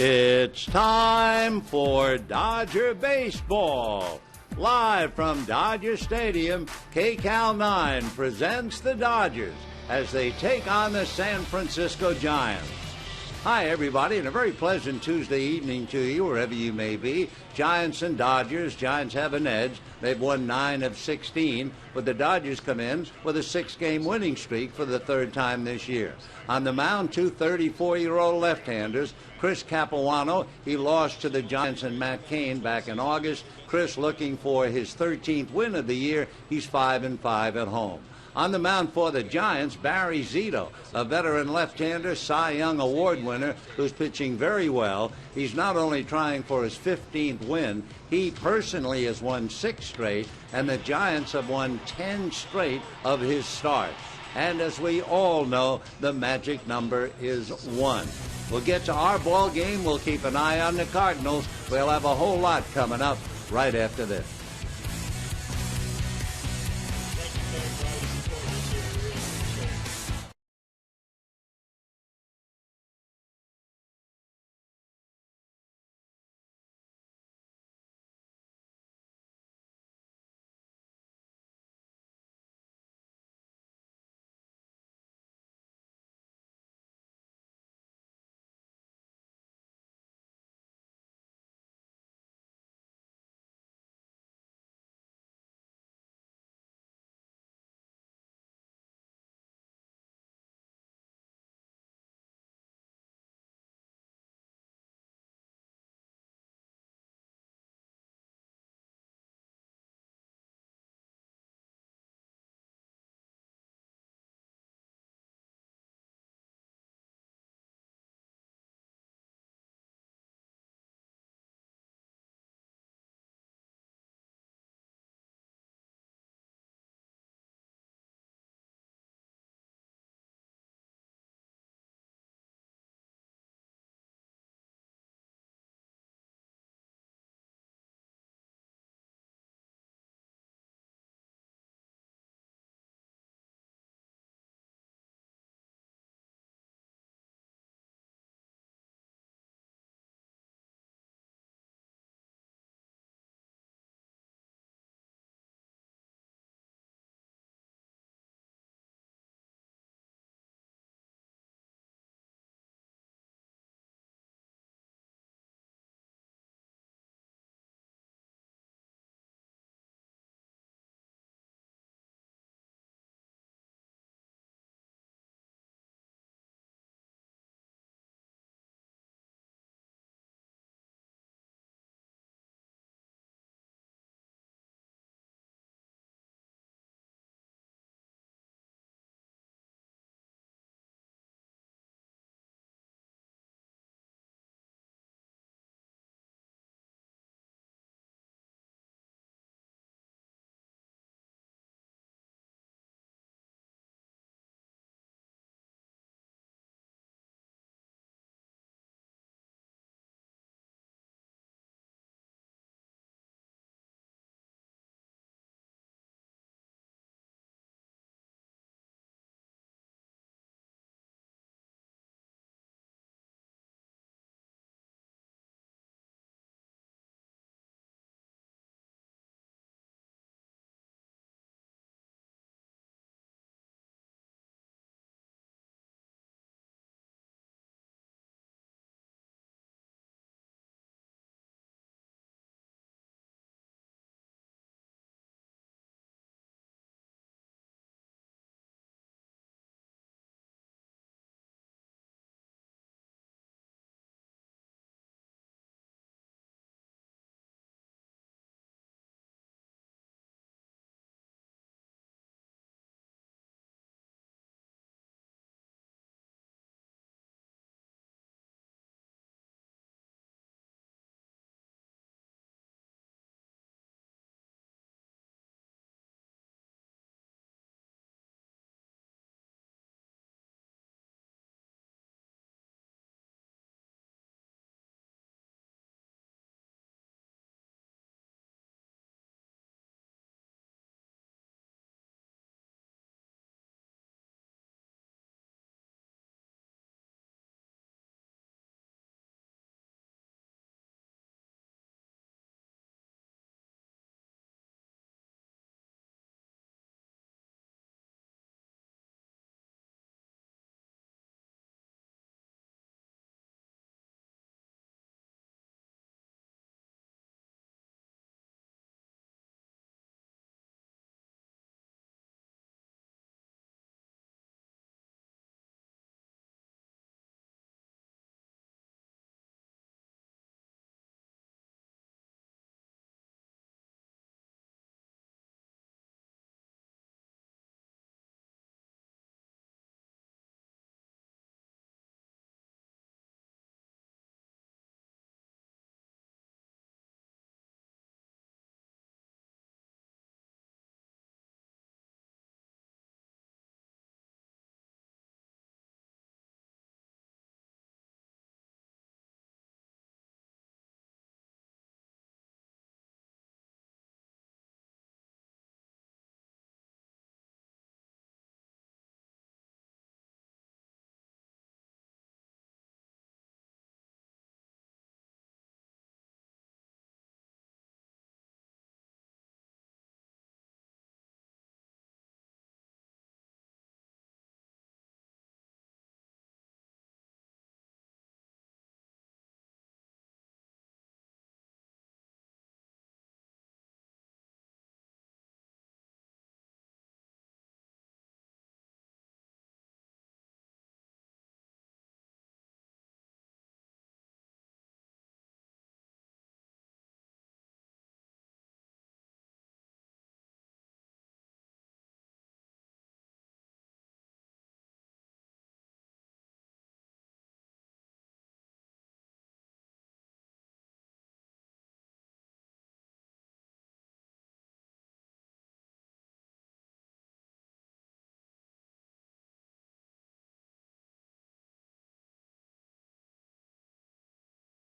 It's time for Dodger Baseball. Live from Dodger Stadium, KCAL 9 presents the Dodgers as they take on the San Francisco Giants. Hi, everybody, and a very pleasant Tuesday evening to you, wherever you may be. Giants and Dodgers. Giants have an edge. They've won 9 of 16, but the Dodgers come in with a 6-game winning streak for the third time this year. On the mound, two 34-year-old left-handers. Chris Capuano, he lost to the Giants and Matt Cain back in August. Chris looking for his 13th win of the year. He's 5-5 at home. On the mound for the Giants, Barry Zito, a veteran left-hander, Cy Young Award winner, who's pitching very well. He's not only trying for his 15th win, he personally has won 6 straight, and the Giants have won 10 straight of his starts. And as we all know, the magic number is 1. We'll get to our ball game. We'll keep an eye on the Cardinals. We'll have a whole lot coming up right after this.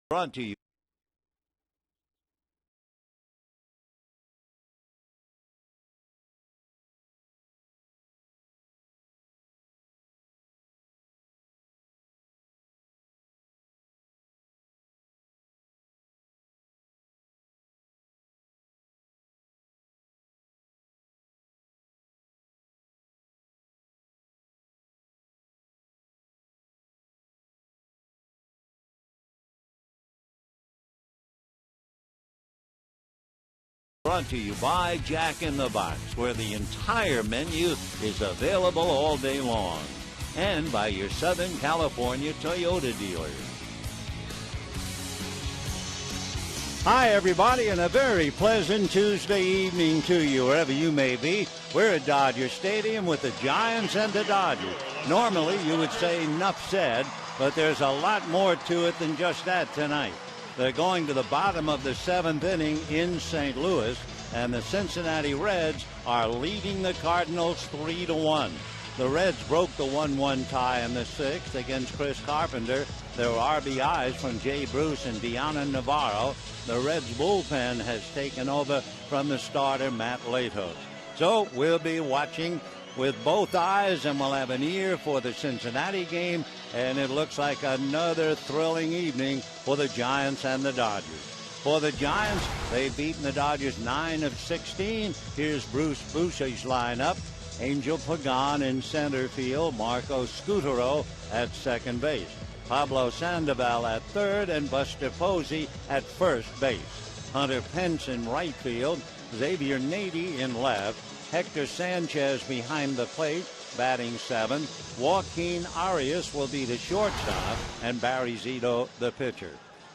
Brought to you. Brought to you by Jack in the Box, where the entire menu is available all day long. And by your Southern California Toyota dealers. Hi, everybody, and a very pleasant Tuesday evening to you, wherever you may be. We're at Dodger Stadium with the Giants and the Dodgers. Normally, you would say enough said, but there's a lot more to it than just that tonight. They're going to the bottom of the 7th inning in St. Louis, and the Cincinnati Reds are leading the Cardinals 3-1. The Reds broke the 1-1 tie in the 6th against Chris Carpenter. There were RBIs from Jay Bruce and Deanna Navarro. The Reds bullpen has taken over from the starter Matt Latos. So we'll be watching with both eyes, and we'll have an ear for the Cincinnati game, and it looks like another thrilling evening for the Giants and the Dodgers. For the Giants, they've beaten the Dodgers 9 of 16. Here's Bruce Boucher's lineup. Angel Pagan in center field, Marco Scutaro at second base, Pablo Sandoval at third, and Buster Posey at first base. Hunter Pence in right field, Xavier Nady in left, Hector Sanchez behind the plate, batting seventh. Joaquin Arias will be the shortstop, and Barry Zito the pitcher.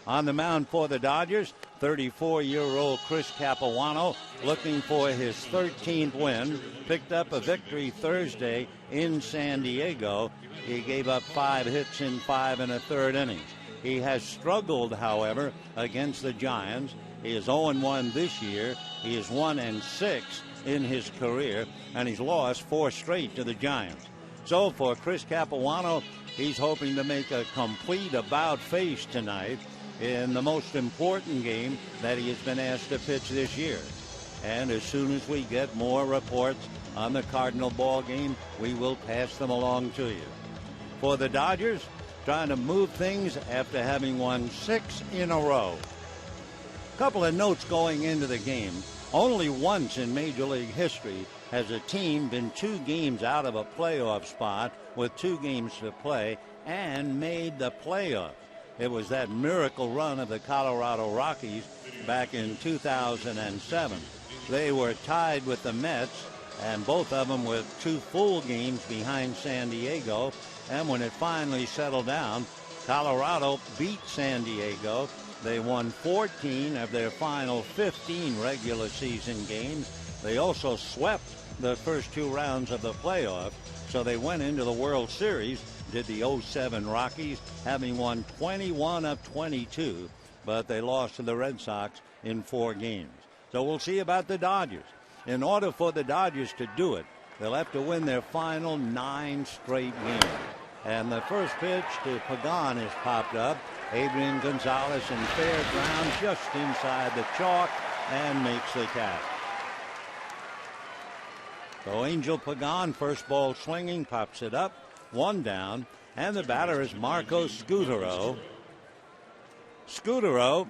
On the mound for the Dodgers, 34-year-old Chris Capuano, looking for his 13th win, picked up a victory Thursday in San Diego. He gave up 5 hits in 5 1/3 innings. He has struggled, however, against the Giants. He is 0-1 this year. He is 1-6 in his career, and he's lost 4 straight to the Giants. So for Chris Capuano, he's hoping to make a complete about-face tonight in the most important game that he has been asked to pitch this year. And as soon as we get more reports on the Cardinal ball game, we will pass them along to you. For the Dodgers, trying to move things after having won 6 in a row. Couple of notes going into the game. Only once in Major League history has a team been 2 games out of a playoff spot with 2 games to play and made the playoffs. It was that miracle run of the Colorado Rockies back in 2007. They were tied with the Mets, and both of them with 2 full games behind San Diego. And when it finally settled down, Colorado beat San Diego. They won 14 of their final 15 regular season games. They also swept the first 2 rounds of the playoffs, so they went into the World Series, did the 07 Rockies, having won 21 of 22, but they lost to the Red Sox in 4 games. So we'll see about the Dodgers. In order for the Dodgers to do it, they'll have to win their final 9 straight games. And the first pitch to Pagan is popped up. Adrian Gonzalez in fair ground just inside the chalk and makes the catch. So Angel Pagan, first ball swinging, pops it up. 1 down, and the batter is Marco Scutaro. Scutaro,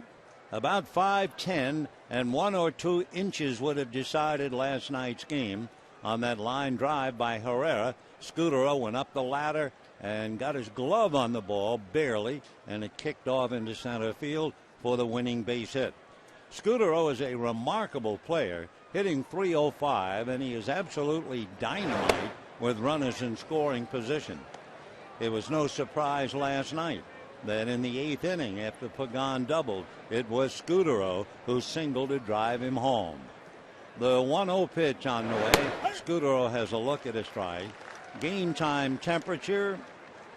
about 5'10", and 1 or 2 inches would have decided last night's game. On that line drive by Herrera, Scutaro went up the ladder and got his glove on the ball, barely, and it kicked off into center field for the winning base hit. Scutaro is a remarkable player, hitting .305, and he is absolutely dynamite with runners in scoring position. It was no surprise last night that in the 8th inning, after Pagan doubled, it was Scutaro who singled to drive him home. The 1-0 pitch on the way. Scutaro has a look at a strike. Game time temperature,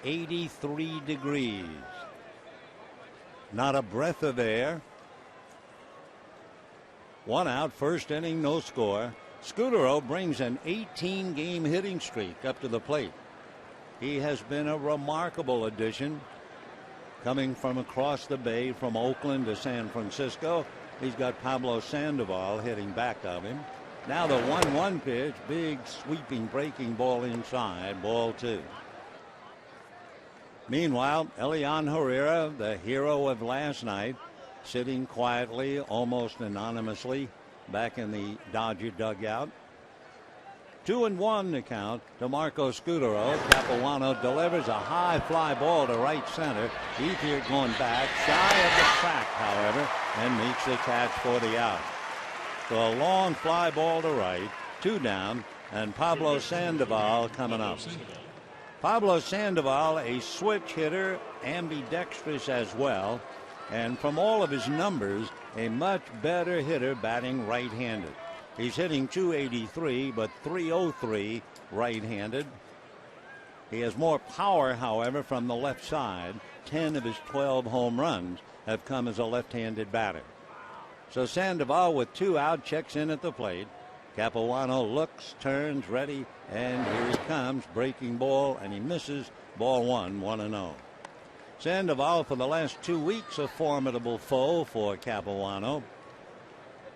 83 degrees. Not a breath of air. 1 out, first inning, no score. Scutaro brings an 18-game hitting streak up to the plate. He has been a remarkable addition. Coming from across the bay from Oakland to San Francisco, he's got Pablo Sandoval hitting back of him. Now the 1-1 pitch, big sweeping breaking ball inside, ball 2. Meanwhile, Elian Herrera, the hero of last night, sitting quietly, almost anonymously, back in the Dodger dugout. 2-1 the count to Marco Scudero. Capuano delivers a high fly ball to right center. Ethier going back, shy of the track, however, and makes the catch for the out. So a long fly ball to right, 2 down, and Pablo Sandoval coming up. Pablo Sandoval, a switch hitter, ambidextrous as well, and from all of his numbers, a much better hitter batting right-handed. He's hitting .283, but .303 right-handed. He has more power, however, from the left side. 10 of his 12 home runs have come as a left-handed batter. So Sandoval with 2 out checks in at the plate. Capuano looks, turns, ready, and here he comes. Breaking ball, and he misses. Ball 1, 1-0. Sandoval for the last 2 weeks a formidable foe for Capuano.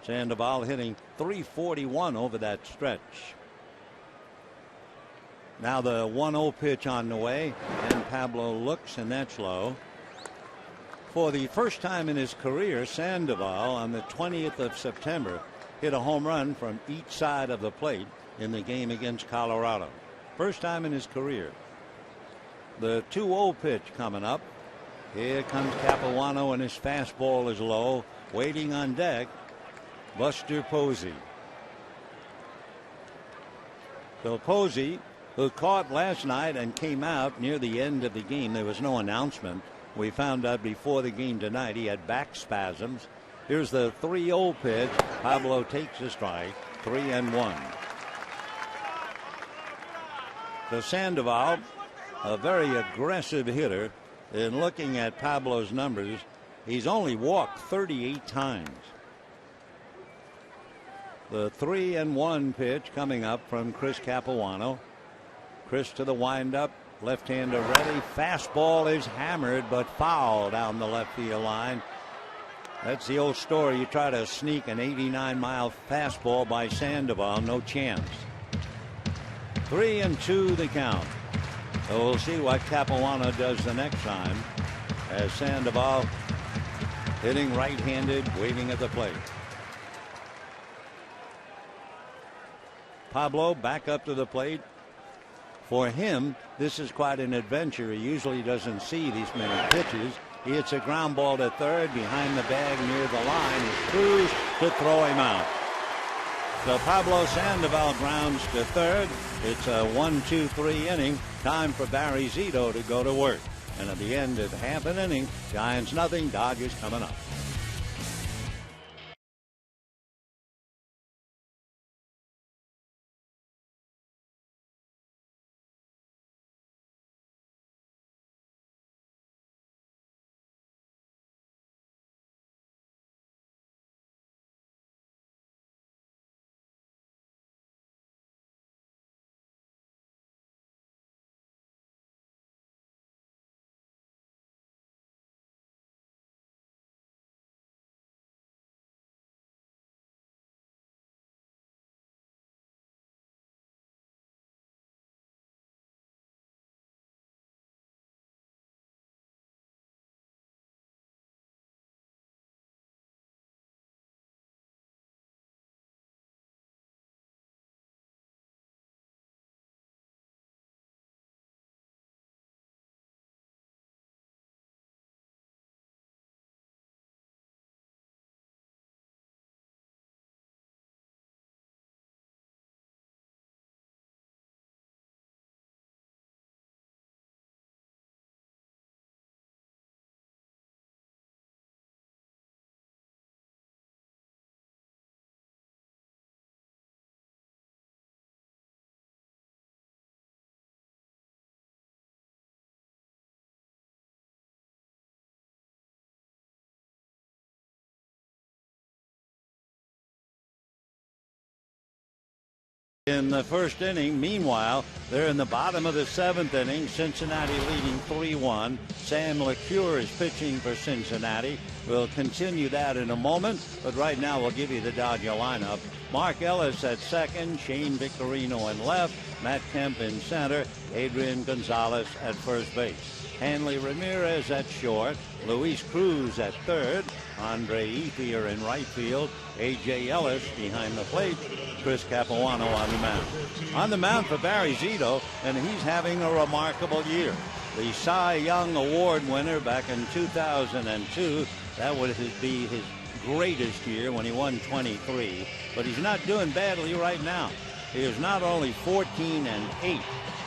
Sandoval hitting .341 over that stretch. Now the 1-0 pitch on the way, and Pablo looks, and that's low. For the first time in his career, Sandoval on the 20th of September hit a home run from each side of the plate in the game against Colorado. First time in his career. The 2-0 pitch coming up. Here comes Capuano, and his fastball is low. Waiting on deck, Buster Posey. So Posey, who caught last night and came out near the end of the game. There was no announcement. We found out before the game tonight he had back spasms. Here's the 3-0 pitch. Pablo takes a strike. 3-1. So Sandoval, a very aggressive hitter. In looking at Pablo's numbers, he's only walked 38 times. The 3-1 pitch coming up from Chris Capuano. Chris to the windup. Left-hander ready. Fastball is hammered but foul down the left field line. That's the old story. You try to sneak an 89-mile fastball by Sandoval. No chance. 3-2 the count. So we'll see what Capuano does the next time, as Sandoval hitting right-handed, waiting at the plate. Pablo back up to the plate. For him, this is quite an adventure. He usually doesn't see these many pitches. He hits a ground ball to third behind the bag near the line. He Cruz to throw him out. So Pablo Sandoval grounds to third. It's a 1-2-3 inning. Time for Barry Zito to go to work. And at the end of half an inning, Giants nothing, Dodgers coming up. in the first inning. Meanwhile, they're in the bottom of the seventh inning. Cincinnati leading 3-1. Sam LeCure is pitching for Cincinnati. We'll continue that in a moment, but right now we'll give you the Dodger lineup. Mark Ellis at second, Shane Victorino in left, Matt Kemp in center, Adrian Gonzalez at first base. Hanley Ramirez at short, Luis Cruz at third, Andre Ethier in right field, A.J. Ellis behind the plate, Chris Capuano on the mound. On the mound for Barry Zito, and he's having a remarkable year. The Cy Young Award winner back in 2002, that would be his greatest year when he won 23, but he's not doing badly right now. He is not only 14-8,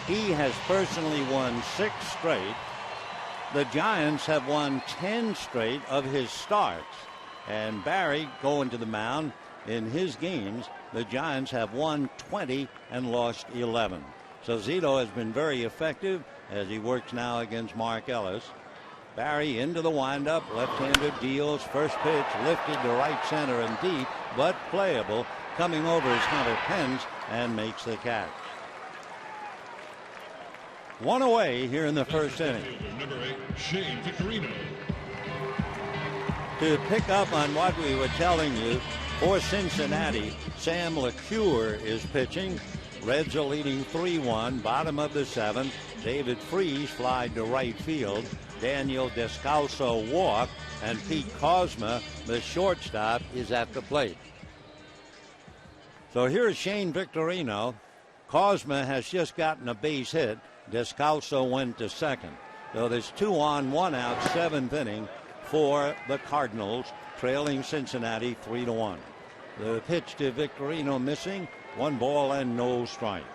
he has personally won 6 straight. The Giants have won 10 straight of his starts. And Barry going to the mound in his games, the Giants have won 20 and lost 11. So Zito has been very effective as he works now against Mark Ellis. Barry into the windup, left-hander deals, first pitch lifted to right center and deep, but playable, coming over is Hunter Pence and makes the catch. One away here in the first inning. Number 8, Shane Victorino. To pick up on what we were telling you, for Cincinnati, Sam LeCure is pitching. Reds are leading 3-1, bottom of the seventh. David Freese flied to right field. Daniel Descalso walked, and Pete Kozma, the shortstop, is at the plate. So here's Shane Victorino. Kozma has just gotten a base hit. Descalso went to second. So there's 2 on, 1 out, 7th inning for the Cardinals, trailing Cincinnati 3-1. The pitch to Victorino missing, 1 ball and no strikes.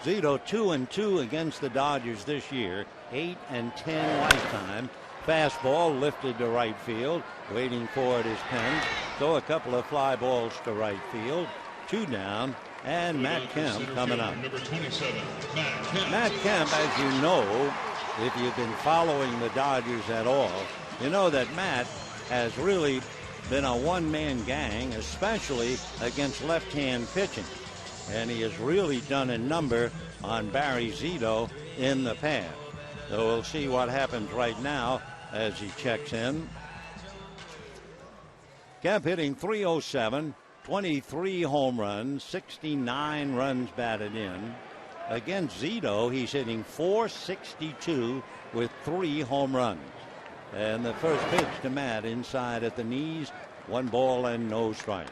Zito 2-2 against the Dodgers this year, 8-10 lifetime. Fastball lifted to right field, waiting for it is Pence. So a couple of fly balls to right field, 2 down. And Matt Kemp coming up. Number 27, Matt Kemp, as you know, if you've been following the Dodgers at all, you know that Matt has really been a one-man gang, especially against left-hand pitching. And he has really done a number on Barry Zito in the past. So we'll see what happens right now as he checks in. Kemp hitting .307. 23 home runs, 69 runs batted in. Against Zito, he's hitting .462 with 3 home runs. And the first pitch to Matt inside at the knees, 1 ball and no strikes.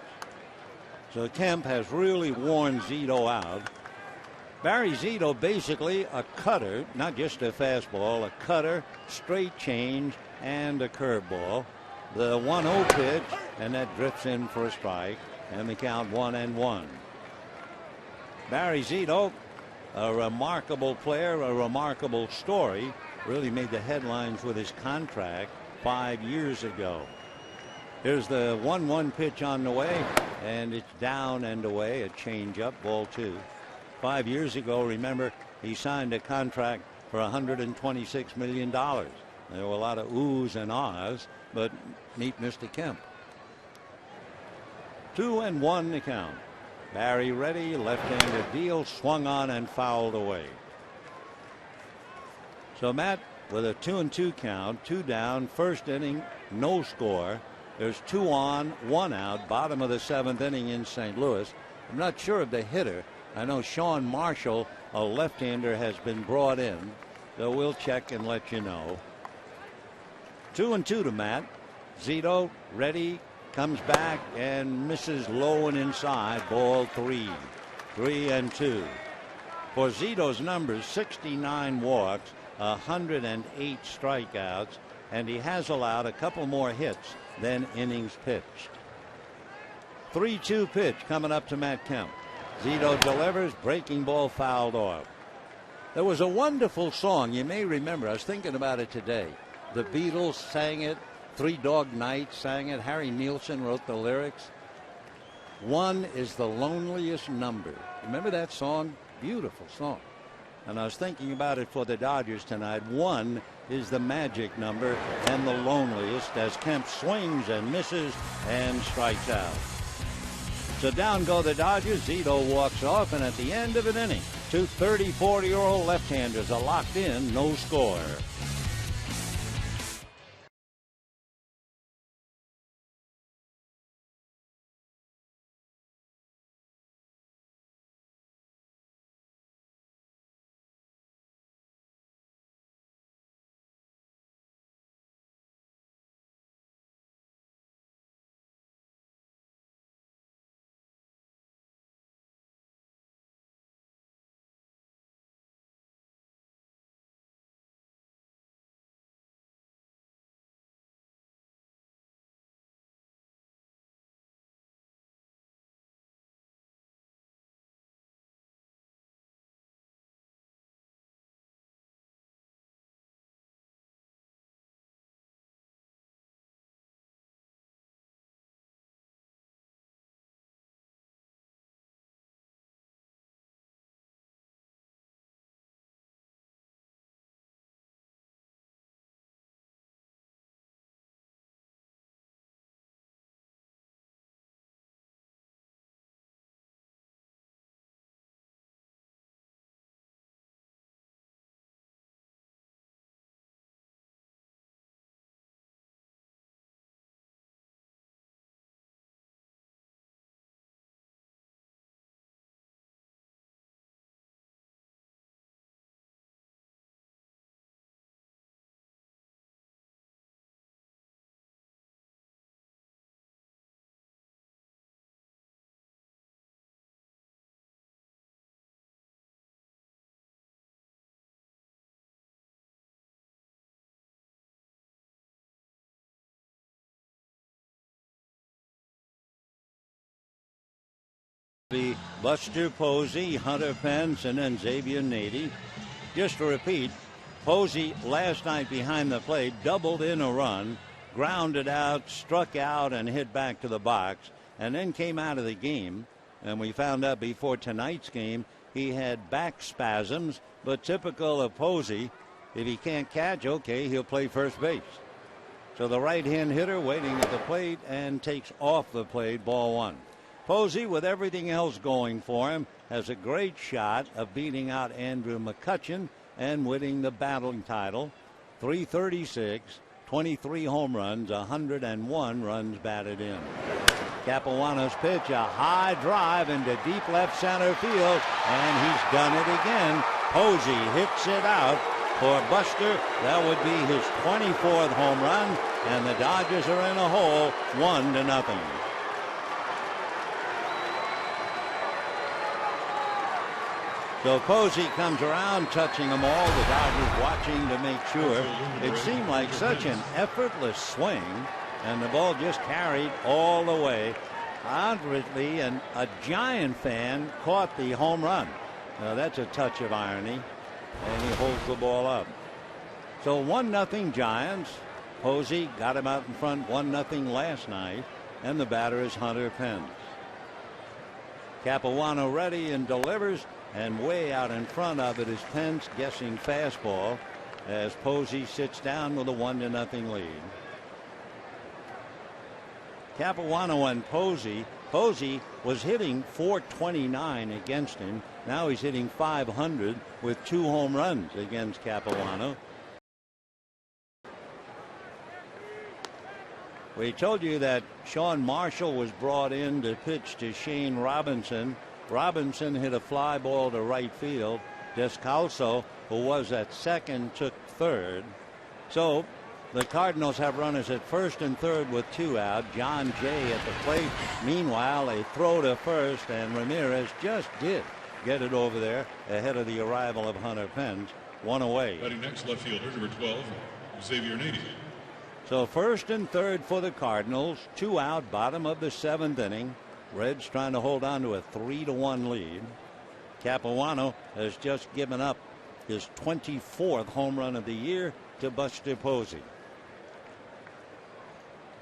So Kemp has really worn Zito out. Barry Zito basically a cutter, not just a fastball, a cutter, straight change, and a curveball. The 1-0 pitch, and that drifts in for a strike. And the count 1-1. Barry Zito, a remarkable player, a remarkable story. Really made the headlines with his contract 5 years ago. Here's the 1-1 pitch on the way, and it's down and away. A changeup, ball 2. 5 years ago, remember, he signed a contract for $126 million. There were a lot of oohs and ahs, but meet Mr. Kemp. 2-1 the count. Barry ready, left-handed deal, swung on and fouled away. So Matt with a 2-2 count, 2 down, first inning, no score. There's 2 on, 1 out, bottom of the 7th inning in St. Louis. I'm not sure of the hitter. I know Sean Marshall, a left-hander, has been brought in. So we'll check and let you know. 2-2 to Matt. Zito ready. Comes back and misses low and inside, ball 3. 3-2. For Zito's numbers, 69 walks, 108 strikeouts, and he has allowed a couple more hits than innings pitched. 3-2 pitch coming up to Matt Kemp. Zito delivers, breaking ball fouled off. There was a wonderful song, you may remember, I was thinking about it today. The Beatles sang it. 3 Dog Night sang it. Harry Nilsson wrote the lyrics. 1 is the loneliest number. Remember that song? Beautiful song. And I was thinking about it for the Dodgers tonight. 1 is the magic number and the loneliest as Kemp swings and misses and strikes out. So down go the Dodgers. Zito walks off, and at the end of an inning, two 34-year-old left-handers are locked in, no score. Be Buster Posey, Hunter Pence, and then Xavier Nady. Just to repeat, Posey last night behind the plate doubled in a run, grounded out, struck out, and hit back to the box, and then came out of the game. And we found out before tonight's game he had back spasms, but typical of Posey, if he can't catch, okay, he'll play first base. So the right-hand hitter waiting at the plate and takes off the plate, ball one. Posey, with everything else going for him, has a great shot of beating out Andrew McCutchen and winning the batting title. 336, 23 home runs, 101 runs batted in. Capuano's pitch, a high drive into deep left center field, and he's done it again. Posey hits it out for Buster. That would be his 24th home run, and the Dodgers are in a hole, 1-0. So Posey comes around, touching them all. The Dodgers watching to make sure. It seemed like such an effortless swing, and the ball just carried all the way. Oddly, and a Giant fan caught the home run. Now that's a touch of irony, and he holds the ball up. So 1-0 Giants. Posey got him out in front 1-0 last night, and the batter is Hunter Pence. Capuano ready and delivers. And way out in front of it is Pence guessing fastball as Posey sits down with a 1-0 lead. Capuano and Posey. Posey was hitting .429 against him. Now he's hitting .500 with 2 home runs against Capuano. We told you that Sean Marshall was brought in to pitch to Shane Robinson. Robinson hit a fly ball to right field. Descalso, who was at second, took third. So the Cardinals have runners at first and third with 2 out. John Jay at the plate. Meanwhile, a throw to first, and Ramirez just did get it over there ahead of the arrival of Hunter Pence. 1 away. Batting next, left fielder, number 12, Xavier Nady. So first and third for the Cardinals. 2 out, bottom of the 7th inning. Reds trying to hold on to a 3-1 lead. Capuano has just given up his 24th home run of the year to Buster Posey.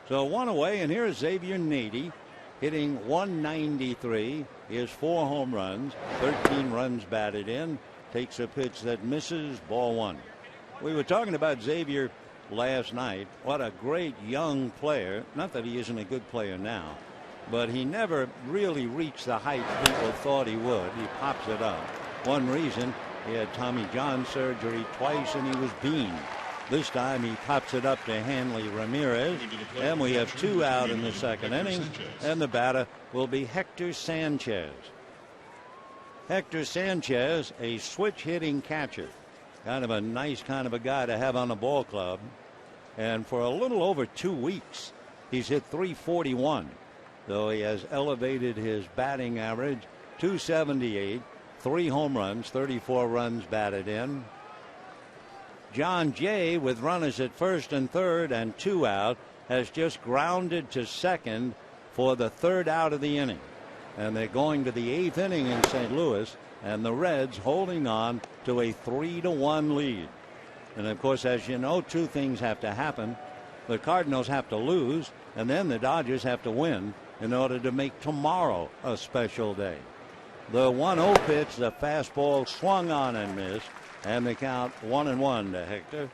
So 1 away, and here's Xavier Nady hitting .193. He has 4 home runs, 13 runs batted in. Takes a pitch that misses, ball 1. We were talking about Xavier last night. What a great young player. Not that he isn't a good player now, but he never really reached the height people thought he would. He pops it up. One reason, he had Tommy John surgery twice and he was beamed. This time he pops it up to Hanley Ramirez, and we have 2 out in the second inning, and the batter will be Hector Sanchez. Hector Sanchez, a switch-hitting catcher. Kind of a nice kind of a guy to have on the ball club. And for a little over 2 weeks, he's hit .341, though he has elevated his batting average, .278, 3 home runs, 34 runs batted in. John Jay, with runners at first and third and 2 out, has just grounded to second for the 3rd out of the inning. And they're going to the 8th inning in St. Louis, and the Reds holding on to a 3-1 lead. And of course, as you know, 2 things have to happen. The Cardinals have to lose, and then the Dodgers have to win in order to make tomorrow a special day. The 1-0 pitch, the fastball swung on and missed, and the count 1-1 to Hector.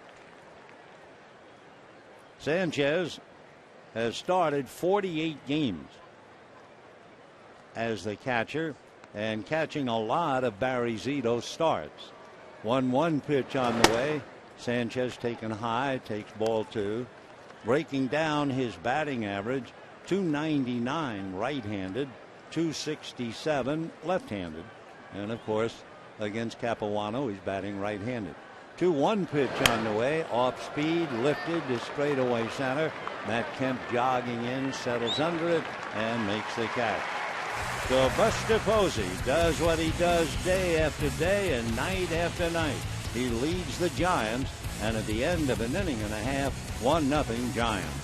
Sanchez has started 48 games as the catcher and catching a lot of Barry Zito's starts. 1-1 pitch on the way. Sanchez taken high, takes ball 2. Breaking down his batting average, .299 right-handed, .267 left-handed. And of course, against Capuano, he's batting right-handed. 2-1 pitch on the way, off speed, lifted to straightaway center. Matt Kemp jogging in, settles under it, and makes the catch. So Buster Posey does what he does day after day and night after night. He leads the Giants, and at the end of an inning and a half, 1-0 Giants.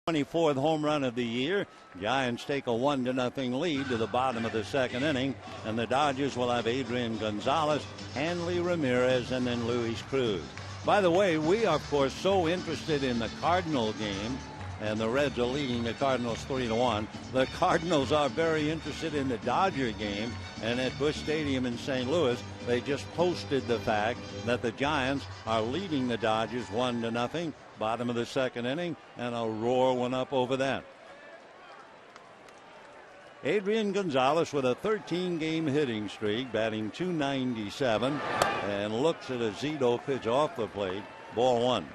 '24th home run of the year. Giants take a 1-0 lead to the bottom of the second inning, and the Dodgers will have Adrian Gonzalez, Hanley Ramirez, and then Luis Cruz. By the way, we are, of course, so interested in the Cardinal game, and the Reds are leading the Cardinals 3-1. The Cardinals are very interested in the Dodger game, and at Busch Stadium in St. Louis, they just posted the fact that the Giants are leading the Dodgers 1-0. Bottom of the second inning, and a roar went up over that. Adrian Gonzalez with a 13-game hitting streak, batting .297, and looks at a Zito pitch off the plate, ball 1.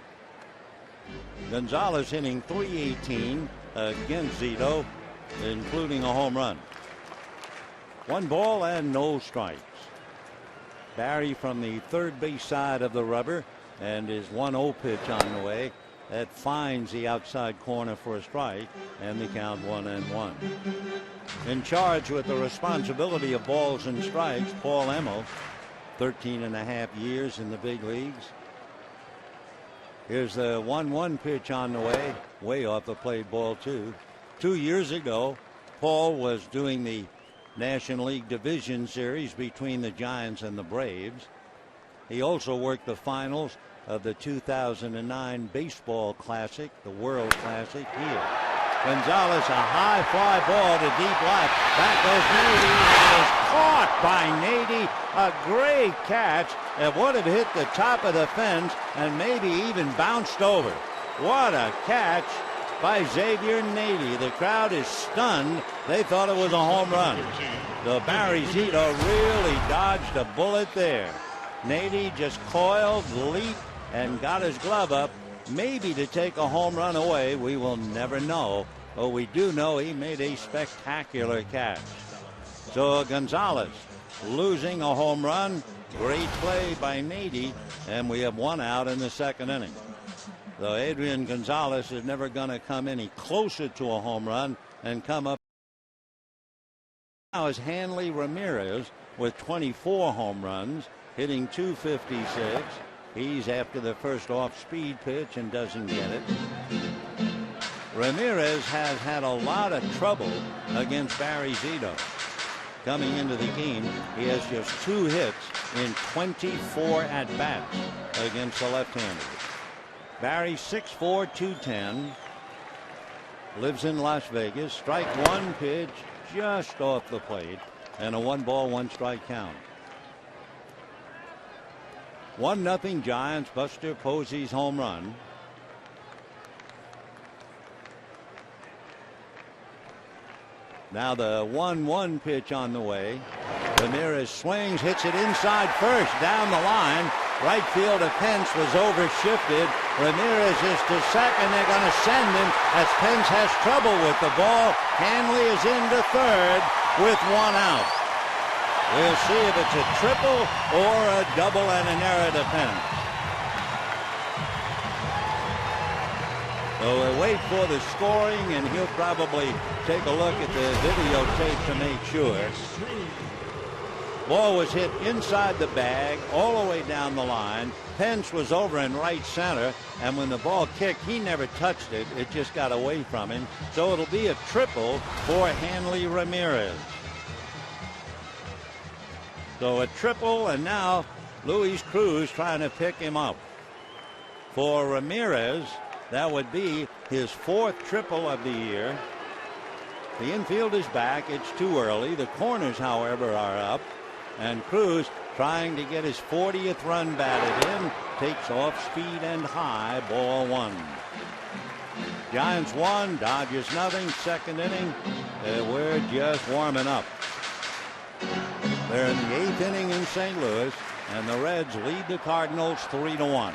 Gonzalez hitting .318 against Zito, including a home run. 1 ball and no strikes. Barry from the third base side of the rubber, and his 1-0 pitch on the way. That finds the outside corner for a strike, and the count 1-1. In charge with the responsibility of balls and strikes, Paul Emmel, 13.5 years in the big leagues. Here's the 1-1 pitch on the way off the plate, ball 2. 2 years ago, Paul was doing the National League Division Series between the Giants and the Braves. He also worked the finals of the 2009 Baseball Classic, the World Classic here. Gonzalez, a high fly ball to deep left. Back goes Nady. It is caught by Nady. A great catch. It would have hit the top of the fence and maybe even bounced over. What a catch by Xavier Nady. The crowd is stunned. They thought it was a home run. The Barry Zito really dodged a bullet there. Nady just coiled, leaped, and got his glove up, maybe to take a home run away. We will never know, but we do know he made a spectacular catch. So Gonzalez losing a home run. Great play by Nady, and we have 1 out in the 2nd inning. Though Adrian Gonzalez is never going to come any closer to a home run and come up. Now is Hanley Ramirez with 24 home runs, hitting .256. He's after the first off-speed pitch and doesn't get it. Ramirez has had a lot of trouble against Barry Zito. Coming into the game, he has just 2 hits in 24 at-bats against the left-hander. Barry 6'4", 210. Lives in Las Vegas. Strike 1 pitch just off the plate, and a 1-ball, 1-strike count. 1-0 Giants. Buster Posey's home run. Now the 1-1 pitch on the way. Ramirez swings, hits it inside first, down the line. Right fielder Pence was overshifted. Ramirez is to second. They're going to send him as Pence has trouble with the ball. Hanley is into third with 1 out. We'll see if it's a triple or a double and an error to Pence. So we'll wait for the scoring, and he'll probably take a look at the videotape to make sure. Ball was hit inside the bag all the way down the line. Pence was over in right center, and when the ball kicked, he never touched it. It just got away from him. So it'll be a triple for Hanley Ramirez. So a triple, and now Luis Cruz trying to pick him up. For Ramirez, that would be his 4th triple of the year. The infield is back. It's too early. The corners, however, are up. And Cruz trying to get his 40th run batted in. Takes off speed and high. Ball 1. Giants 1, Dodgers 0. 2nd inning. We're just warming up. They're in the 8th inning in St. Louis, and the Reds lead the Cardinals 3-1.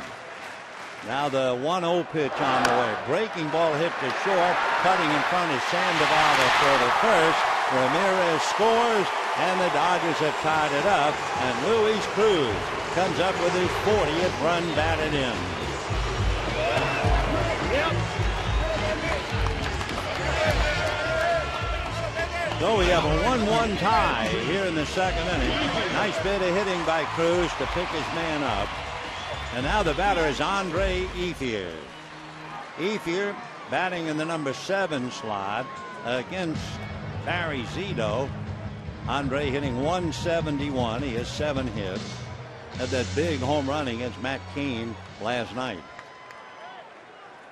Now the 1-0 pitch on the way. Breaking ball hit to short. Cutting in front is Sandoval for the first. Ramirez scores, and the Dodgers have tied it up. And Luis Cruz comes up with his 40th run batted in. So we have a 1-1 tie here in the 2nd inning. Nice bit of hitting by Cruz to pick his man up. And now the batter is Andre Ethier. Ethier batting in the number 7 slot against Barry Zito. Andre hitting 171. He has 7 hits. Had that big home run against Matt Cain last night.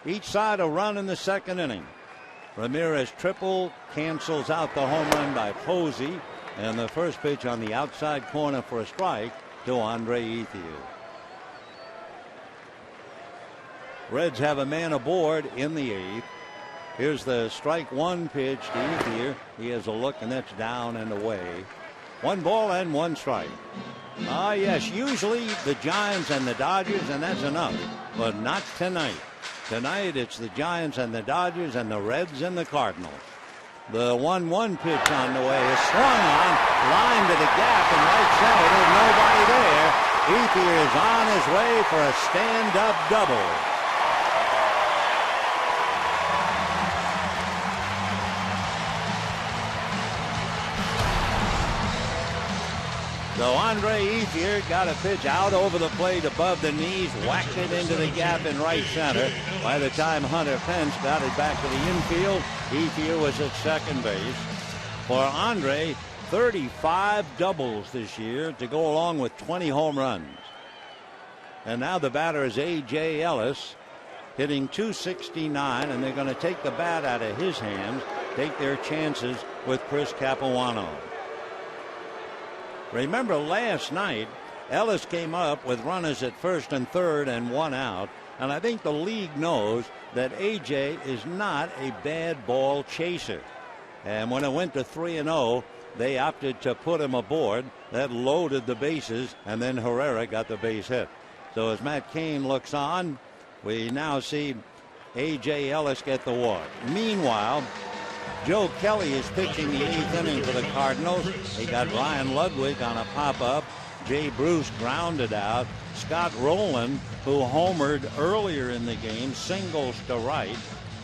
Each side a run in the 2nd inning. Ramirez triple cancels out the home run by Posey, and the first pitch on the outside corner for a strike to Andre Ethier. Reds have a man aboard in the 8th. Here's the strike 1 pitch to Ethier. He has a look, and that's down and away. 1 ball and 1 strike. Yes, usually the Giants and the Dodgers, and that's enough, but not tonight. Tonight it's the Giants and the Dodgers and the Reds and the Cardinals. The 1-1 pitch on the way is swung on, line to the gap in right center. There's nobody there. Ethier is on his way for a stand-up double. So So Andre Ethier got a pitch out over the plate above the knees, whacked it into the gap in right center. By the time Hunter Pence got it back to the infield, Ethier was at second base. For Andre, 35 doubles this year to go along with 20 home runs. And now the batter is A.J. Ellis, hitting .269, and they're going to take the bat out of his hands, take their chances with Chris Capuano. Remember last night, Ellis came up with runners at first and third and one out, and I think the league knows that A.J. is not a bad ball chaser. And when it went to 3-0, they opted to put him aboard. That loaded the bases, and then Herrera got the base hit. So as Matt Cain looks on, we now see A.J. Ellis get the walk. Meanwhile, Joe Kelly is pitching the 8th inning for the Cardinals. He got Ryan Ludwig on a pop-up. Jay Bruce grounded out. Scott Rowland, who homered earlier in the game, singles to right.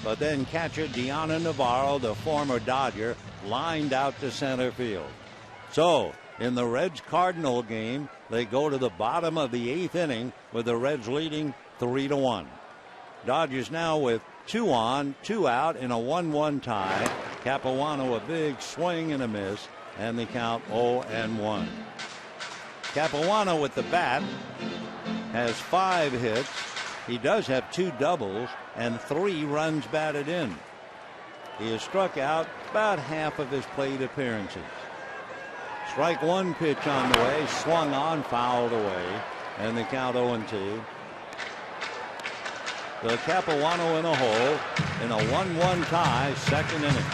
But then catcher Deanna Navarro, the former Dodger, lined out to center field. So in the Reds-Cardinal game, they go to the bottom of the 8th inning with the Reds leading 3-1. Dodgers now with 2 on, 2 out in a 1-1 tie. Capuano a big swing and a miss, and the count 0-1. Capuano with the bat has 5 hits. He does have 2 doubles and 3 runs batted in. He has struck out about half of his plate appearances. Strike 1 pitch on the way, swung on, fouled away, and the count 0-2. The Capuano in a hole in a 1-1 tie, second inning.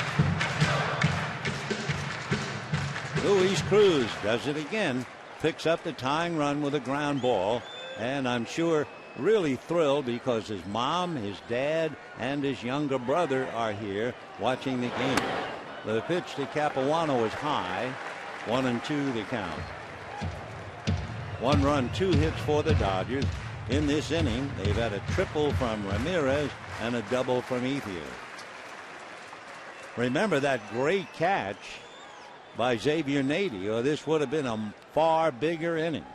Luis Cruz does it again, picks up the tying run with a ground ball, and I'm sure really thrilled because his mom, his dad, and his younger brother are here watching the game. The pitch to Capuano is high, 1-2 the count. 1 run, 2 hits for the Dodgers. In this inning, they've had a triple from Ramirez and a double from Ethier. Remember that great catch by Xavier Nady, or this would have been a far bigger inning.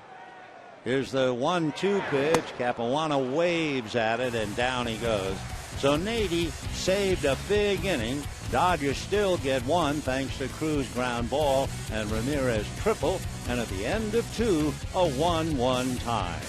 Here's the 1-2 pitch. Capuano waves at it, and down he goes. So Nady saved a big inning. Dodgers still get 1 thanks to Cruz ground ball and Ramirez triple. And at the end of 2, a 1-1 tie.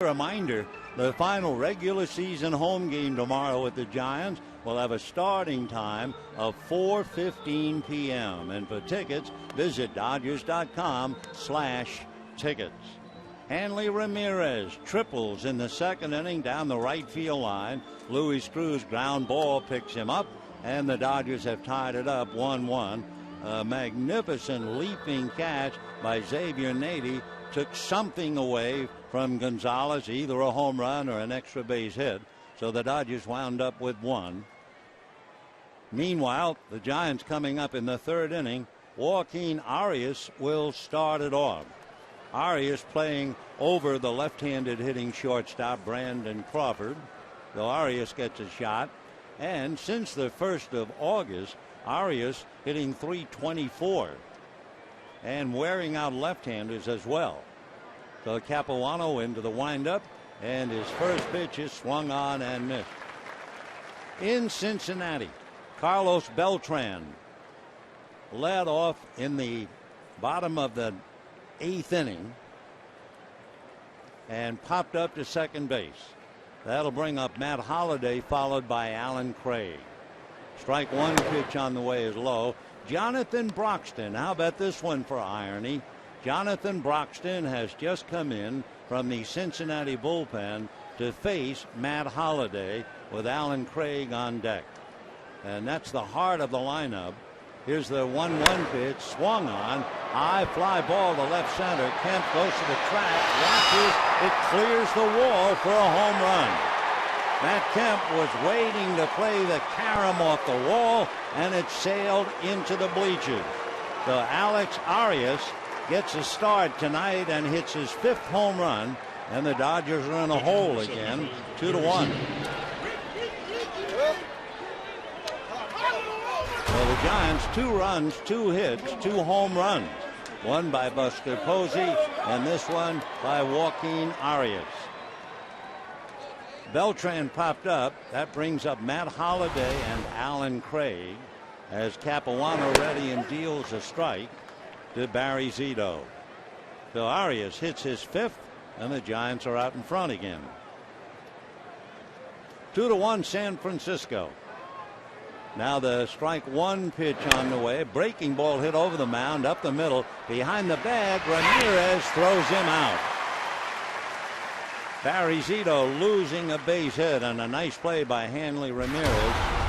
Reminder, the final regular season home game tomorrow at the Giants will have a starting time of 4:15 p.m. And for tickets, visit Dodgers.com/tickets. Hanley Ramirez triples in the second inning down the right field line. Luis Cruz ground ball picks him up, and the Dodgers have tied it up 1-1. A magnificent leaping catch by Xavier Nady took something away from Gonzalez, either a home run or an extra base hit. So the Dodgers wound up with 1. Meanwhile, the Giants coming up in the 3rd inning. Joaquin Arias will start it off. Arias playing over the left-handed hitting shortstop Brandon Crawford. So Arias gets a shot. And since the 1st of August, Arias hitting .324 and wearing out left-handers as well. So Capuano into the windup, and his first pitch is swung on and missed. In Cincinnati, Carlos Beltran led off in the bottom of the 8th inning and popped up to second base. That'll bring up Matt Holliday, followed by Alan Craig. Strike 1 pitch on the way is low. Jonathan Broxton, how about this one for irony? Jonathan Broxton has just come in from the Cincinnati bullpen to face Matt Holliday with Alan Craig on deck. And that's the heart of the lineup. Here's the 1-1 pitch, swung on, high fly ball to left center. Kemp goes to the track, watches, it clears the wall for a home run. Matt Kemp was waiting to play the carom off the wall, and it sailed into the bleachers. So Alex Arias gets a start tonight and hits his 5th home run, and the Dodgers are in a hole again, 2-1. So the Giants, 2 runs, 2 hits, 2 home runs. One by Buster Posey, and this one by Joaquin Arias. Beltran popped up. That brings up Matt Holliday and Alan Craig as Capuano ready and deals a strike to Barry Zito. So Arias hits his 5th, and the Giants are out in front again. 2-1 San Francisco. Now the strike 1 pitch on the way. Breaking ball hit over the mound, up the middle, behind the bag. Ramirez throws him out. Barry Zito losing a base hit, and a nice play by Hanley Ramirez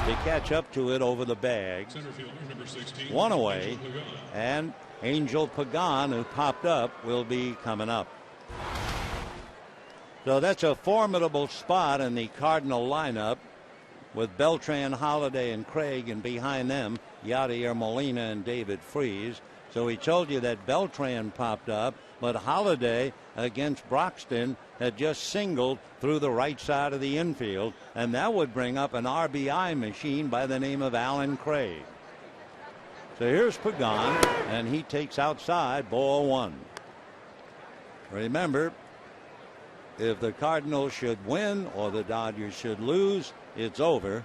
to catch up to it over the bag. Number 16, one away, and Angel Pagan, who popped up, will be coming up. So that's a formidable spot in the Cardinal lineup with Beltran, Holliday, and Craig, and behind them Yadier Molina and David Freese. So we told you that Beltran popped up, but Holliday against Broxton had just singled through the right side of the infield, and that would bring up an RBI machine by the name of Alan Craig. So here's Pagan, and he takes outside, ball 1. Remember, if the Cardinals should win or the Dodgers should lose, it's over,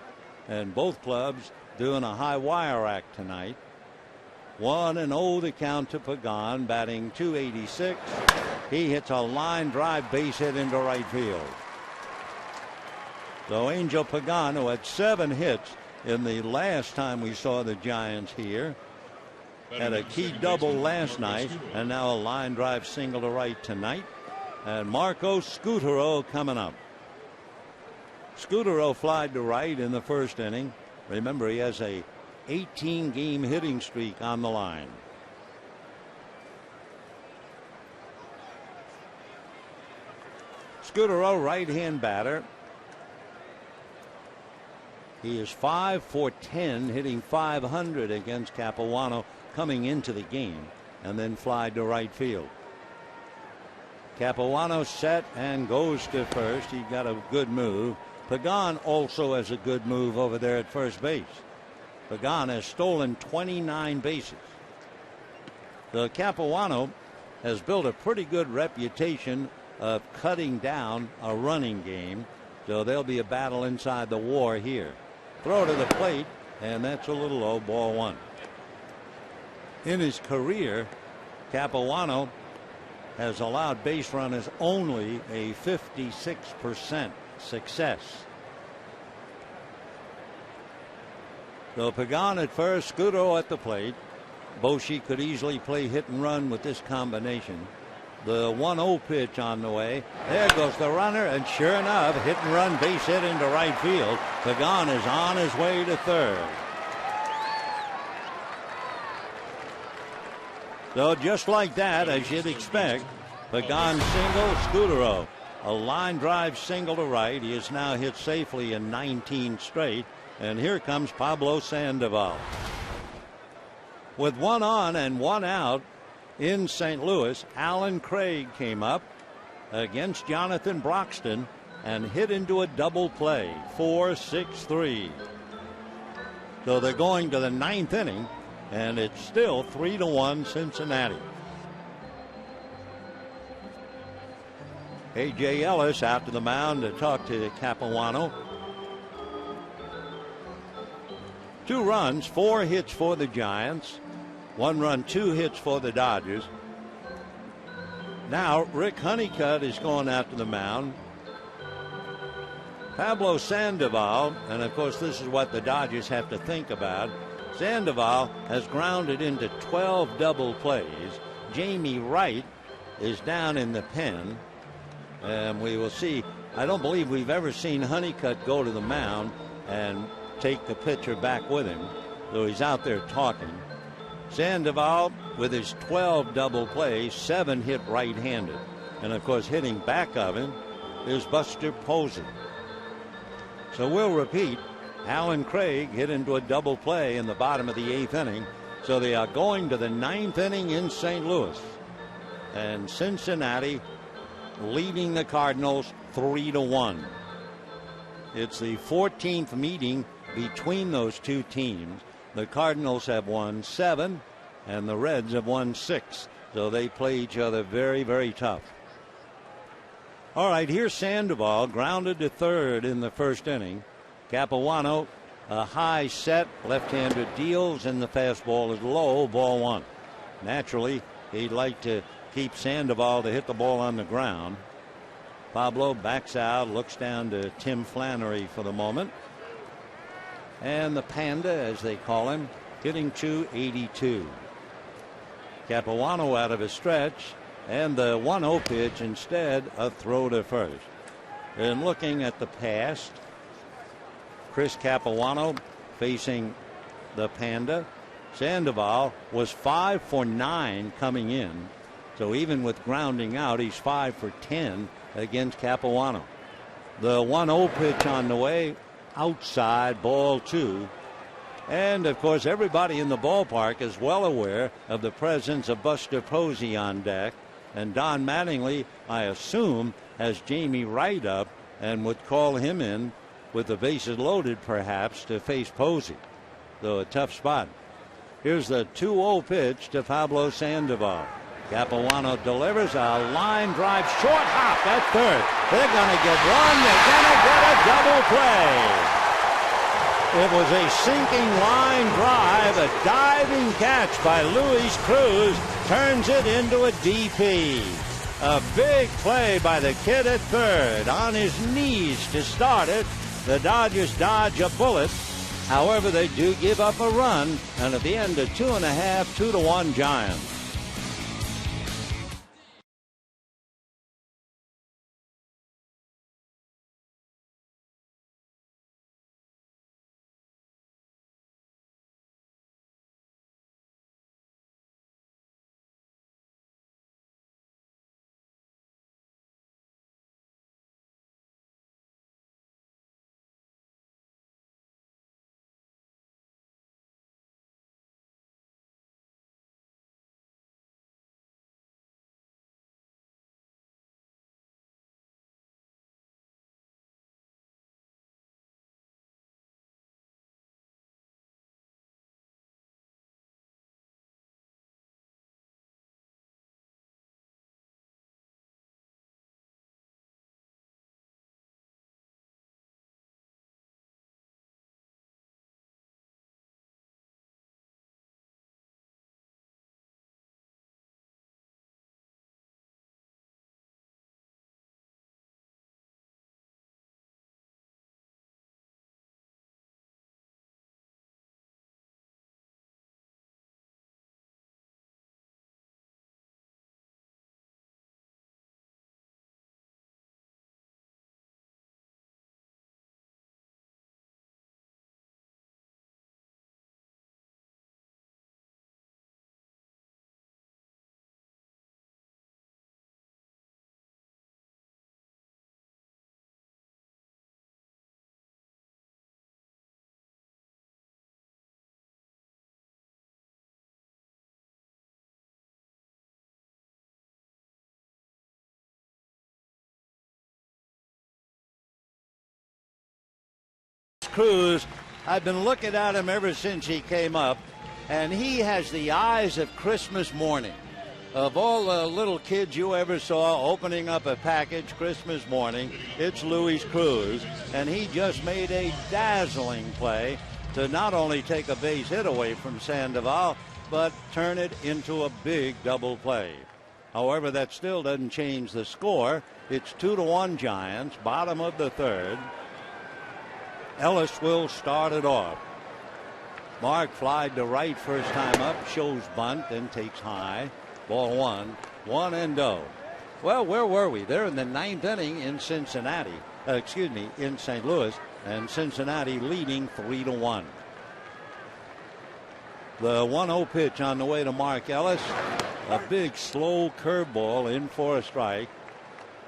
and both clubs doing a high wire act tonight. 1-0 the count to Pagan, batting .286. He hits a line drive base hit into right field. So Angel Pagan, who had 7 hits in the last time we saw the Giants here, had a key double last night, and now a line drive single to right tonight. And Marco Scutaro coming up. Scutaro flied to right in the 1st inning. Remember, he has a 18-game hitting streak on the line. Scutaro, right-hand batter. He is 5 for 10, hitting .500 against Capuano coming into the game, and then flied to right field. Capuano set and goes to first. He got a good move. Pagan also has a good move over there at first base. Pagan has stolen 29 bases. The Capuano has built a pretty good reputation of cutting down a running game, so there'll be a battle inside the WAR here. Throw to the plate, and that's a little low, ball 1. In his career, Capuano has allowed base runners only a 56% success. So Pagan at first, Scutaro at the plate. Bochy could easily play hit and run with this combination. The 1-0 pitch on the way. There goes the runner, and sure enough, hit and run base hit into right field. Pagan is on his way to third. So just like that, as you'd expect, Pagan single, Scudero a line drive single to right. He has now hit safely in 19 straight. And here comes Pablo Sandoval. With one on and one out in St. Louis, Alan Craig came up against Jonathan Broxton and hit into a double play, 4-6-3. So they're going to the ninth inning, and it's still 3-1 Cincinnati. A.J. Ellis out to the mound to talk to Capuano. 2 runs, 4 hits for the Giants. 1 run, 2 hits for the Dodgers. Now Rick Honeycutt is going out to the mound. Pablo Sandoval, and of course this is what the Dodgers have to think about. Sandoval has grounded into 12 double plays. Jamie Wright is down in the pen. And we will see. I don't believe we've ever seen Honeycutt go to the mound and take the pitcher back with him. So he's out there talking. Sandoval, with his 12 double plays, 7 hit right-handed. And of course, hitting back of him is Buster Posey. So we'll repeat. Alan Craig hit into a double play in the bottom of the 8th inning. So they are going to the 9th inning in St. Louis. And Cincinnati leading the Cardinals 3-1. It's the 14th meeting between those two teams. The Cardinals have won 7 and the Reds have won 6. So they play each other very, very tough. All right, here's Sandoval, grounded to third in the first inning. Capuano, a high set, left-hander deals, and the fastball is low, ball 1. Naturally, he'd like to keep Sandoval to hit the ball on the ground. Pablo backs out, looks down to Tim Flannery for the moment. And the Panda, as they call him, hitting .282. Capuano out of his stretch, and the 1-0 pitch instead a throw to first. And looking at the past, Chris Capuano facing the Panda. Sandoval was 5 for 9 coming in. So even with grounding out, he's 5 for 10 against Capuano. The 1-0 pitch on the way, outside, ball 2. And of course, everybody in the ballpark is well aware of the presence of Buster Posey on deck. And Don Mattingly, I assume, has Jamie Wright up and would call him in with the bases loaded, perhaps, to face Posey. Though a tough spot. Here's the 2-0 pitch to Pablo Sandoval. Capuano delivers a line drive, short hop at third. They're going to get one. They're going to get a double play. It was a sinking line drive. A diving catch by Luis Cruz turns it into a DP. A big play by the kid at third, on his knees to start it. The Dodgers dodge a bullet. However, they do give up a run, and at the end of 2.5, 2-1 Giants. Cruz, I've been looking at him ever since he came up, and he has the eyes of Christmas morning. Of all the little kids you ever saw opening up a package Christmas morning, it's Luis Cruz, and he just made a dazzling play to not only take a base hit away from Sandoval, but turn it into a big double play. However, that still doesn't change the score. It's 2-1 Giants, bottom of the third. Ellis will start it off. Mark flied to right first time up, shows bunt, then takes high. Ball 1-0. Well, where were we? They're in the ninth inning in Cincinnati. In St. Louis, and Cincinnati leading 3-1. The 1-0 pitch on the way to Mark Ellis. A big slow curveball in for a strike.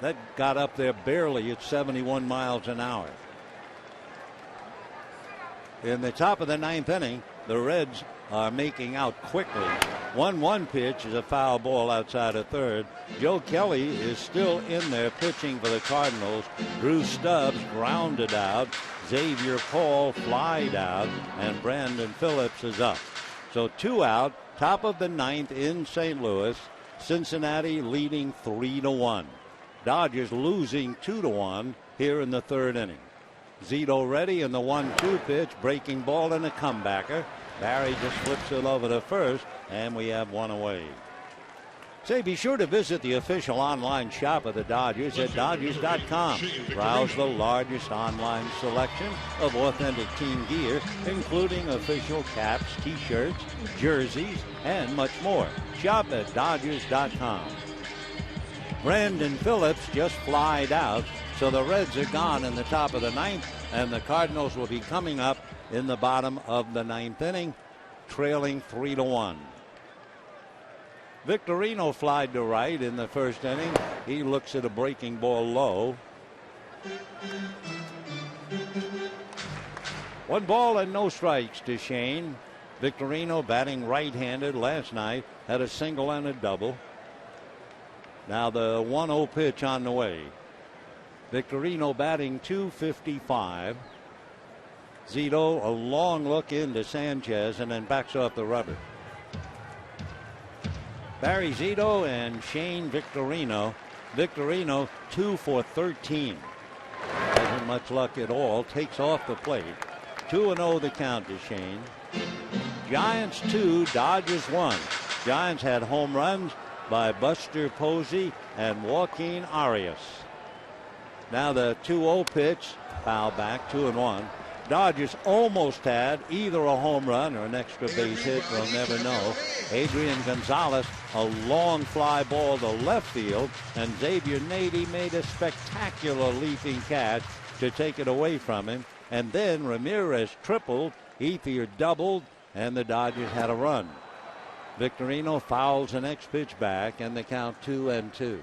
That got up there barely at 71 miles an hour. In the top of the ninth inning, the Reds are making out quickly. 1-1 pitch is a foul ball outside of third. Joe Kelly is still in there pitching for the Cardinals. Drew Stubbs grounded out. Xavier Paul flied out, and Brandon Phillips is up. So 2 out, top of the ninth in St. Louis. Cincinnati leading 3-1. Dodgers losing 2-1 here in the third inning. Zito ready in the 1-2 pitch, breaking ball and a comebacker. Barry just flips it over to first, and we have one away. Say, be sure to visit the official online shop of the Dodgers at Dodgers.com. Browse the largest online selection of authentic team gear, including official caps, t-shirts, jerseys, and much more. Shop at Dodgers.com. Brandon Phillips just flied out, so the Reds are gone in the top of the ninth, and the Cardinals will be coming up in the bottom of the ninth inning, trailing 3-1. Victorino flied to right in the first inning. He looks at a breaking ball low. 1 ball and no strikes to Shane. Victorino batting right-handed last night, had a single and a double. Now the 1-0 pitch on the way. Victorino batting .255. Zito, a long look into Sanchez, and then backs off the rubber. Barry Zito and Shane Victorino. Victorino 2 for 13. Hasn't much luck at all. Takes off the plate. 2-0 the count to Shane. Giants 2, Dodgers 1. Giants had home runs by Buster Posey and Joaquin Arias. Now the 2-0 pitch, foul back, 2-1. Dodgers almost had either a home run or an extra base hit. We'll never know. Adrian Gonzalez, a long fly ball to left field, and Xavier Nady made a spectacular leaping catch to take it away from him. And then Ramirez tripled, Ethier doubled, and the Dodgers had a run. Victorino fouls the next pitch back, and the count 2-2.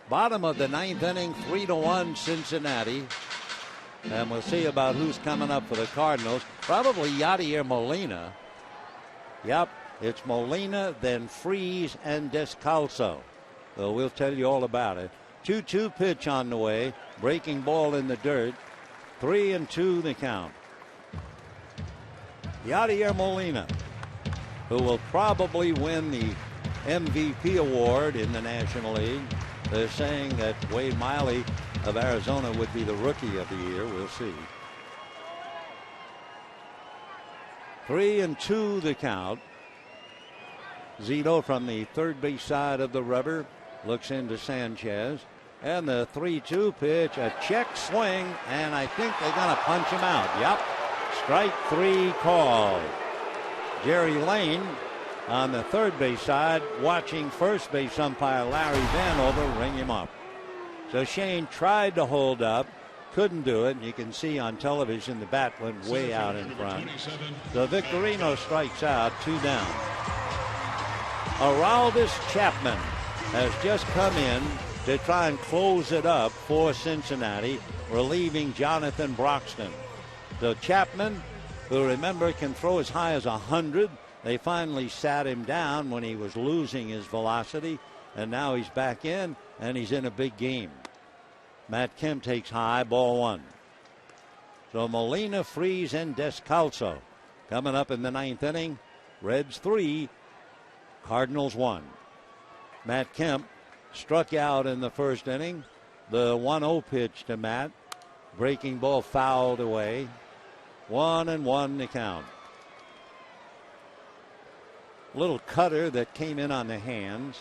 Bottom of the ninth inning, 3-1 Cincinnati. And we'll see about who's coming up for the Cardinals. Probably Yadier Molina. Yep, it's Molina, then Freese, and Descalso. So we'll tell you all about it. 2-2 pitch on the way. Breaking ball in the dirt. 3-2 the count. Yadier Molina, who will probably win the MVP award in the National League. They're saying that Wade Miley of Arizona would be the rookie of the year. We'll see. 3-2 the count. Zito from the third base side of the rubber looks into Sanchez. And the 3-2 pitch, a check swing, and I think they're going to punch him out. Yep. Strike 3 called. Jerry Lane on the third base side watching first base umpire Larry Vanover ring him up. So Shane tried to hold up, couldn't do it. And you can see on television the bat went way out in front. So Victorino strikes out, 2 down. Aroldis Chapman has just come in to try and close it up for Cincinnati, relieving Jonathan Broxton. So Chapman, who remember can throw as high as 100. They finally sat him down when he was losing his velocity, and now he's back in, and he's in a big game. Matt Kemp takes high, ball 1. So Molina, Freeze, and Descalso. Coming up in the ninth inning, Reds 3, Cardinals 1. Matt Kemp struck out in the first inning. The 1-0 pitch to Matt. Breaking ball fouled away. 1-1 to count. Little cutter that came in on the hands.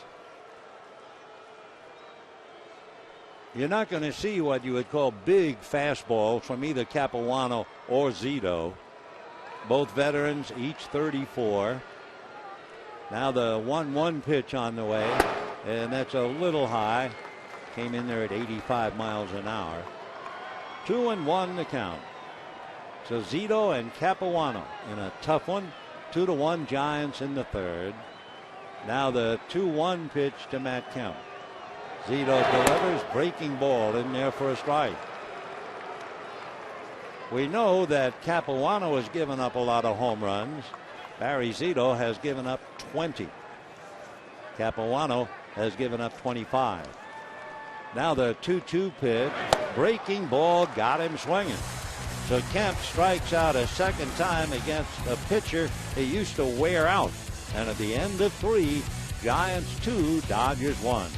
You're not going to see what you would call big fastballs from either Capuano or Zito. Both veterans, each 34. Now the 1-1 pitch on the way, and that's a little high. Came in there at 85 miles an hour. 2-1 to count. So Zito and Capuano in a tough one. 2-1 Giants in the third. Now the 2-1 pitch to Matt Kemp. Zito delivers, breaking ball in there for a strike. We know that Capuano has given up a lot of home runs. Barry Zito has given up 20. Capuano has given up 25. Now the 2-2 pitch. Breaking ball got him swinging. So Kemp strikes out a second time against a pitcher he used to wear out. And at the end of 3, Giants 2, Dodgers 1.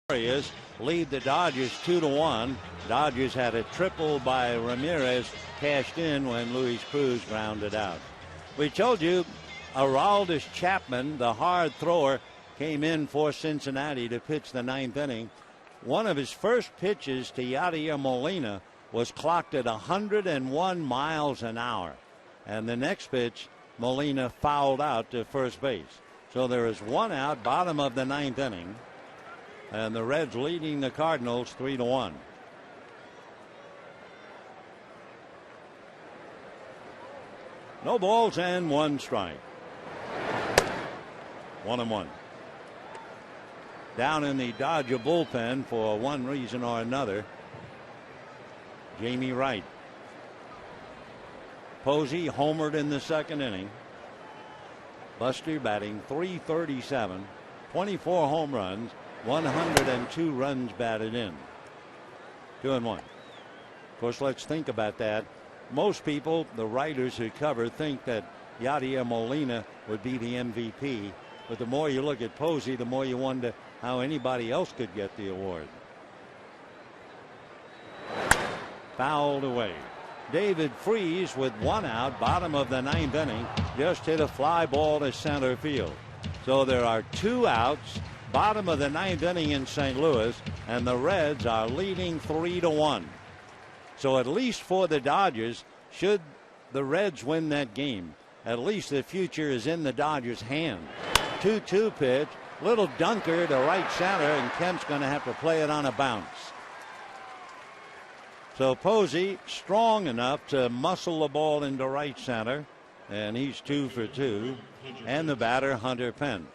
Warriors lead the Dodgers 2-1. Dodgers had a triple by Ramirez, cashed in when Luis Cruz grounded out. We told you Aroldis Chapman, the hard thrower, came in for Cincinnati to pitch the ninth inning. One of his first pitches to Yadier Molina was clocked at 101 miles an hour. And the next pitch, Molina fouled out to first base. So there is one out, bottom of the ninth inning. And the Reds leading the Cardinals 3-1. No balls and one strike. 1-1. Down in the Dodger bullpen for one reason or another, Jamie Wright. Posey homered in the second inning. Buster batting .337, 24 home runs. 102 runs batted in. 2-1. Of course, let's think about that. Most people, the writers who cover, think that Yadier Molina would be the MVP. But the more you look at Posey, the more you wonder how anybody else could get the award. Fouled away. David Freese with one out, bottom of the ninth inning, just hit a fly ball to center field. So there are two outs. Bottom of the ninth inning in St. Louis, and the Reds are leading 3-1. So at least for the Dodgers, should the Reds win that game, at least the future is in the Dodgers' hand. 2-2 pitch, little dunker to right center, and Kemp's going to have to play it on a bounce. So Posey strong enough to muscle the ball into right center. and he's 2 for 2. And the batter, Hunter Pence.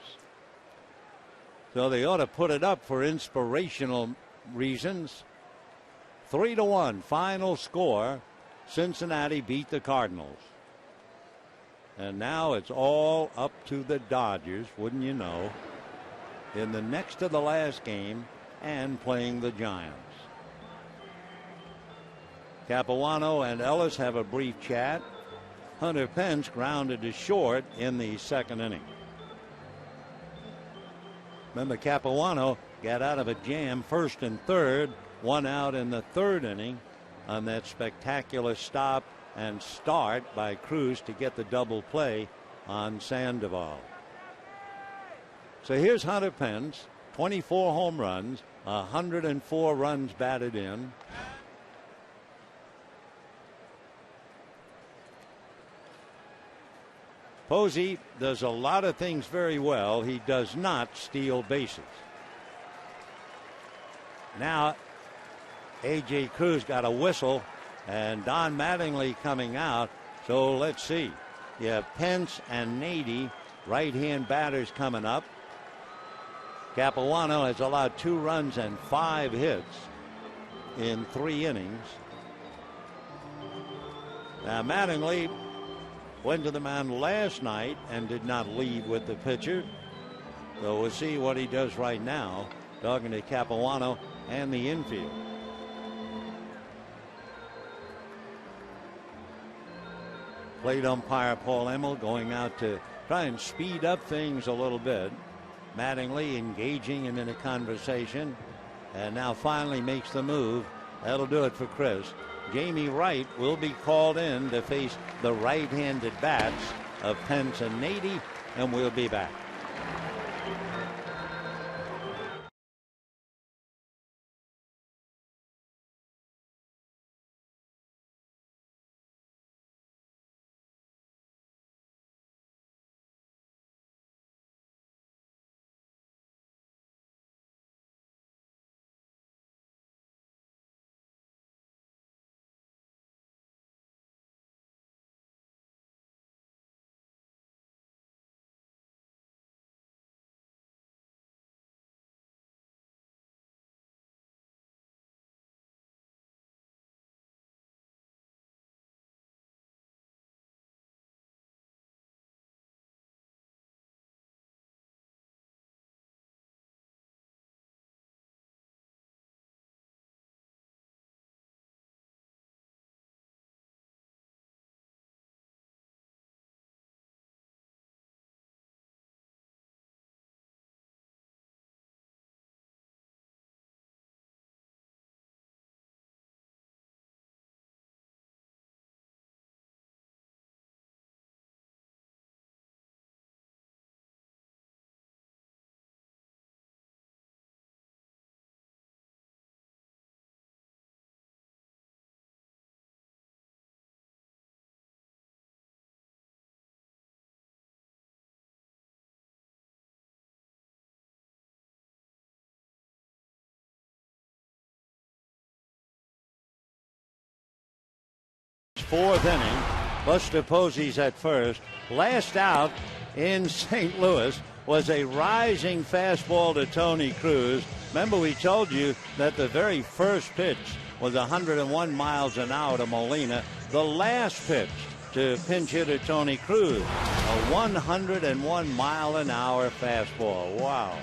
So they ought to put it up for inspirational reasons. 3-1 final score. Cincinnati beat the Cardinals. And now it's all up to the Dodgers, wouldn't you know, in the next to the last game and playing the Giants. Capuano and Ellis have a brief chat. Hunter Pence grounded to short in the second inning. Remember, Capuano got out of a jam first and third, 1 out in the third inning on that spectacular stop and start by Cruz to get the double play on Sandoval. So here's Hunter Pence, 24 home runs, 104 runs batted in. Posey does a lot of things very well. He does not steal bases. Now, A.J. Cruz got a whistle, and Don Mattingly coming out. So let's see. You have Pence and Nady, right-hand batters coming up. Capuano has allowed 2 runs and 5 hits in 3 innings. Now, Mattingly went to the mound last night and did not lead with the pitcher. So we'll see what he does right now, talking to Capuano and the infield. Plate umpire Paul Emmel going out to try and speed up things a little bit. Mattingly engaging him in a conversation, and now finally makes the move. That'll do it for Chris. Jamie Wright will be called in to face the right-handed bats of Pence and Nady, and we'll be back. Fourth inning. Buster Posey's at first. Last out in St. Louis was a rising fastball to Tony Cruz. Remember, we told you that the very first pitch was 101 miles an hour to Molina. The last pitch to pinch hitter Tony Cruz, a 101 mile an hour fastball. Wow.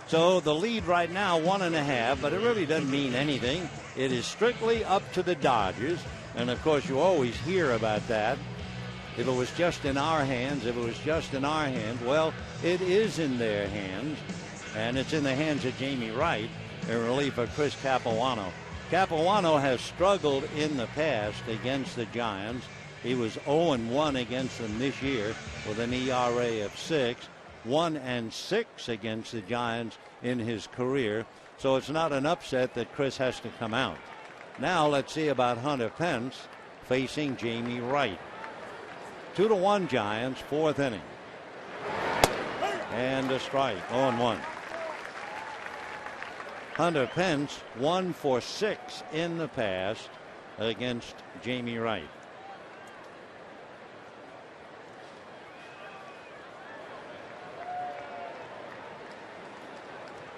So the lead right now, 1.5, but it really doesn't mean anything. It is strictly up to the Dodgers. And, of course, you always hear about that. If it was just in our hands, well, it is in their hands. And it's in the hands of Jamie Wright in relief of Chris Capuano. Capuano has struggled in the past against the Giants. He was 0-1 against them this year with an ERA of 6. 1-6 against the Giants in his career. So it's not an upset that Chris has to come out. Now let's see about Hunter Pence facing Jamie Wright. 2-1 Giants, fourth inning. And a strike, 0-1. Hunter Pence 1 for 6 in the past against Jamie Wright.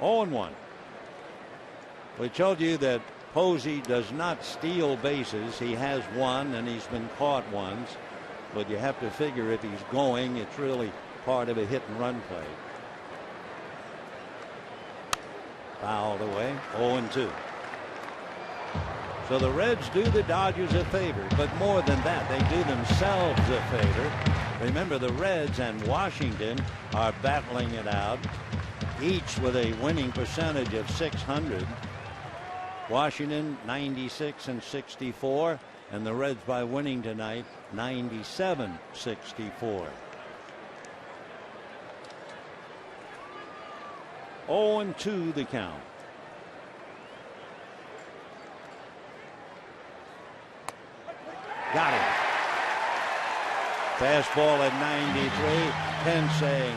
0-1. We told you that Posey does not steal bases. He has one, and he's been caught once. But you have to figure if he's going, it's really part of a hit and run play. Fouled away. 0-2. So the Reds do the Dodgers a favor, but more than that, they do themselves a favor. Remember, the Reds and Washington are battling it out, each with a winning percentage of .600. Washington 96 and 64, and the Reds, by winning tonight, 97-64. 0-2 the count. Got him. Fastball at 93. Penn saying,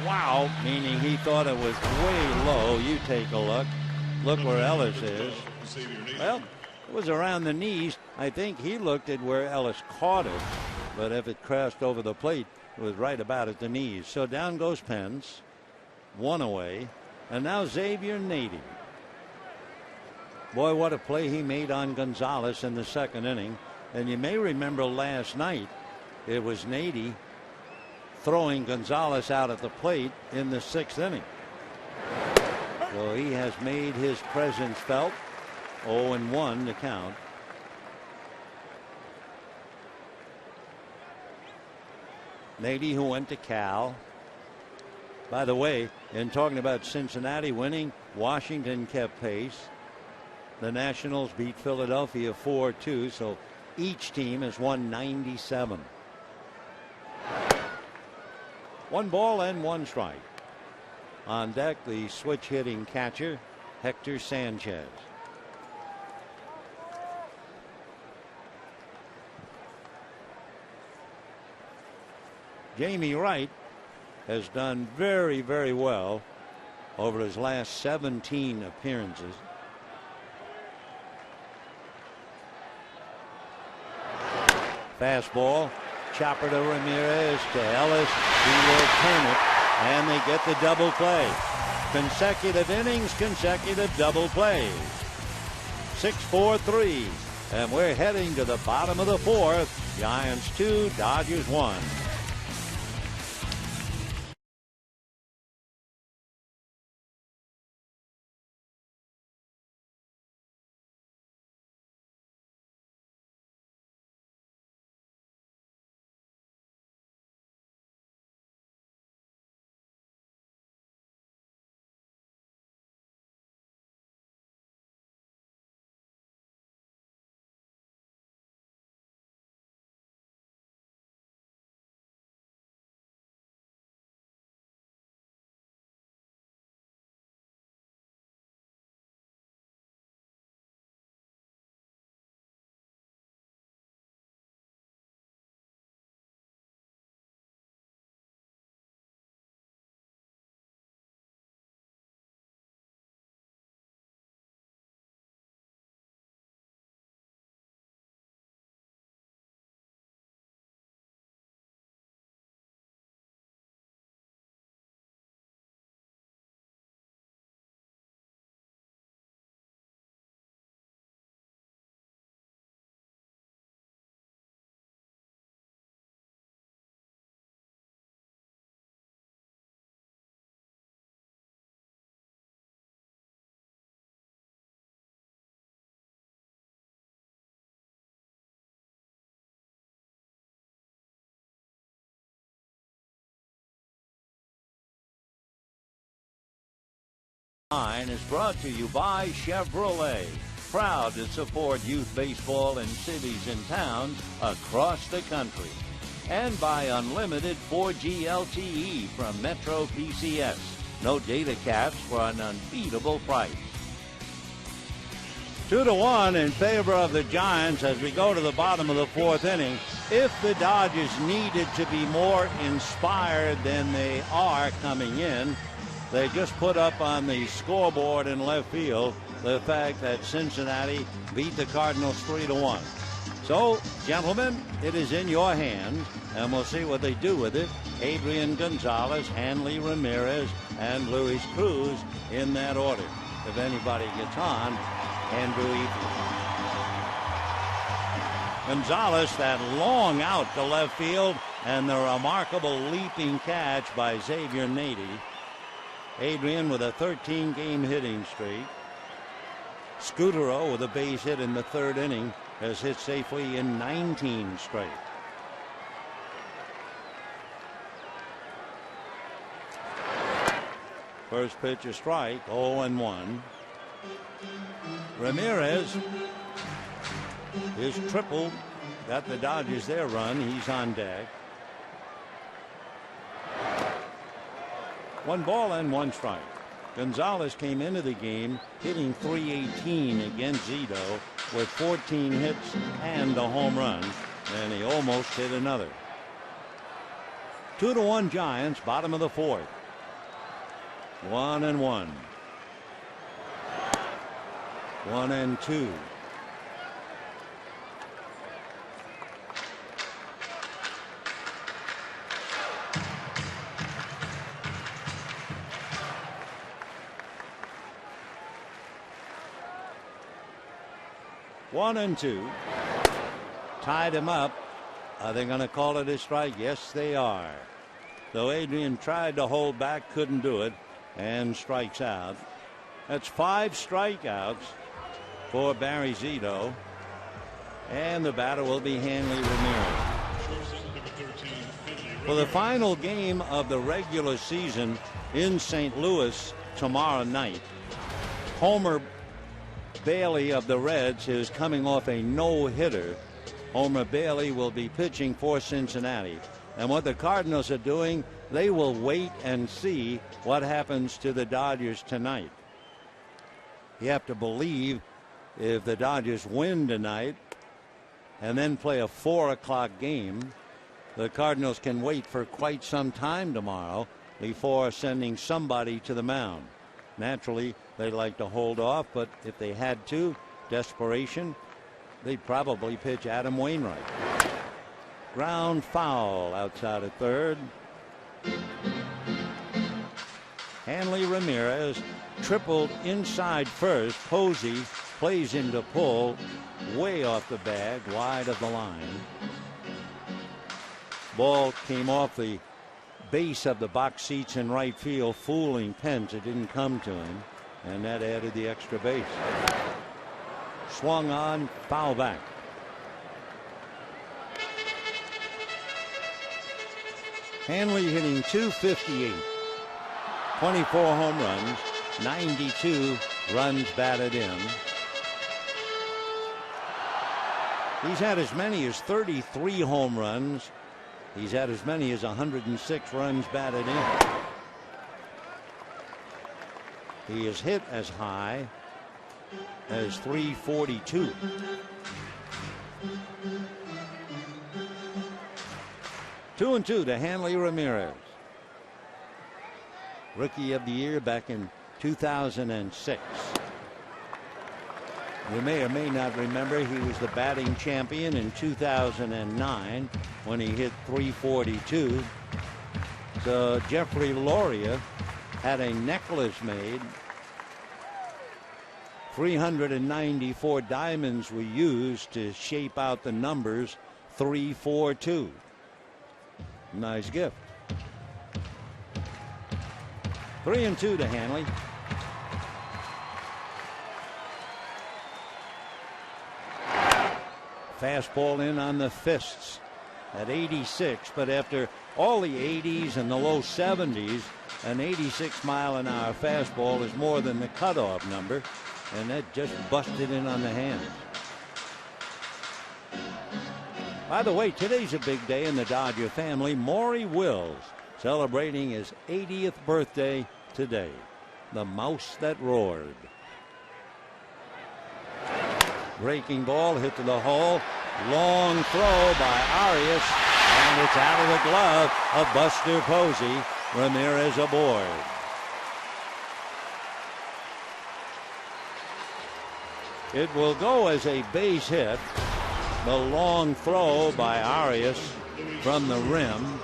wow, meaning he thought it was way low. You take a look. Look where Ellis is. Well, it was around the knees. I think he looked at where Ellis caught it, but if it crashed over the plate, it was right about at the knees. So down goes Pence, one away, and now Xavier Nady. Boy, what a play he made on Gonzalez in the second inning. And you may remember last night, it was Nady throwing Gonzalez out at the plate in the sixth inning. So he has made his presence felt. 0-1 to count. Nady, who went to Cal. By the way, in talking about Cincinnati winning, Washington kept pace. The Nationals beat Philadelphia 4-2, so each team has won 97. 1 ball and 1 strike. On deck, the switch hitting catcher, Hector Sanchez. Jamie Wright has done very, very well over his last 17 appearances. Fastball, chopper to Ramirez, to Ellis. He will turn it, and they get the double play. Consecutive innings, consecutive double plays. 6-4-3, and we're heading to the bottom of the fourth. Giants 2, Dodgers 1. Is brought to you by Chevrolet, proud to support youth baseball in cities and towns across the country, and by unlimited 4G LTE from Metro PCS. No data caps for an unbeatable price. 2-1 in favor of the Giants as we go to the bottom of the fourth inning. If the Dodgers needed to be more inspired than they are coming in, they just put up on the scoreboard in left field the fact that Cincinnati beat the Cardinals 3-1. So, gentlemen, it is in your hands, and we'll see what they do with it. Adrian Gonzalez, Hanley Ramirez, and Luis Cruz in that order. If anybody gets on, Andrew Eaton. Gonzalez, that long out to left field, and the remarkable leaping catch by Xavier Nady. Adrian with a 13-game hitting streak. Scutero with a base hit in the third inning has hit safely in 19 straight. First pitch a strike, 0-1. Ramirez is triple. Got the Dodgers their run. He's on deck. 1 ball and 1 strike. Gonzalez came into the game hitting .318 against Zito with 14 hits and a home run, and he almost hit another. 2-1 Giants, bottom of the 4th. 1-1. 1-2. One and two. Tied him up. Are they going to call it a strike? Yes, they are. Though Adrian tried to hold back, couldn't do it, and strikes out. That's 5 strikeouts for Barry Zito. And the batter will be Hanley Ramirez. For the final game of the regular season in St. Louis tomorrow night, Homer Bailey of the Reds is coming off a no-hitter. Homer Bailey will be pitching for Cincinnati. And what the Cardinals are doing, they will wait and see what happens to the Dodgers tonight. You have to believe if the Dodgers win tonight and then play a 4 o'clock game, the Cardinals can wait for quite some time tomorrow before sending somebody to the mound. Naturally, they'd like to hold off, but if they had to, desperation, they'd probably pitch Adam Wainwright. Ground foul outside of third. Hanley Ramirez tripled inside first. Posey plays him to pull way off the bag, wide of the line. Ball came off the base of the box seats in right field, fooling Pence. It didn't come to him, and that added the extra base. Swung on, foul back. Hanley hitting .258, 24 home runs, 92 runs batted in. He's had as many as 33 home runs. He's had as many as 106 runs batted in. He has hit as high as 342. Two and two to Hanley Ramirez. Rookie of the Year back in 2006. You may or may not remember he was the batting champion in 2009 when he hit .342. So Jeffrey Loria had a necklace made. 394 diamonds were used to shape out the numbers 342. Nice gift. 3-2 to Hanley. Fastball in on the fists at 86, but after all the 80s and the low 70s, an 86-mile-an-hour fastball is more than the cutoff number, and that just busted in on the hands. By the way, today's a big day in the Dodger family. Maury Wills celebrating his 80th birthday today. The mouse that roared. Breaking ball hit to the hole. Long throw by Arias, and it's out of the glove of Buster Posey. Ramirez aboard. It will go as a base hit. The long throw by Arias from the rim.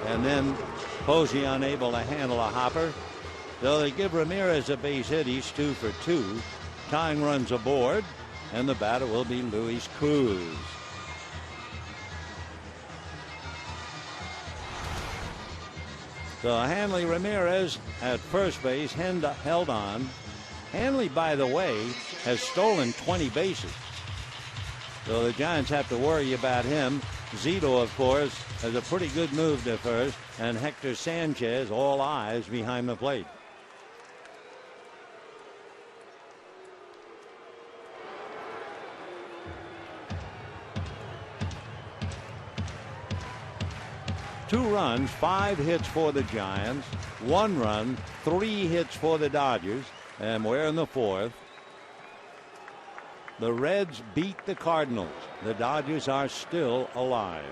And then Posey unable to handle a hopper. So they give Ramirez a base hit. He's 2 for 2. Tying runs aboard. And the batter will be Luis Cruz. So Hanley Ramirez at first base held on. Hanley, by the way, has stolen 20 bases. So the Giants have to worry about him. Zito, of course, has a pretty good move to first. And Hector Sanchez, all eyes behind the plate. Two runs, 5 hits for the Giants, 1 run, 3 hits for the Dodgers, and we're in the 4th. The Reds beat the Cardinals. The Dodgers are still alive.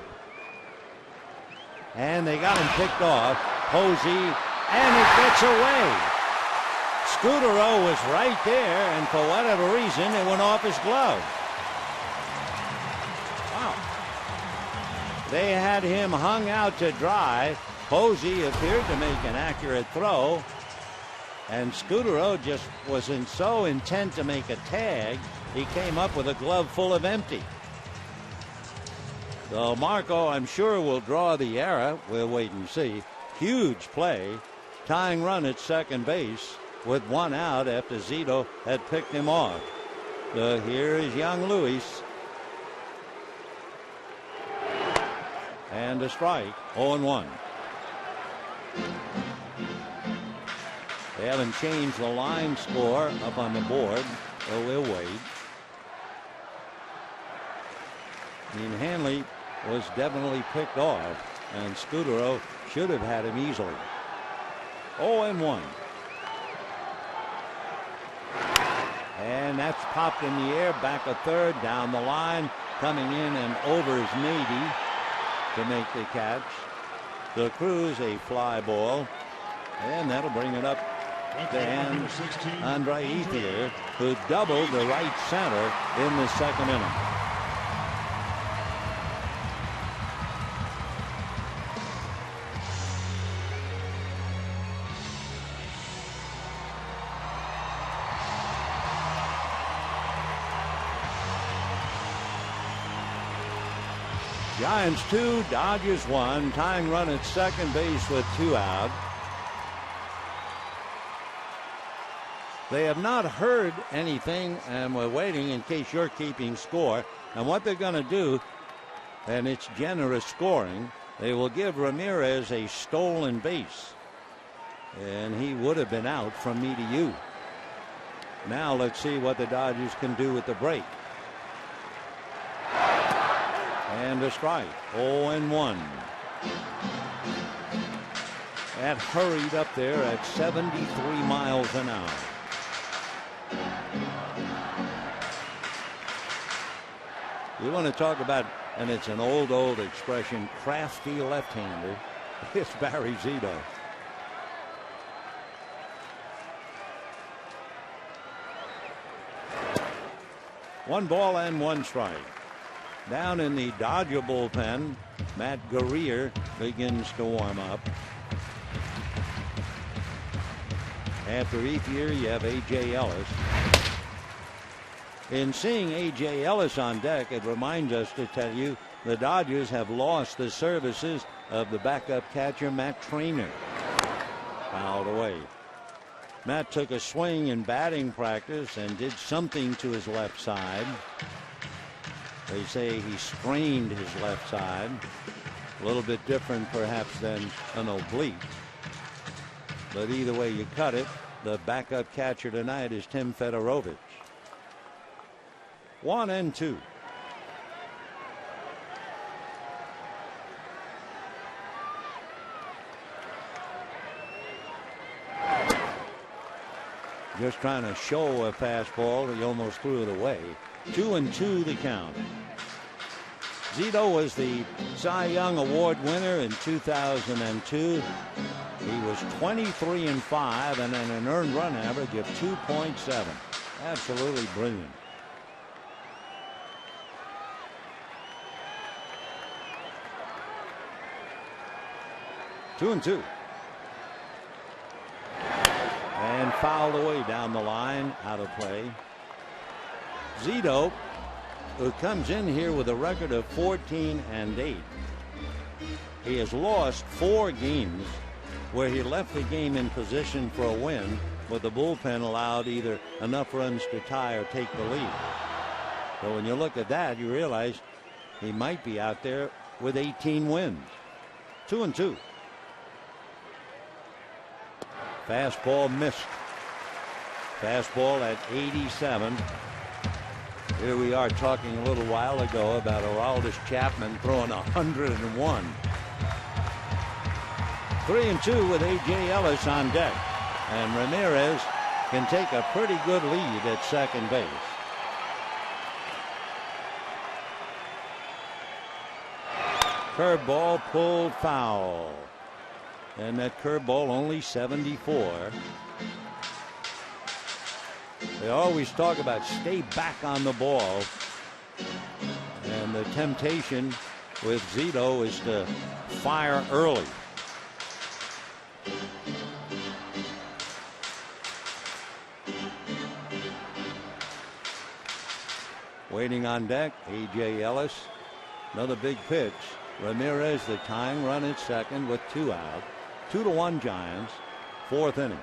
And they got him picked off. Posey, and it gets away. Scutaro was right there, and for whatever reason, it went off his glove. They had him hung out to dry. Posey appeared to make an accurate throw. And Scutaro just wasn't so intent to make a tag. He came up with a glove full of empty. So Marco, I'm sure, will draw the error. We'll wait and see. Huge play. Tying run at second base with 1 out after Zito had picked him off. So here is young Luis. And a strike, 0-1. They haven't changed the line score up on the board, so we'll wait. I mean, Hanley was definitely picked off, and Scutaro should have had him easily. 0-1. And that's popped in the air, back a third, down the line, coming in and over is Nady to make the catch. The Cruz, a fly ball, and that'll bring it up to Andre Ethier, who doubled the right center in the second inning. Giants 2, Dodgers 1. Tying run at second base with 2 out. They have not heard anything, and we're waiting in case you're keeping score. And what they're going to do, and it's generous scoring, they will give Ramirez a stolen base. And he would have been out from me to you. Now let's see what the Dodgers can do with the break. And a strike, 0-1. That hurried up there at 73 miles an hour. We want to talk about, and it's an old expression, crafty left-hander. It's Barry Zito. One ball and 1 strike. Down in the Dodger bullpen, Matt Guerrier begins to warm up. After Ethier, you have A.J. Ellis. In seeing A.J. Ellis on deck, it reminds us to tell you the Dodgers have lost the services of the backup catcher, Matt Trainer. Fouled away. Matt took a swing in batting practice and did something to his left side. They say he strained his left side. A little bit different perhaps than an oblique. But either way you cut it, the backup catcher tonight is Tim Fedorovich. 1-2. Just trying to show a fastball. He almost threw it away. 2-2 the count. Zito was the Cy Young Award winner in 2002. He was 23-5 and then an earned run average of 2.7. Absolutely brilliant. 2-2. And fouled away down the line, out of play. Zito, who comes in here with a record of 14-8. He has lost 4 games where he left the game in position for a win, but the bullpen allowed either enough runs to tie or take the lead. So when you look at that, you realize he might be out there with 18 wins. 2-2. Fastball missed. Fastball at 87. Here we are talking a little while ago about Aroldis Chapman throwing 101. 3-2 with A.J. Ellis on deck. And Ramirez can take a pretty good lead at second base. Curveball pulled foul. And that curveball only 74. They always talk about stay back on the ball. And the temptation with Zito is to fire early. Waiting on deck, A.J. Ellis. Another big pitch. Ramirez, the tying run at second with 2 out. 2-1 Giants. 4th inning.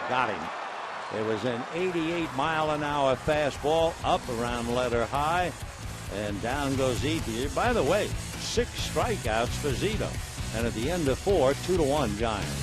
Got him. It was an 88-mile-an-hour fastball up around letter high, and down goes Zito. By the way, 6 strikeouts for Zito, and at the end of 4, 2-1 Giants.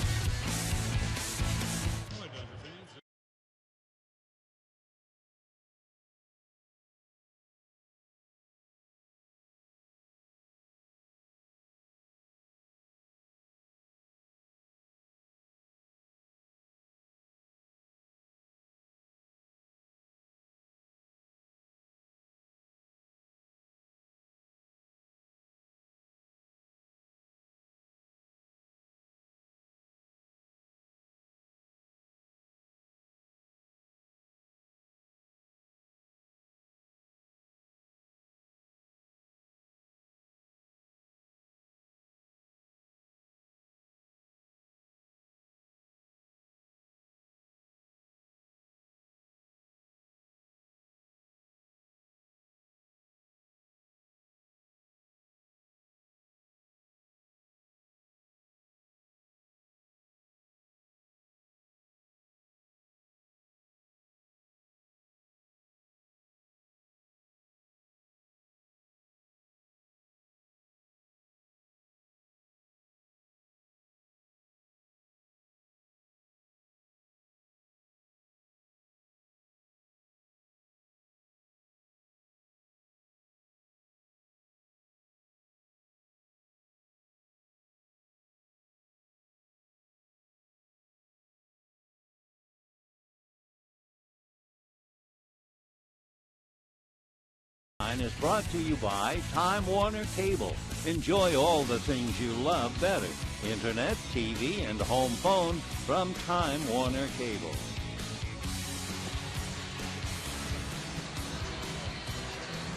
Is brought to you by Time Warner Cable. Enjoy all the things you love better. Internet, TV, and home phone from Time Warner Cable.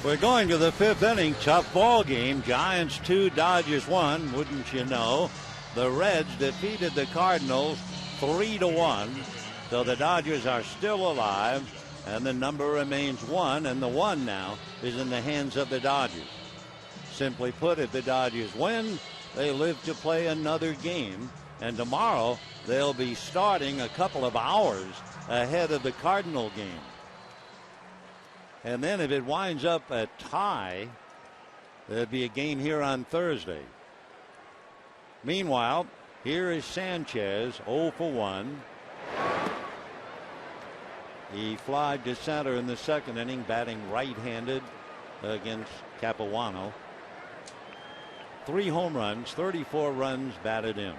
We're going to the 5th inning. Tough ball game. Giants 2, Dodgers 1. Wouldn't you know? The Reds defeated the Cardinals 3-1. So the Dodgers are still alive. And the number remains 1, and the 1 now is in the hands of the Dodgers. Simply put, if the Dodgers win, they live to play another game. And tomorrow, they'll be starting a couple of hours ahead of the Cardinal game. And then if it winds up a tie, there'll be a game here on Thursday. Meanwhile, here is Sanchez, 0 for 1. He flied to center in the 2nd inning, batting right-handed against Capuano. 3 home runs, 34 runs batted in.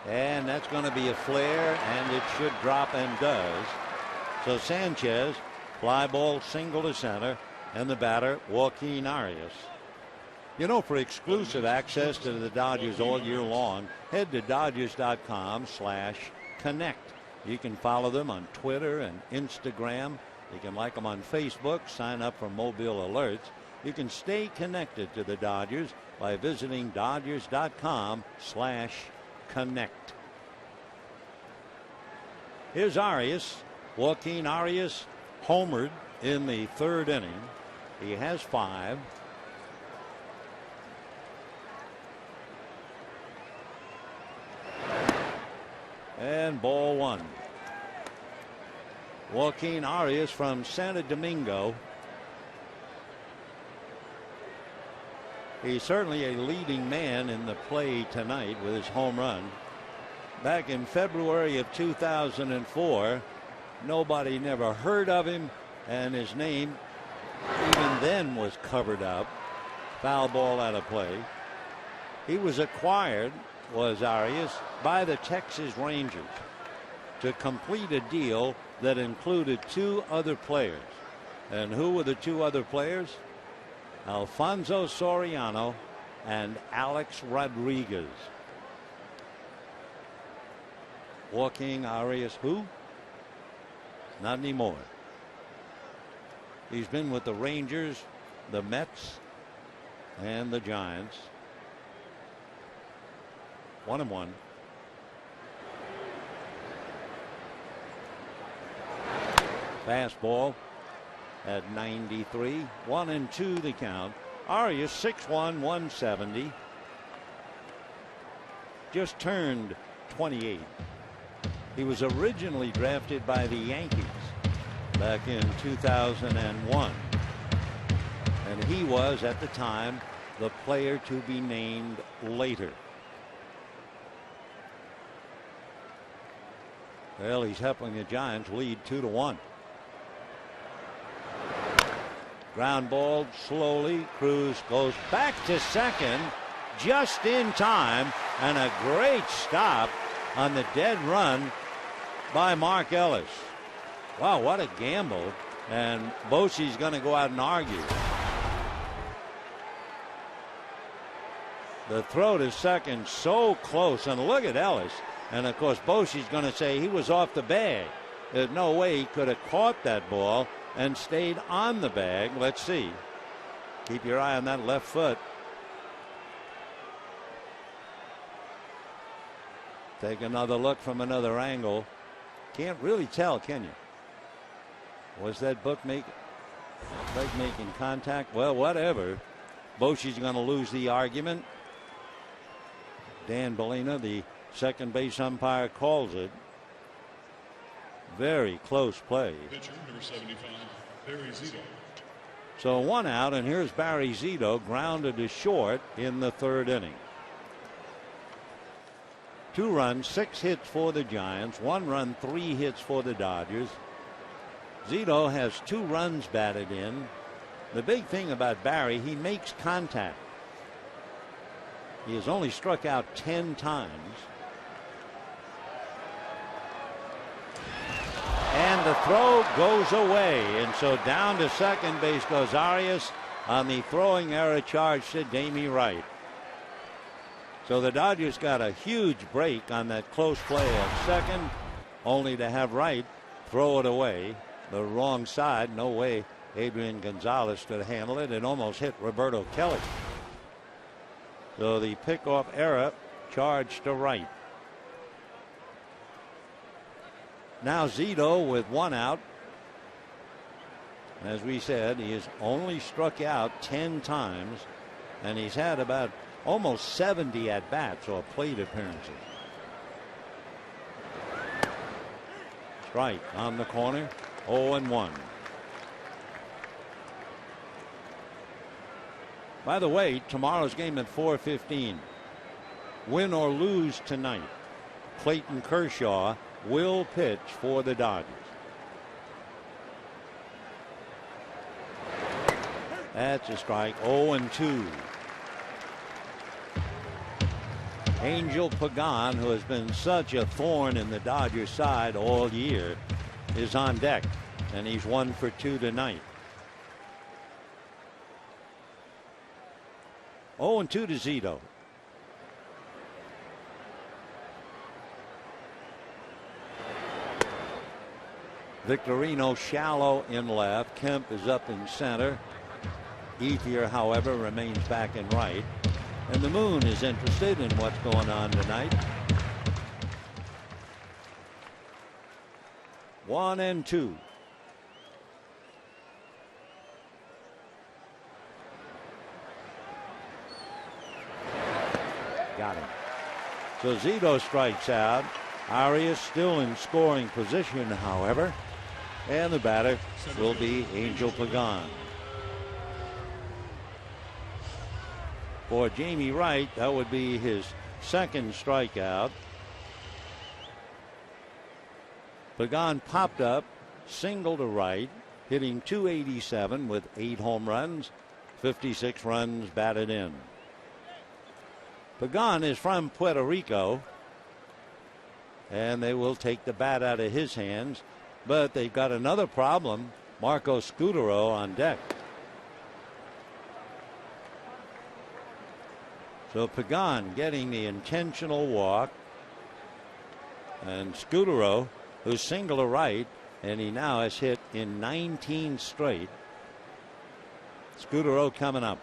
And that's going to be a flare, and it should drop, and does. So Sanchez, fly ball, single to center, and the batter, Joaquin Arias. You know, for exclusive access to the Dodgers all year long, head to Dodgers.com/connect. You can follow them on Twitter and Instagram. You can like them on Facebook, sign up for mobile alerts. You can stay connected to the Dodgers by visiting Dodgers.com/connect. Here's Arias. Joaquin Arias homered in the third inning. He has 5. And ball 1. Joaquin Arias from Santo Domingo. He's certainly a leading man in the play tonight with his home run. Back in February of 2004, nobody never heard of him, and his name even then was covered up. Foul ball out of play. He was acquired, was Arias, by the Texas Rangers to complete a deal that included 2 other players. And who were the 2 other players? Alfonso Soriano and Alex Rodriguez. Joaquin Arias, who? Not anymore. He's been with the Rangers, the Mets, and the Giants. 1-1. Fastball at 93. 1-2 the count. Arias 6'1", 170. Just turned 28. He was originally drafted by the Yankees back in 2001. And he was at the time the player to be named later. Well, he's helping the Giants lead 2-1. Ground ball slowly. Cruz goes back to second just in time, and a great stop on the dead run by Mark Ellis. Wow, what a gamble. And Posey's going to go out and argue. The throw to second so close, and look at Ellis. And of course Posey's going to say he was off the bag. There's no way he could have caught that ball and stayed on the bag. Let's see. Keep your eye on that left foot. Take another look from another angle. Can't really tell, can you? Was that book making contact? Well, whatever. Posey's going to lose the argument. Dan Bellina, the second base umpire, calls it. Very close play. Pitcher, number 75, Barry Zito. So 1 out, and here's Barry Zito, grounded to short in the third inning. 2 runs, 6 hits for the Giants, 1 run, 3 hits for the Dodgers. Zito has 2 runs batted in. The big thing about Barry, he makes contact. He has only struck out 10 times. And the throw goes away. And so down to second base goes Arias on the throwing error charge to Damie Wright. So the Dodgers got a huge break on that close play at second, only to have Wright throw it away the wrong side. No way Adrian Gonzalez could handle it. It almost hit Roberto Kelly. So the pickoff error charged to Wright. Now Zito with 1 out. As we said, he has only struck out 10 times, and he's had about almost 70 at bats or plate appearances. Strike on the corner. 0-1. By the way, tomorrow's game at 4:15. Win or lose tonight, Clayton Kershaw will pitch for the Dodgers. That's a strike. 0-2. Angel Pagan, who has been such a thorn in the Dodgers side all year, is on deck, and he's 1 for 2 tonight. 0-2 to Zito. Victorino shallow in left. Kemp is up in center. Ethier, however, remains back in right. And the Moon is interested in what's going on tonight. 1-2. Got him. So Zito strikes out. Arias still in scoring position, however. And the batter will be Angel Pagan. For Jamie Wright, that would be his second strikeout. Pagan popped up, single to right, hitting .287 with 8 home runs, 56 runs batted in. Pagan is from Puerto Rico, and they will take the bat out of his hands, but they've got another problem. Marco Scutaro on deck. So Pagan getting the intentional walk, and Scutaro, who's single to right, and he now has hit in 19 straight. Scutaro coming up.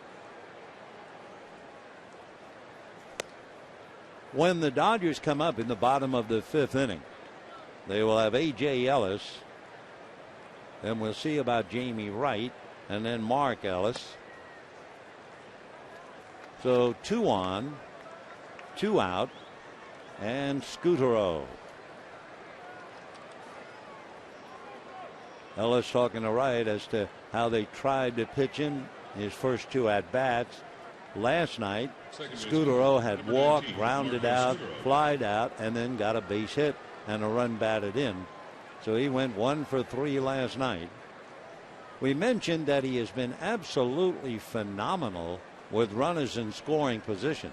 When the Dodgers come up in the bottom of the 5th inning, they will have A.J. Ellis. Then we'll see about Jamie Wright and then Mark Ellis. So 2 on, 2 out, and Scutaro. Ellis talking to Wright as to how they tried to pitch him his first 2 at-bats. Last night, Scutaro had walked, grounded out, flied out, and then got a base hit and a run batted in. So he went 1 for 3 last night. We mentioned that he has been absolutely phenomenal with runners in scoring position.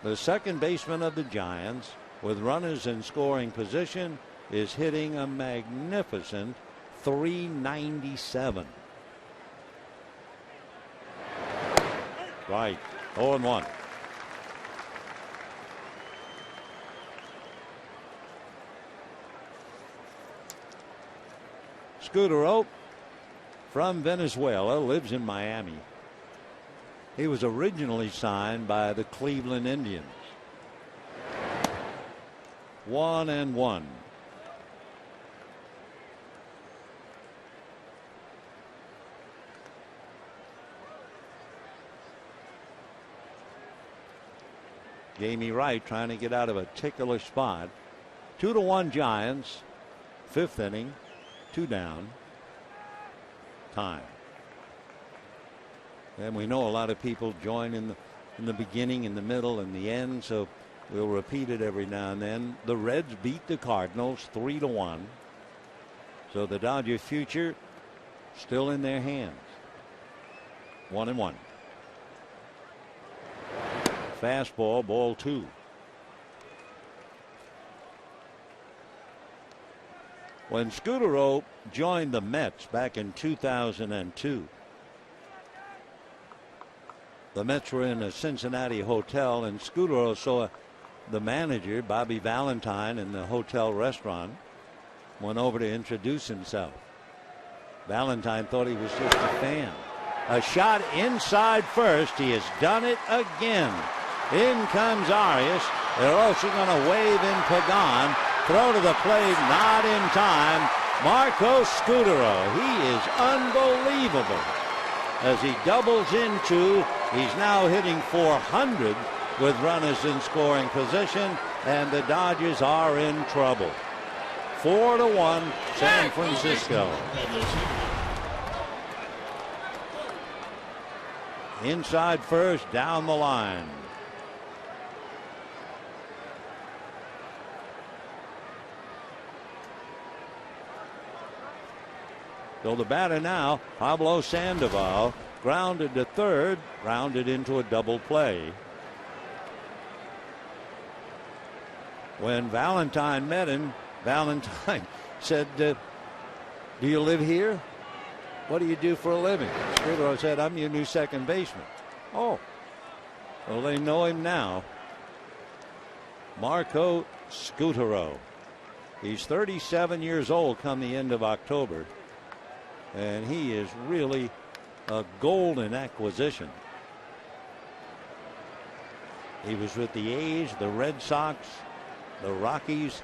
The second baseman of the Giants with runners in scoring position is hitting a magnificent .397. Right, 0-1. Scutaro from Venezuela, lives in Miami. He was originally signed by the Cleveland Indians. 1-1. Jamie Wright trying to get out of a ticklish spot. 2-1 Giants. 5th inning. 2 down. Time. And we know a lot of people join in the beginning, in the middle, and the end, so we'll repeat it every now and then. The Reds beat the Cardinals 3-1. So the Dodger future still in their hands. 1-1. Fastball, ball 2. When Scutaro joined the Mets back in 2002, the Mets were in a Cincinnati hotel, and Scutaro saw the manager, Bobby Valentine, in the hotel restaurant, went over to introduce himself. Valentine thought he was just a fan. A shot inside first. He has done it again. In comes Arias. They're also going to wave in Pagan. Throw to the plate, not in time. Marco Scutaro. He is unbelievable. As he doubles into, he's now hitting .400 with runners in scoring position, and the Dodgers are in trouble. 4-1 San Francisco. Inside first, down the line. So the batter now, Pablo Sandoval, grounded to third, rounded into a double play. When Valentine met him, Valentine said, do you live here? What do you do for a living? Scutaro said, I'm your new second baseman. Oh, well, they know him now. Marco Scutaro. He's 37 years old come the end of October, and he is really a golden acquisition. He was with the A's, the Red Sox, the Rockies,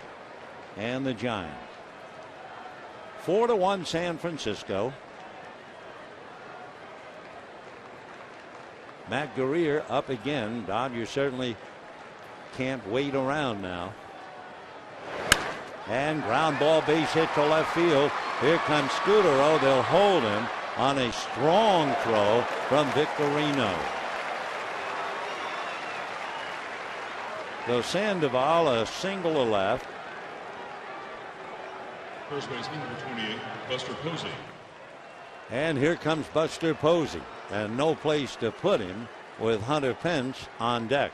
and the Giants. 4-1 San Francisco. Matt Guerrier up again. Dodgers certainly can't wait around now. And ground ball base hit to left field. Here comes Scutaro. They'll hold him on a strong throw from Victorino. So Sandoval a single to left. First baseman, number 28, Buster Posey. And here comes Buster Posey, and no place to put him with Hunter Pence on deck.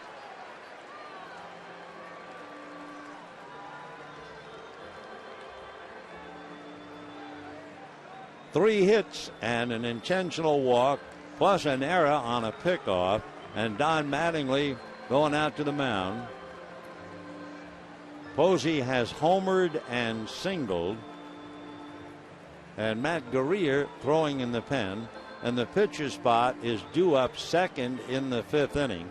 Three hits and an intentional walk, plus an error on a pickoff, and Don Mattingly going out to the mound. Posey has homered and singled, and Matt Guerrier throwing in the pen, and the pitcher spot is due up second in the fifth inning.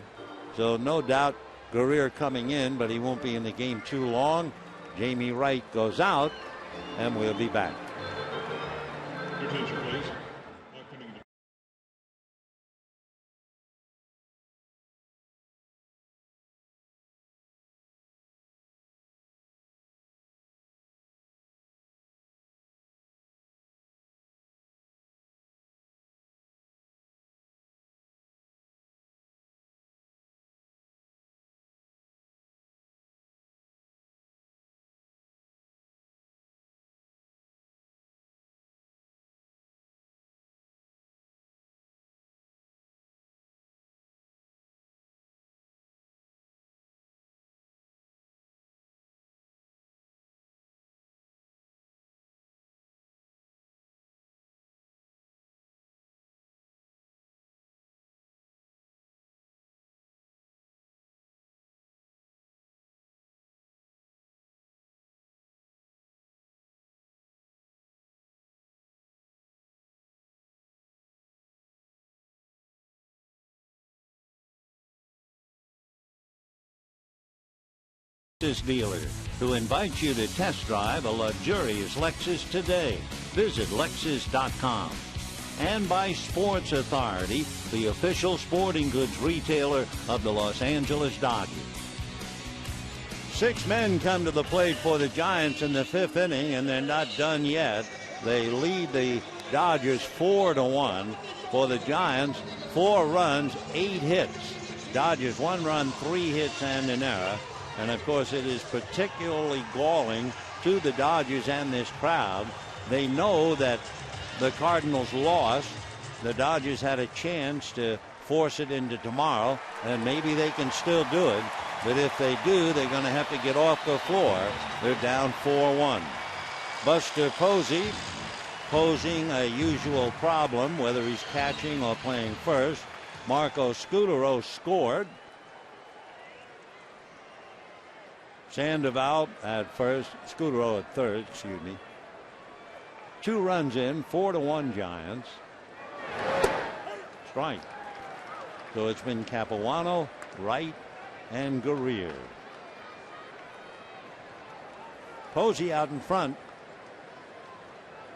So no doubt Guerrier coming in, but he won't be in the game too long. Jamie Wright goes out, and we'll be back. Your attention, please. Now coming to Dealer who invites you to test drive a luxurious Lexus today. Visit Lexus.com. And by Sports Authority, the official sporting goods retailer of the Los Angeles Dodgers. 6 men come to the plate for the Giants in the fifth inning, and they're not done yet. They lead the Dodgers 4-1. For the Giants, 4 runs, 8 hits. Dodgers 1 run, 3 hits, and an error. And of course, it is particularly galling to the Dodgers and this crowd. They know that the Cardinals lost. The Dodgers had a chance to force it into tomorrow, and maybe they can still do it. But if they do, they're going to have to get off the floor. They're down 4-1. Buster Posey posing a usual problem, whether he's catching or playing first. Marco Scutaro scored. Sandoval at first, Scutaro at third, 2 runs in, 4-1 Giants. Strike. So it's been Capuano, Wright, and Guerrier. Posey out in front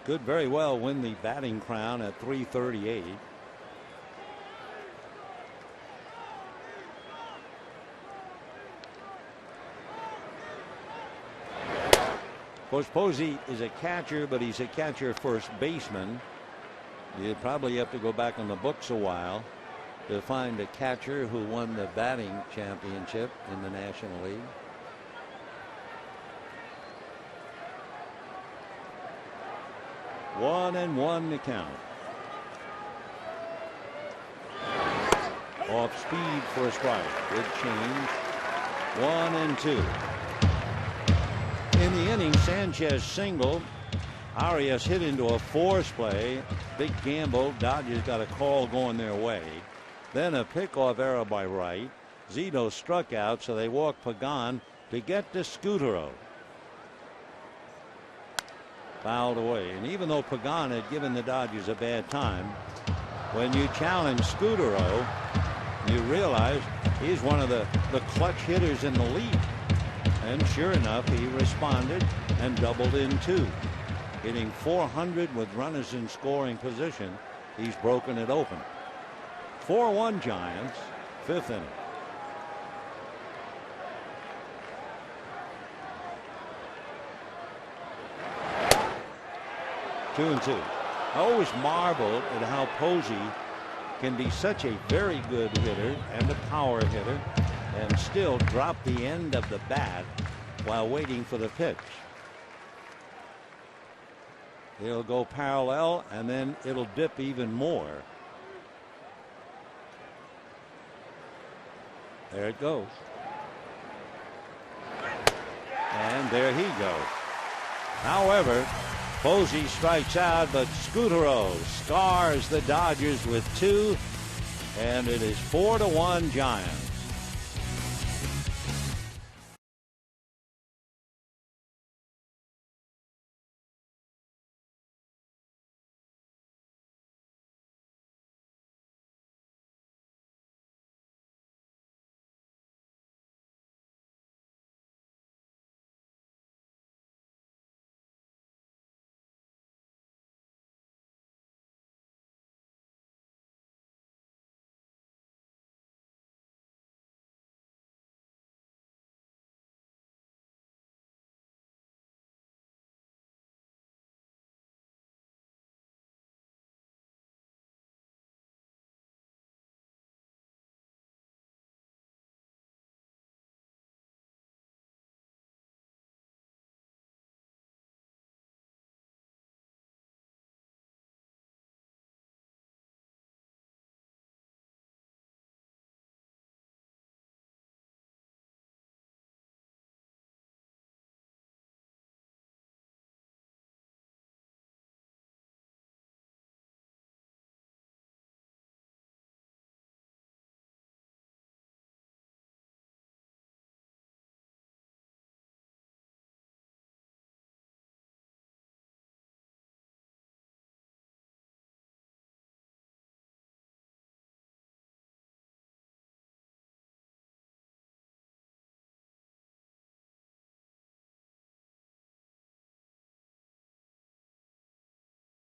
could very well win the batting crown at 338. Of course, Posey is a catcher, but he's a catcher first baseman. You'd probably have to go back on the books a while to find a catcher who won the batting championship in the National League. One and one to count. Off speed for a strike. Good change. 1-2. In the inning, Sanchez singled. Arias hit into a force play. Big gamble. Dodgers got a call going their way. Then a pickoff error by Wright. Zito struck out, so they walked Pagan to get to Scutaro. fouled away. And even though Pagan had given the Dodgers a bad time, when you challenge Scutaro, you realize he's one of the clutch hitters in the league. And sure enough, he responded and doubled in two. Hitting .400 with runners in scoring position. He's broken it open. 4-1 Giants, fifth inning. Two and two. I always marveled at how Posey can be such a very good hitter and a power hitter and still drop the end of the bat while waiting for the pitch. He'll go parallel and then it'll dip even more. There it goes. And there he goes. However, Posey strikes out, but Scutaro scars the Dodgers with two, and it is 4-1 Giants.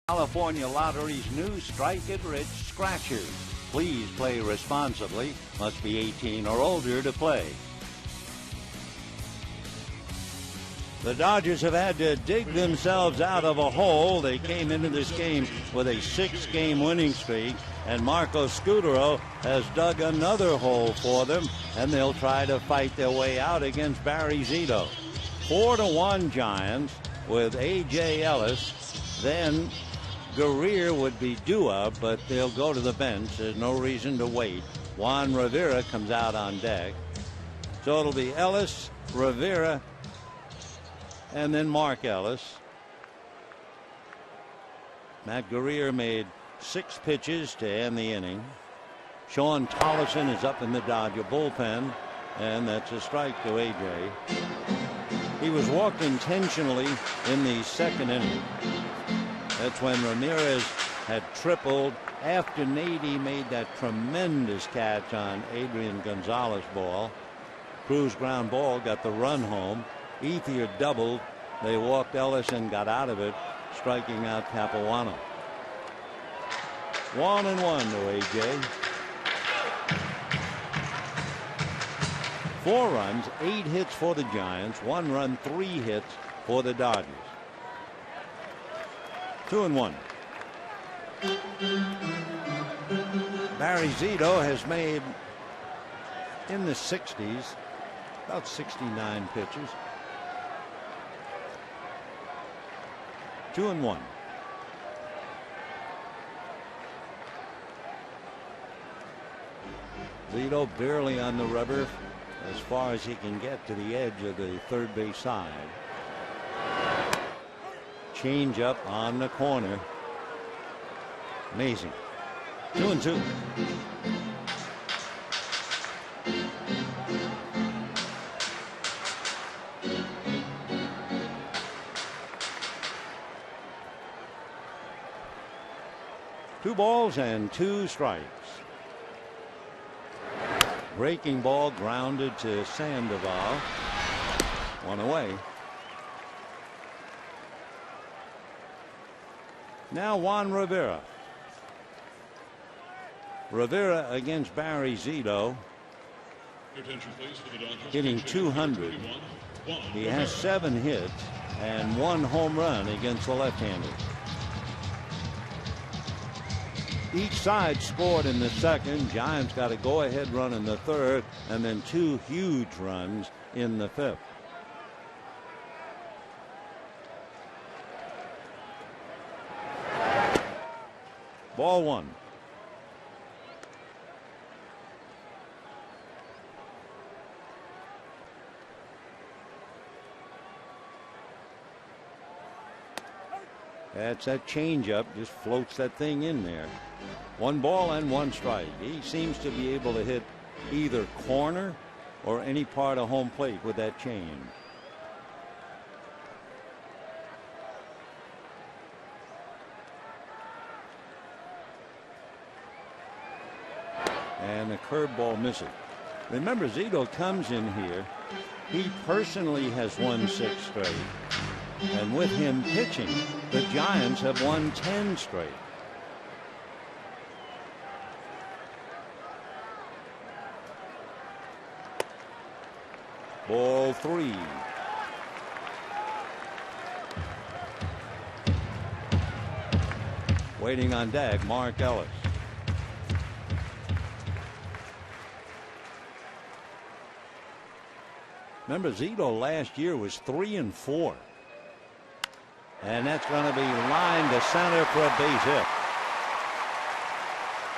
California Lottery's new Strike It Rich Scratchers. Please play responsibly. Must be 18 or older to play. The Dodgers have had to dig themselves out of a hole. They came into this game with a 6-game winning streak, and Marco Scutaro has dug another hole for them, and they'll try to fight their way out against Barry Zito. 4-1 Giants with A.J. Ellis. Then Guerrier would be due up, but they'll go to the bench. There's no reason to wait. Juan Rivera comes out on deck. So it'll be Ellis, Rivera, and then Mark Ellis. Matt Guerrier made 6 pitches to end the inning. Sean Tollison is up in the Dodger bullpen, and that's a strike to A.J. He was walked intentionally in the second inning. That's when Ramirez had tripled after Nady made that tremendous catch on Adrian Gonzalez ball. Cruz ground ball got the run home. Ethier doubled. They walked Ellis and got out of it, striking out Capuano. 1-1 to A.J. 4 runs, 8 hits for the Giants, 1 run, 3 hits for the Dodgers. 2-1. Barry Zito has made in the 60s about 69 pitches. 2-1. Zito barely on the rubber as far as he can get to the edge of the third base side. Change up on the corner. Amazing. 2-2. 2-2 Breaking ball grounded to Sandoval. 1 away. Now Juan Rivera. Rivera against Barry Zito. Hitting 200. He has 7 hits and 1 home run against the left-handers. Each side scored in the second. Giants got a go-ahead run in the third, and then 2 huge runs in the fifth. Ball 1. That's that changeup, just floats that thing in there. 1 ball and 1 strike. He seems to be able to hit either corner or any part of home plate with that change. And the curveball misses. Remember, Zito comes in here. He personally has won 6 straight. And with him pitching, the Giants have won 10 straight. Ball 3. Waiting on deck, Mark Ellis. Remember, Zito last year was 3-4. And that's going to be lined to center for a base hit.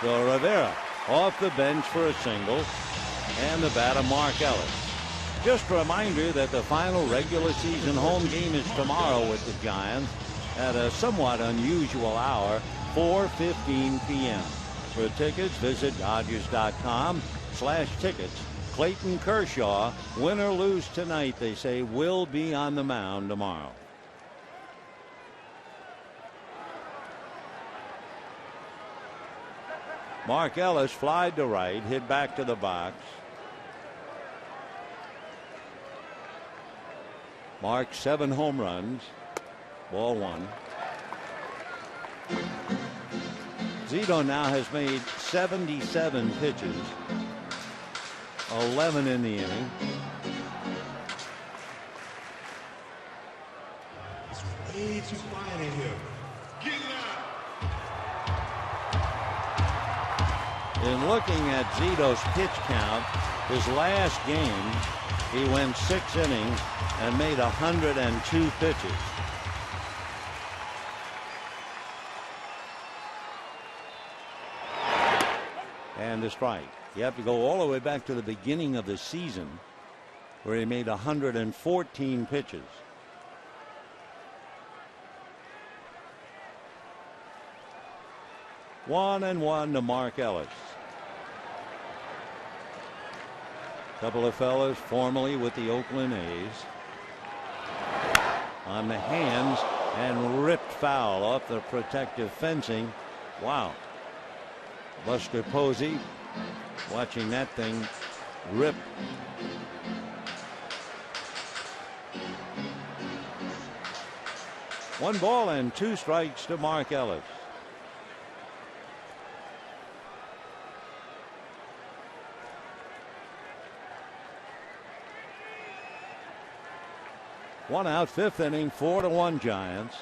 So Rivera off the bench for a single, and the batter Mark Ellis. Just a reminder that the final regular season home game is tomorrow with the Giants at a somewhat unusual hour, 4:15 p.m. For tickets, visit Dodgers.com/tickets. Clayton Kershaw, win or lose tonight, they say, will be on the mound tomorrow. Mark Ellis flied to right, hit back to the box. Mark 7 home runs. Ball 1. Zito now has made 77 pitches. 11 in the inning. It's way too quiet in here. Get it out. In looking at Zito's pitch count, his last game, he went 6 innings and made 102 pitches. And a strike. You have to go all the way back to the beginning of the season where he made 114 pitches. One and one to Mark Ellis. Couple of fellas formerly with the Oakland A's. On the hands and ripped foul off the protective fencing. Wow. Buster Posey watching that thing rip. One ball and 2 strikes to Mark Ellis. One out, 5th inning, 4-1 Giants.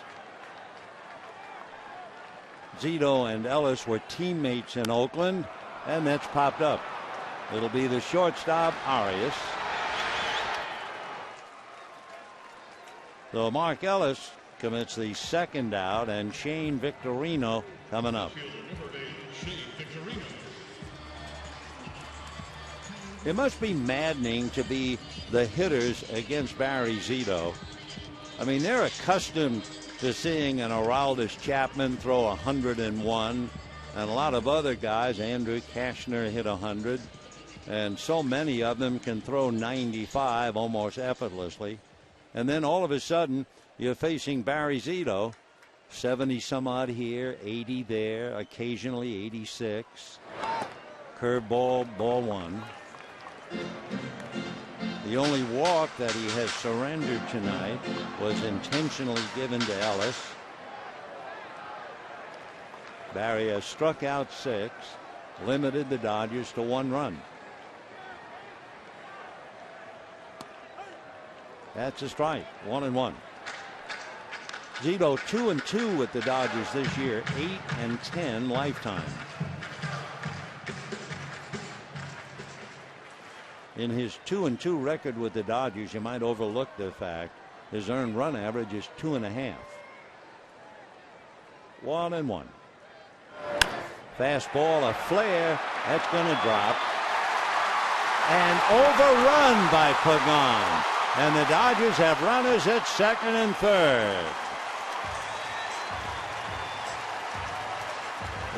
Zito and Ellis were teammates in Oakland, and that's popped up. It'll be the shortstop, Arias. So Mark Ellis commits the 2nd out, and Shane Victorino coming up. It must be maddening to be the hitters against Barry Zito. I mean, they're accustomed to seeing an Aroldis Chapman throw 101, and a lot of other guys. Andrew Kashner hit 100, and so many of them can throw 95 almost effortlessly. And then all of a sudden, you're facing Barry Zito, 70 some odd here, 80 there, occasionally 86. Curveball, ball one. The only walk that he has surrendered tonight was intentionally given to Ellis. Barry has struck out 6, limited the Dodgers to 1 run. That's a strike, 1-1. Zito 2-2 with the Dodgers this year, 8-10 lifetime. In his 2-2 record with the Dodgers, you might overlook the fact his earned run average is 2.5. 1-1. Fastball, a flare, that's going to drop. And overrun by Pagan. And the Dodgers have runners at second and third.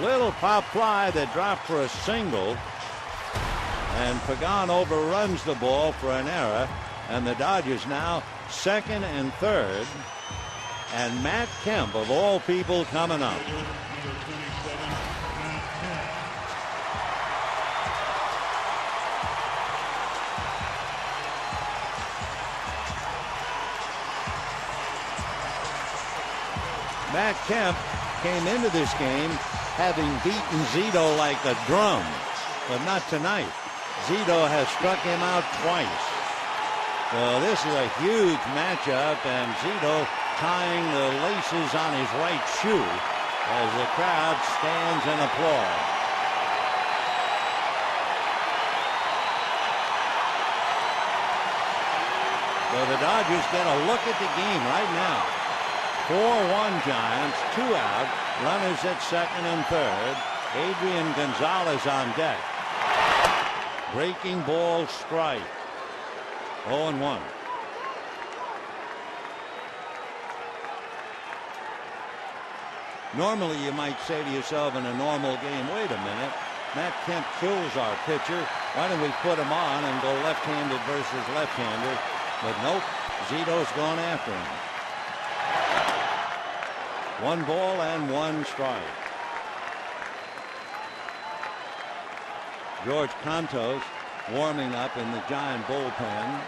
Little pop fly that dropped for a single. And Pagan overruns the ball for an error. And the Dodgers now second and third. And Matt Kemp, of all people, coming up. Matt Kemp came into this game having beaten Zito like a drum, but not tonight. Zito has struck him out twice. So this is a huge matchup, and Zito tying the laces on his right shoe as the crowd stands and applauds. So the Dodgers get a look at the game right now. 4-1 Giants, 2 out, runners at second and third. Adrian Gonzalez on deck. Breaking ball, strike. 0-1. Normally you might say to yourself in a normal game, wait a minute, Matt Kemp kills our pitcher. Why don't we put him on and go left-handed versus left-hander? But nope, Zito's gone after him. 1 ball and 1 strike. George Cantos warming up in the Giant bullpen.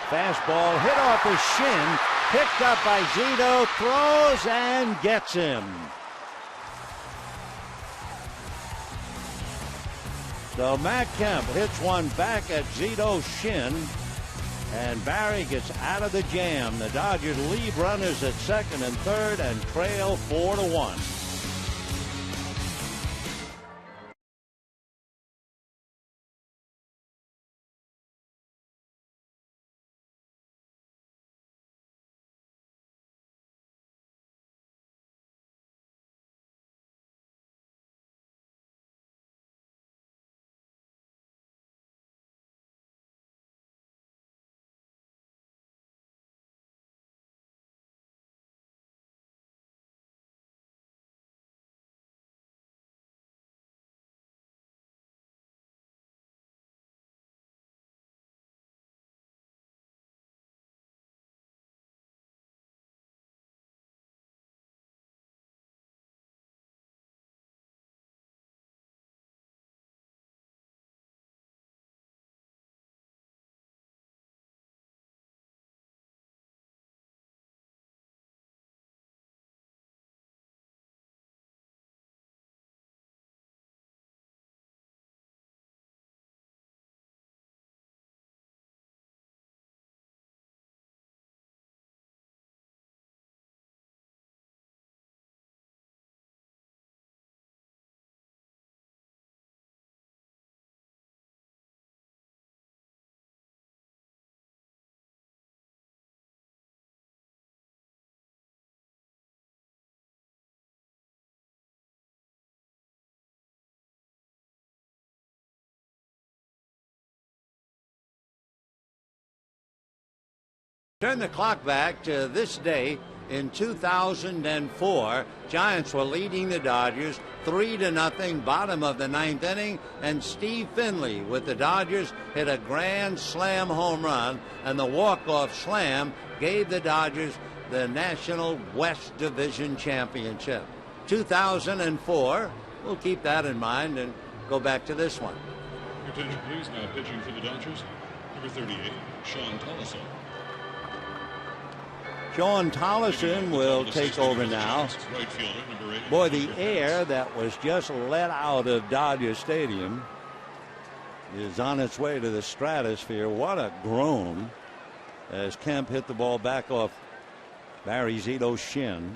Fastball hit off his shin, picked up by Zito, throws and gets him. So Matt Kemp hits one back at Zito's shin, and Barry gets out of the jam. The Dodgers leave runners at second and third and trail 4-1. Turn the clock back to this day In 2004, Giants were leading the Dodgers 3-0, bottom of the ninth inning, and Steve Finley with the Dodgers hit a grand slam home run, and the walk-off slam gave the Dodgers the National West Division Championship. 2004, we'll keep that in mind and go back to this one. Attention, please. Now pitching for the Dodgers, number 38, Sean Tolleson. Sean Tolleson will take over now. Right fielder, number 8. Boy, the air that was just let out of Dodger Stadium is on its way to the stratosphere. What a groan as Kemp hit the ball back off Barry Zito's shin.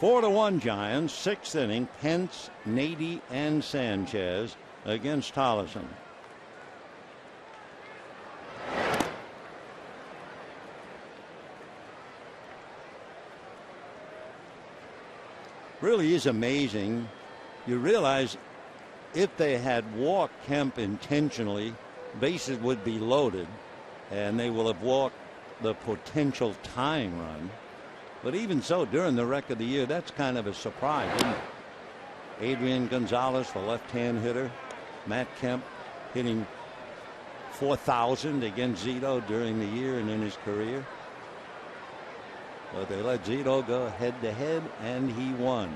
4-1 Giants, sixth inning. Pence, Nady, and Sanchez against Tolleson. Really is amazing. You realize if they had walked Kemp intentionally, bases would be loaded, and they will have walked the potential tying run. But even so, during the rest of the year, that's kind of a surprise, isn't it? Adrian Gonzalez, the left-hand hitter. Matt Kemp hitting .400 against Zito during the year and in his career. But they let Zito go head-to-head, and he won.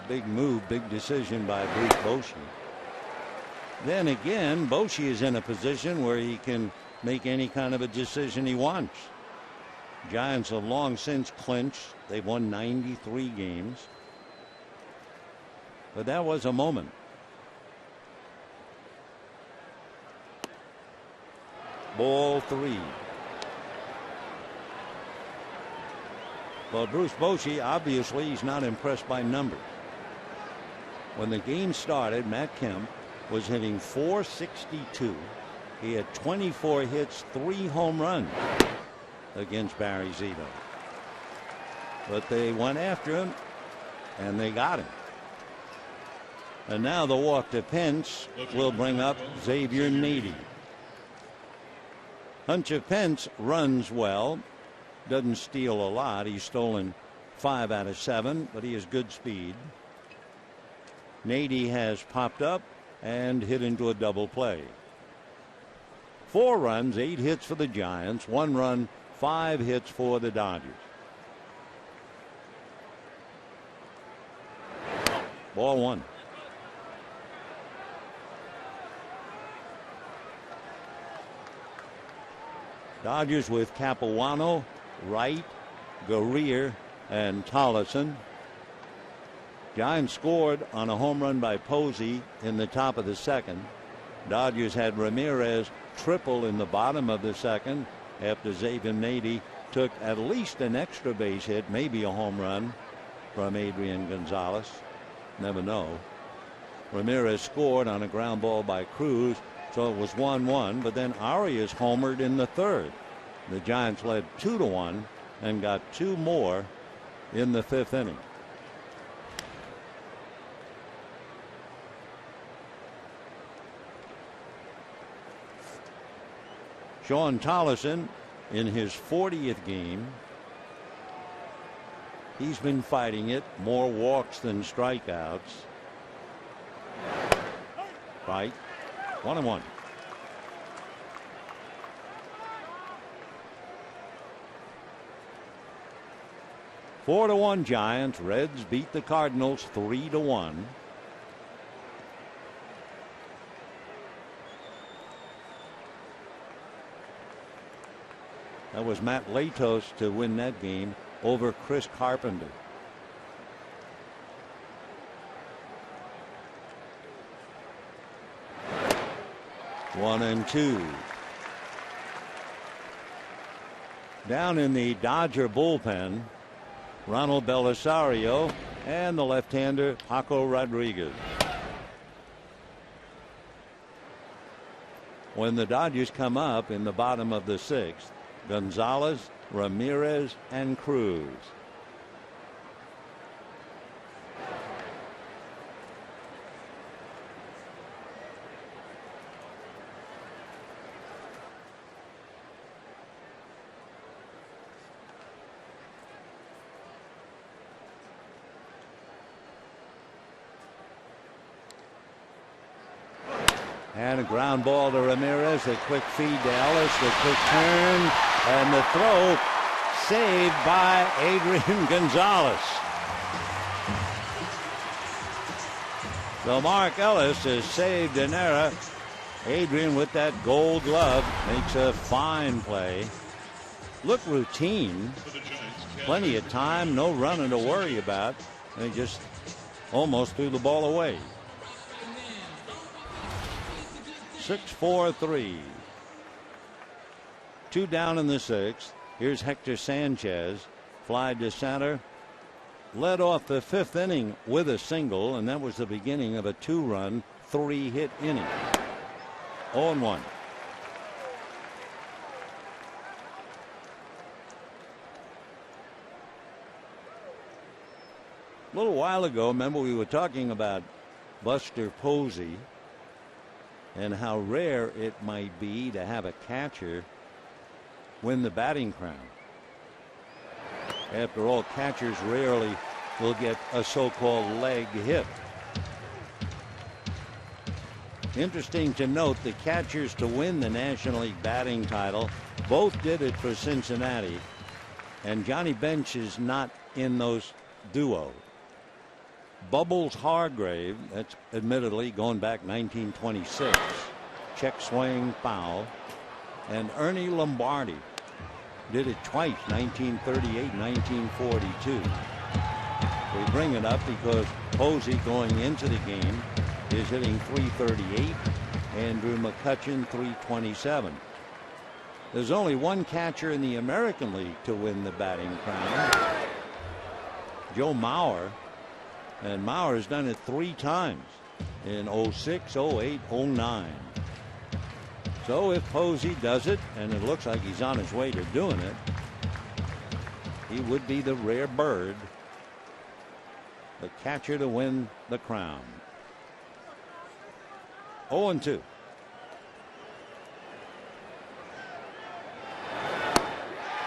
Big move, big decision by Bruce Bochy. Then again, Bochy is in a position where he can make any kind of a decision he wants. Giants have long since clinched. They've won 93 games. But that was a moment. Ball 3. Well, Bruce Bochy, obviously, he's not impressed by numbers. When the game started, Matt Kemp was hitting .462. He had 24 hits, 3 home runs against Barry Zito. But they went after him, and they got him. And now the walk to Pence will bring up Xavier Nady. Hunter Pence runs well, doesn't steal a lot. He's stolen 5 out of 7, but he has good speed. Nady has popped up and hit into a double play. 4 runs, 8 hits for the Giants, 1 run, 5 hits for the Dodgers. Ball 1. Dodgers with Capuano, Wright, Guerrier, and Tolleson. Giants scored on a home run by Posey in the top of the second. Dodgers had Ramirez triple in the bottom of the second after Xavier Nady took at least an extra base hit, maybe a home run from Adrian Gonzalez. Never know. Ramirez scored on a ground ball by Cruz, so it was 1-1, but then Arias homered in the third. The Giants led 2-1 and got 2 more in the 5th inning. Sean Tolleson in his 40th game. He's been fighting it. More walks than strikeouts. Right. 1-1. Four to 1 Giants. Reds beat the Cardinals 3-1. That was Matt Latos to win that game over Chris Carpenter. One and 2. Down in the Dodger bullpen, Ronald Belisario and the left-hander Paco Rodriguez. When the Dodgers come up in the bottom of the 6th, Gonzalez, Ramirez, and Cruz. And a ground ball to Ramirez. A quick feed to Ellis. The quick turn. And the throw saved by Adrian Gonzalez. So Mark Ellis has saved an error. Adrian with that gold glove makes a fine play. Look routine. Plenty of time. No running to worry about. And he just almost threw the ball away. 6-4-3. 2 down in the 6th. Here's Hector Sanchez. Fly to center. Led off the 5th inning with a single, and that was the beginning of a 2-run, 3-hit inning. 0-1. A little while ago, remember we were talking about Buster Posey and how rare it might be to have a catcher win the batting crown. After all, catchers rarely will get a so-called leg hit. Interesting to note, the catchers to win the National League batting title both did it for Cincinnati, and Johnny Bench is not in those duos. Bubbles Hargrave, that's admittedly going back 1926, check swing foul, and Ernie Lombardi did it twice, 1938, 1942. We bring it up because Posey going into the game is hitting .338, Andrew McCutchen .327. There's only one catcher in the American League to win the batting crown, Joe Mauer. And Mauer has done it 3 times in 06, 08, 09. So if Posey does it, and it looks like he's on his way to doing it, he would be the rare bird, the catcher to win the crown. 0-2.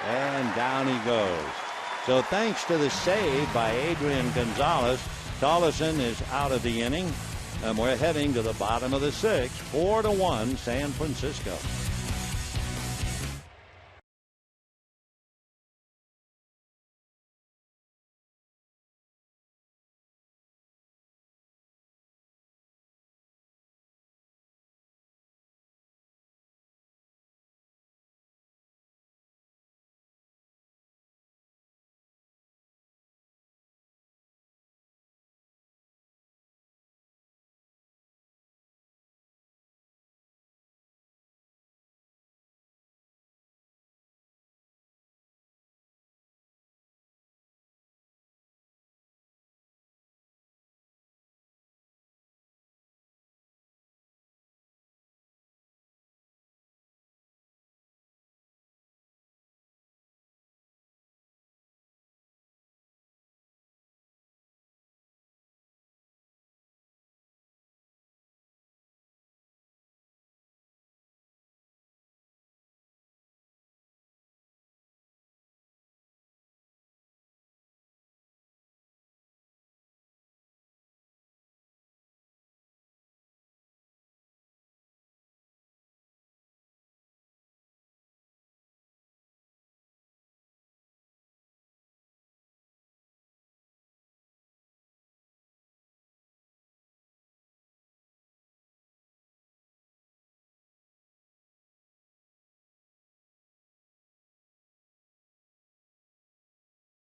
And down he goes. So thanks to the save by Adrian Gonzalez, Tollison is out of the inning, and we're heading to the bottom of the 6th. 4-1 San Francisco.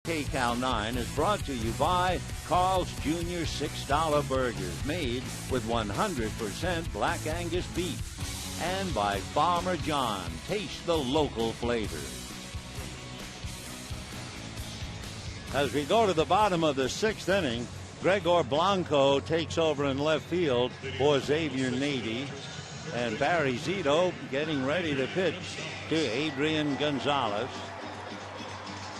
KCAL 9 is brought to you by Carl's Jr. $6 burgers made with 100% Black Angus beef, and by Farmer John. Taste the local flavor. As we go to the bottom of the 6th inning, Gregor Blanco takes over in left field for Xavier Nady, and Barry Zito getting ready to pitch to Adrian Gonzalez.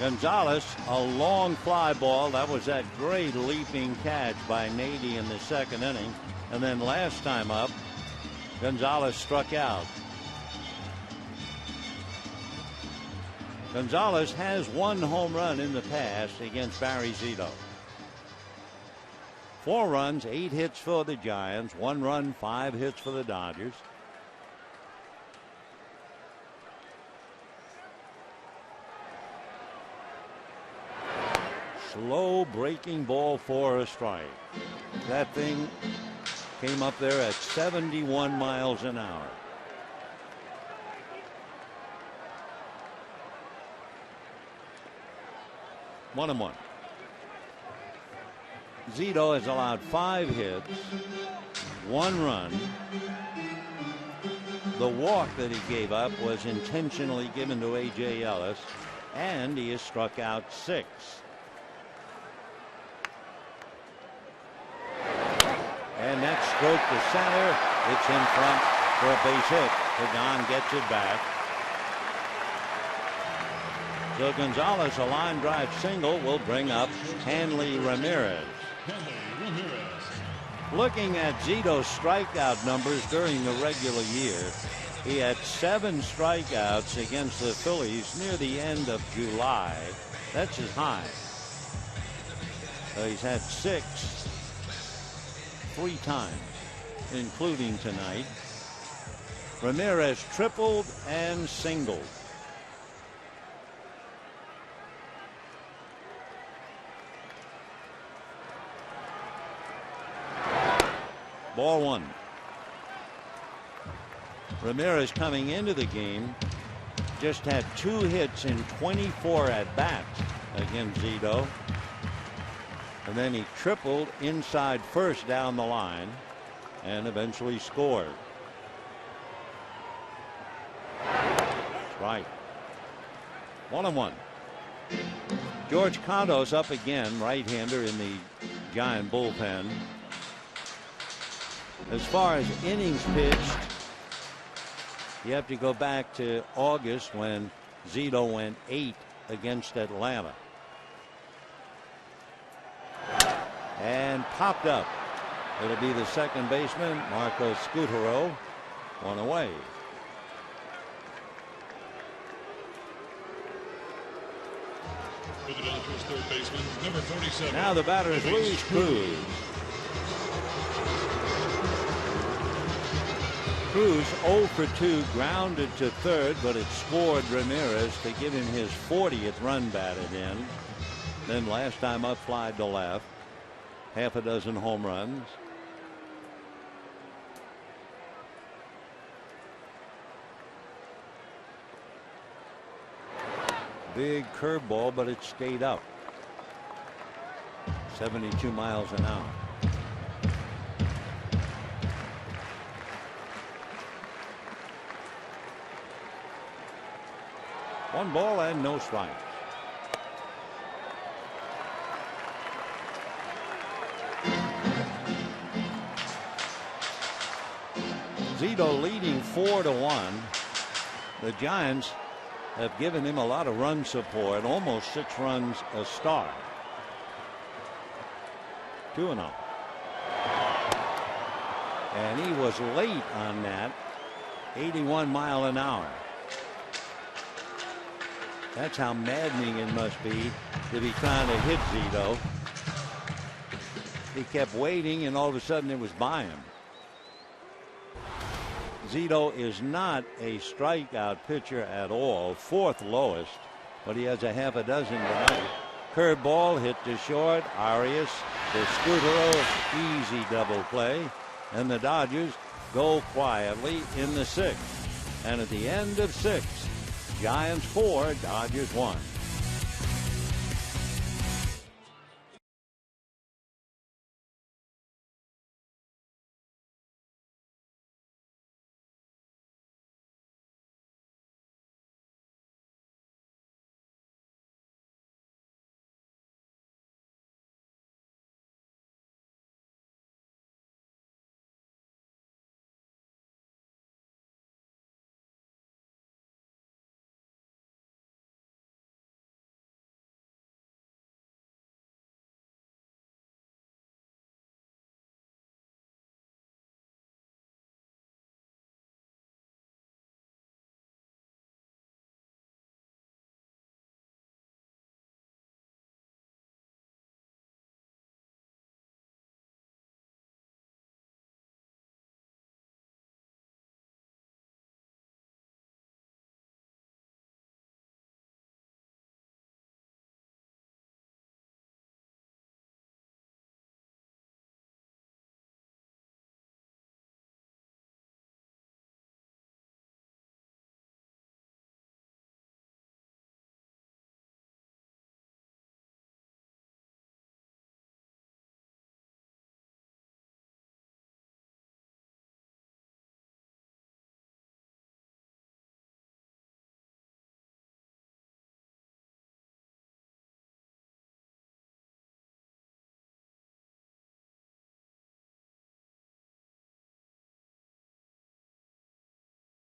Gonzalez, a long fly ball. That was that great leaping catch by Nady in the 2nd inning. And then last time up, Gonzalez struck out. Gonzalez has 1 home run in the past against Barry Zito. 4 runs, 8 hits for the Giants, 1 run, 5 hits for the Dodgers. Slow breaking ball for a strike. That thing came up there at 71 miles an hour. One and one. Zito has allowed 5 hits, 1 run. The walk that he gave up was intentionally given to A.J. Ellis, and he has struck out 6. And that stroke to center. It's in front for a base hit. Pagan gets it back. So Gonzalez, a line drive single, will bring up Hanley Ramirez. Looking at Zito's strikeout numbers during the regular year, he had 7 strikeouts against the Phillies near the end of July. That's his high. He's had 6 3 times, including tonight. Ramirez tripled and singled. Ball 1. Ramirez coming into the game just had 2 hits in 24 at bats against Zito. And then he tripled inside first down the line and eventually scored. Strike. 1-1. George Condos up again, right-hander in the Giant bullpen. As far as innings pitched, you have to go back to August when Zito went 8 against Atlanta. And popped up. It'll be the second baseman, Marco Scutaro, 1 away. For the Dodgers, third baseman, number 47. Now the batter is Luis Cruz. Cruz 0 for 2, grounded to third, but it scored Ramirez to give him his 40th run batted in. Then last time up, flied to left. Half a dozen home runs. Big curveball, but it stayed up. 72 miles an hour. One ball and no strikes. Zito leading 4-1. The Giants have given him a lot of run support, almost 6 runs a start. 2-0. And he was late on that. 81 mile an hour. That's how maddening it must be to be trying to hit Zito. He kept waiting, and all of a sudden it was by him. Zito is not a strikeout pitcher at all, 4th lowest, but he has a half a dozen tonight. Curveball hit to short. Arias to Scutaro, easy double play, and the Dodgers go quietly in the 6th. And at the end of 6, Giants 4, Dodgers 1.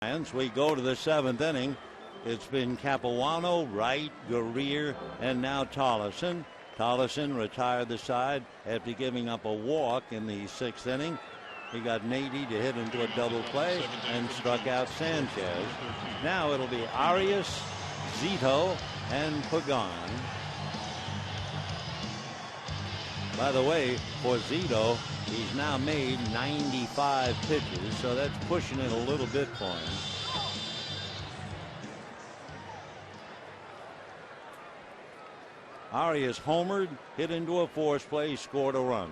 We go to the 7th inning. It's been Capuano, Wright, Guerrier, and now Tollison. Tollison retired the side after giving up a walk in the 6th inning. He got Nady to hit into a double play and struck out Sanchez. Now it'll be Arias, Zito, and Pagan. By the way, for Zito, he's now made 95 pitches, so that's pushing it a little bit for him. Arias homered, hit into a force play, scored a run.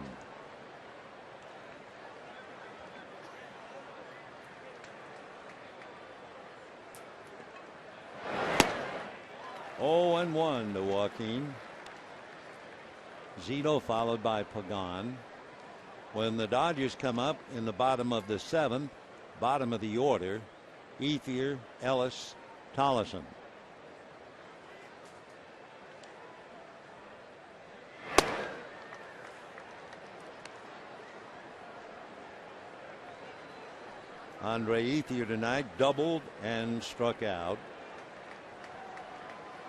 Oh, and 1 to Joaquin. Zito followed by Pagan. When the Dodgers come up in the bottom of the 7th, bottom of the order, Ethier, Ellis, Tollison. Andre Ethier tonight doubled and struck out.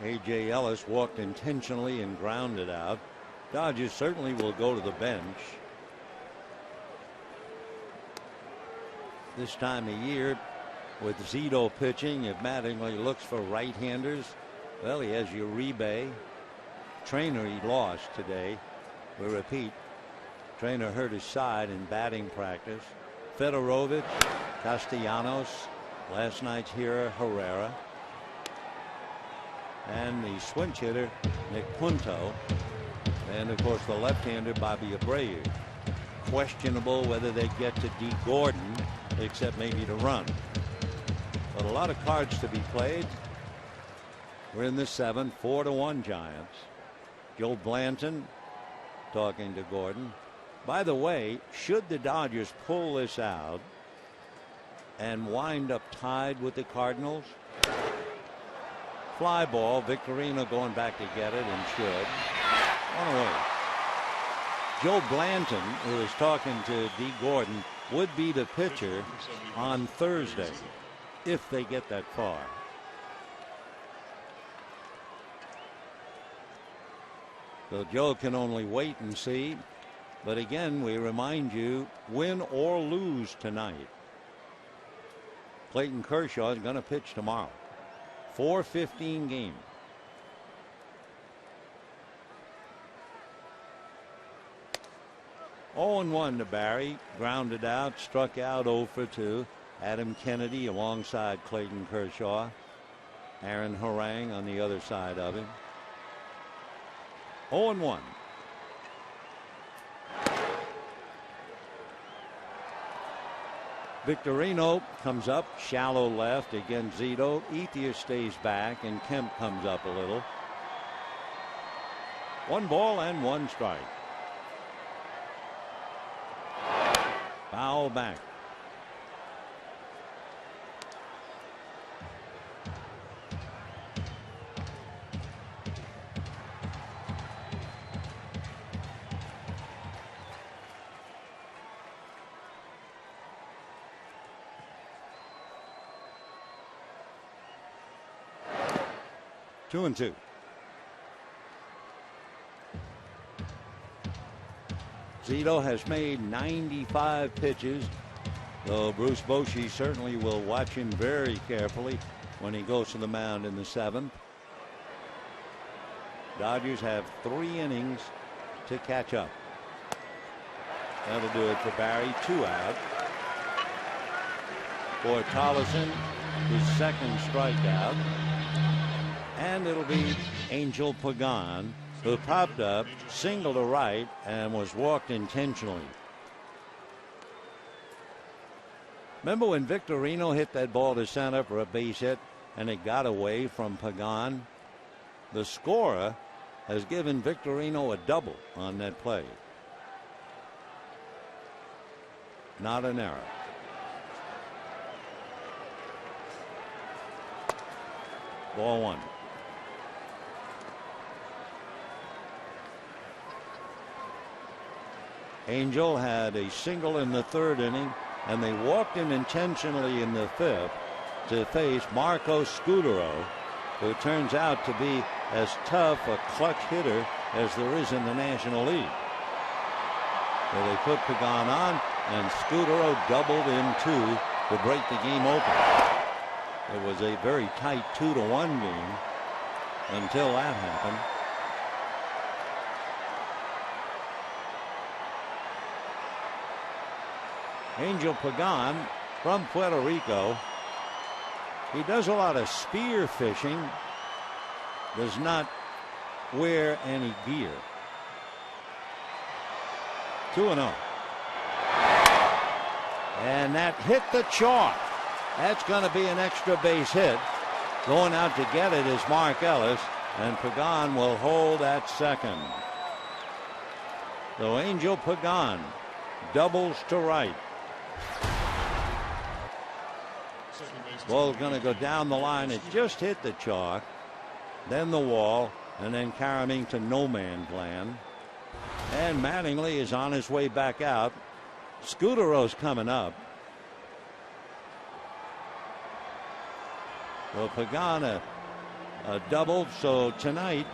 A.J. Ellis walked intentionally and grounded out. Dodgers certainly will go to the bench. This time of year, with Zito pitching, if Mattingly looks for right-handers, well, he has Uribe. Trainer he lost today. We repeat, Trainer hurt his side in batting practice. Fedorovich, Castellanos, last night's hero Herrera, and the switch hitter Nick Punto, and of course the left-hander Bobby Abreu. Questionable whether they get to D. Gordon, except maybe to run. But a lot of cards to be played. We're in the 7th, 4-1 Giants. Joe Blanton talking to Gordon. By the way, should the Dodgers pull this out and wind up tied with the Cardinals, fly ball, Victorino going back to get it and should. One away. Joe Blanton, who is talking to D. Gordon, would be the pitcher on Thursday if they get that far. So Joe can only wait and see. But again, we remind you, win or lose tonight, Clayton Kershaw is going to pitch tomorrow. 4:15 game. Oh, and 1 to Barry. Grounded out, struck out 0 for 2. Adam Kennedy alongside Clayton Kershaw. Aaron Harang on the other side of him. 0 and 1. Victorino comes up, shallow left against Zito. Ethier stays back, and Kemp comes up a little. 1 ball and 1 strike. Foul back. Two and 2. Zito has made 95 pitches, though Bruce Bochy certainly will watch him very carefully when he goes to the mound in the 7th. Dodgers have 3 innings to catch up. That'll do it for Barry. 2 out. For Tollison, his 2nd strikeout. And it'll be Angel Pagan, who popped up, single to right, and was walked intentionally. Remember when Victorino hit that ball to center for a base hit and it got away from Pagan? The scorer has given Victorino a double on that play. Not an error. Ball 1. Angel had a single in the 3rd inning, and they walked him intentionally in the 5th. to face Marco Scutaro, who turns out to be as tough a clutch hitter as there is in the National League. So they put Pagan on, and Scutaro doubled in 2 to break the game open. It was a very tight 2-1 game until that happened. Angel Pagan from Puerto Rico. He does a lot of spear fishing, does not wear any gear. 2-0. And that hit the chalk. That's going to be an extra base hit. Going out to get it is Mark Ellis, and Pagan will hold at second. So Angel Pagan doubles to right. Ball's going to go down the line. It just hit the chalk, then the wall, and then carrying to no man's land. And Mattingly is on his way back out. Scutaro's coming up. So Pagan a double. So tonight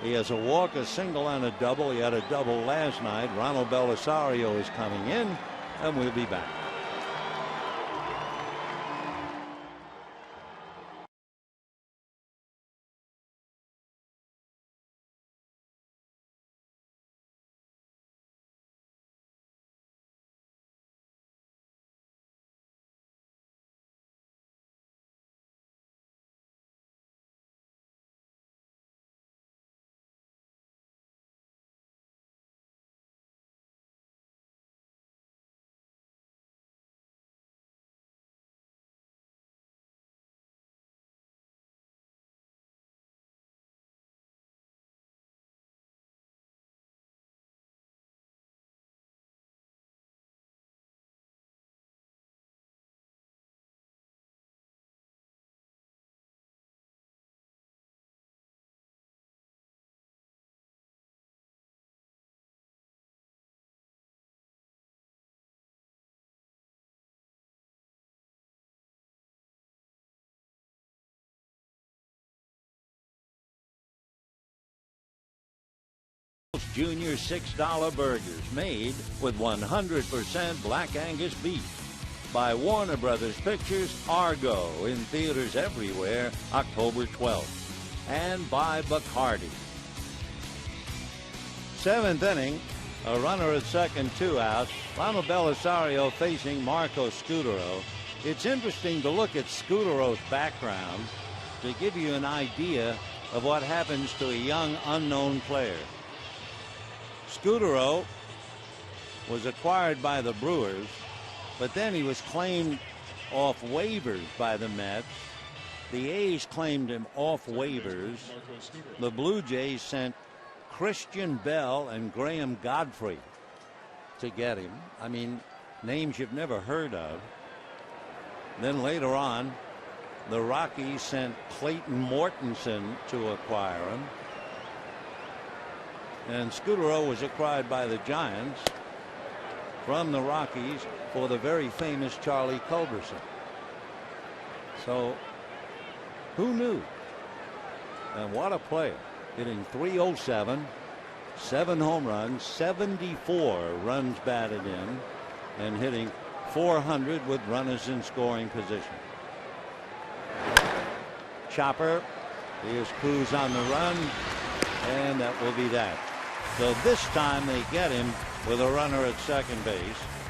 he has a walk, a single, and a double. He had a double last night. Ronald Belisario is coming in, and we'll be back. Junior $6 burgers made with 100% Black Angus beef by Warner Brothers Pictures Argo, in theaters everywhere October 12th, and by Bacardi. 7th inning, a runner at second, 2 out. Ronald Belisario facing Marco Scutaro. It's interesting to look at Scutaro's background to give you an idea of what happens to a young unknown player. Scutaro was acquired by the Brewers, but then he was claimed off waivers by the Mets. The A's claimed him off waivers. The Blue Jays sent Christian Bell and Graham Godfrey to get him. I mean, names you've never heard of. Then later on, the Rockies sent Clayton Mortensen to acquire him. And Scutaro was acquired by the Giants from the Rockies for the very famous Charlie Culberson. So who knew? And what a player. Hitting .307, 7 home runs, 74 runs batted in, and hitting .400 with runners in scoring position. Chopper. Here's Cruz on the run, and that will be that. So this time they get him with a runner at second base,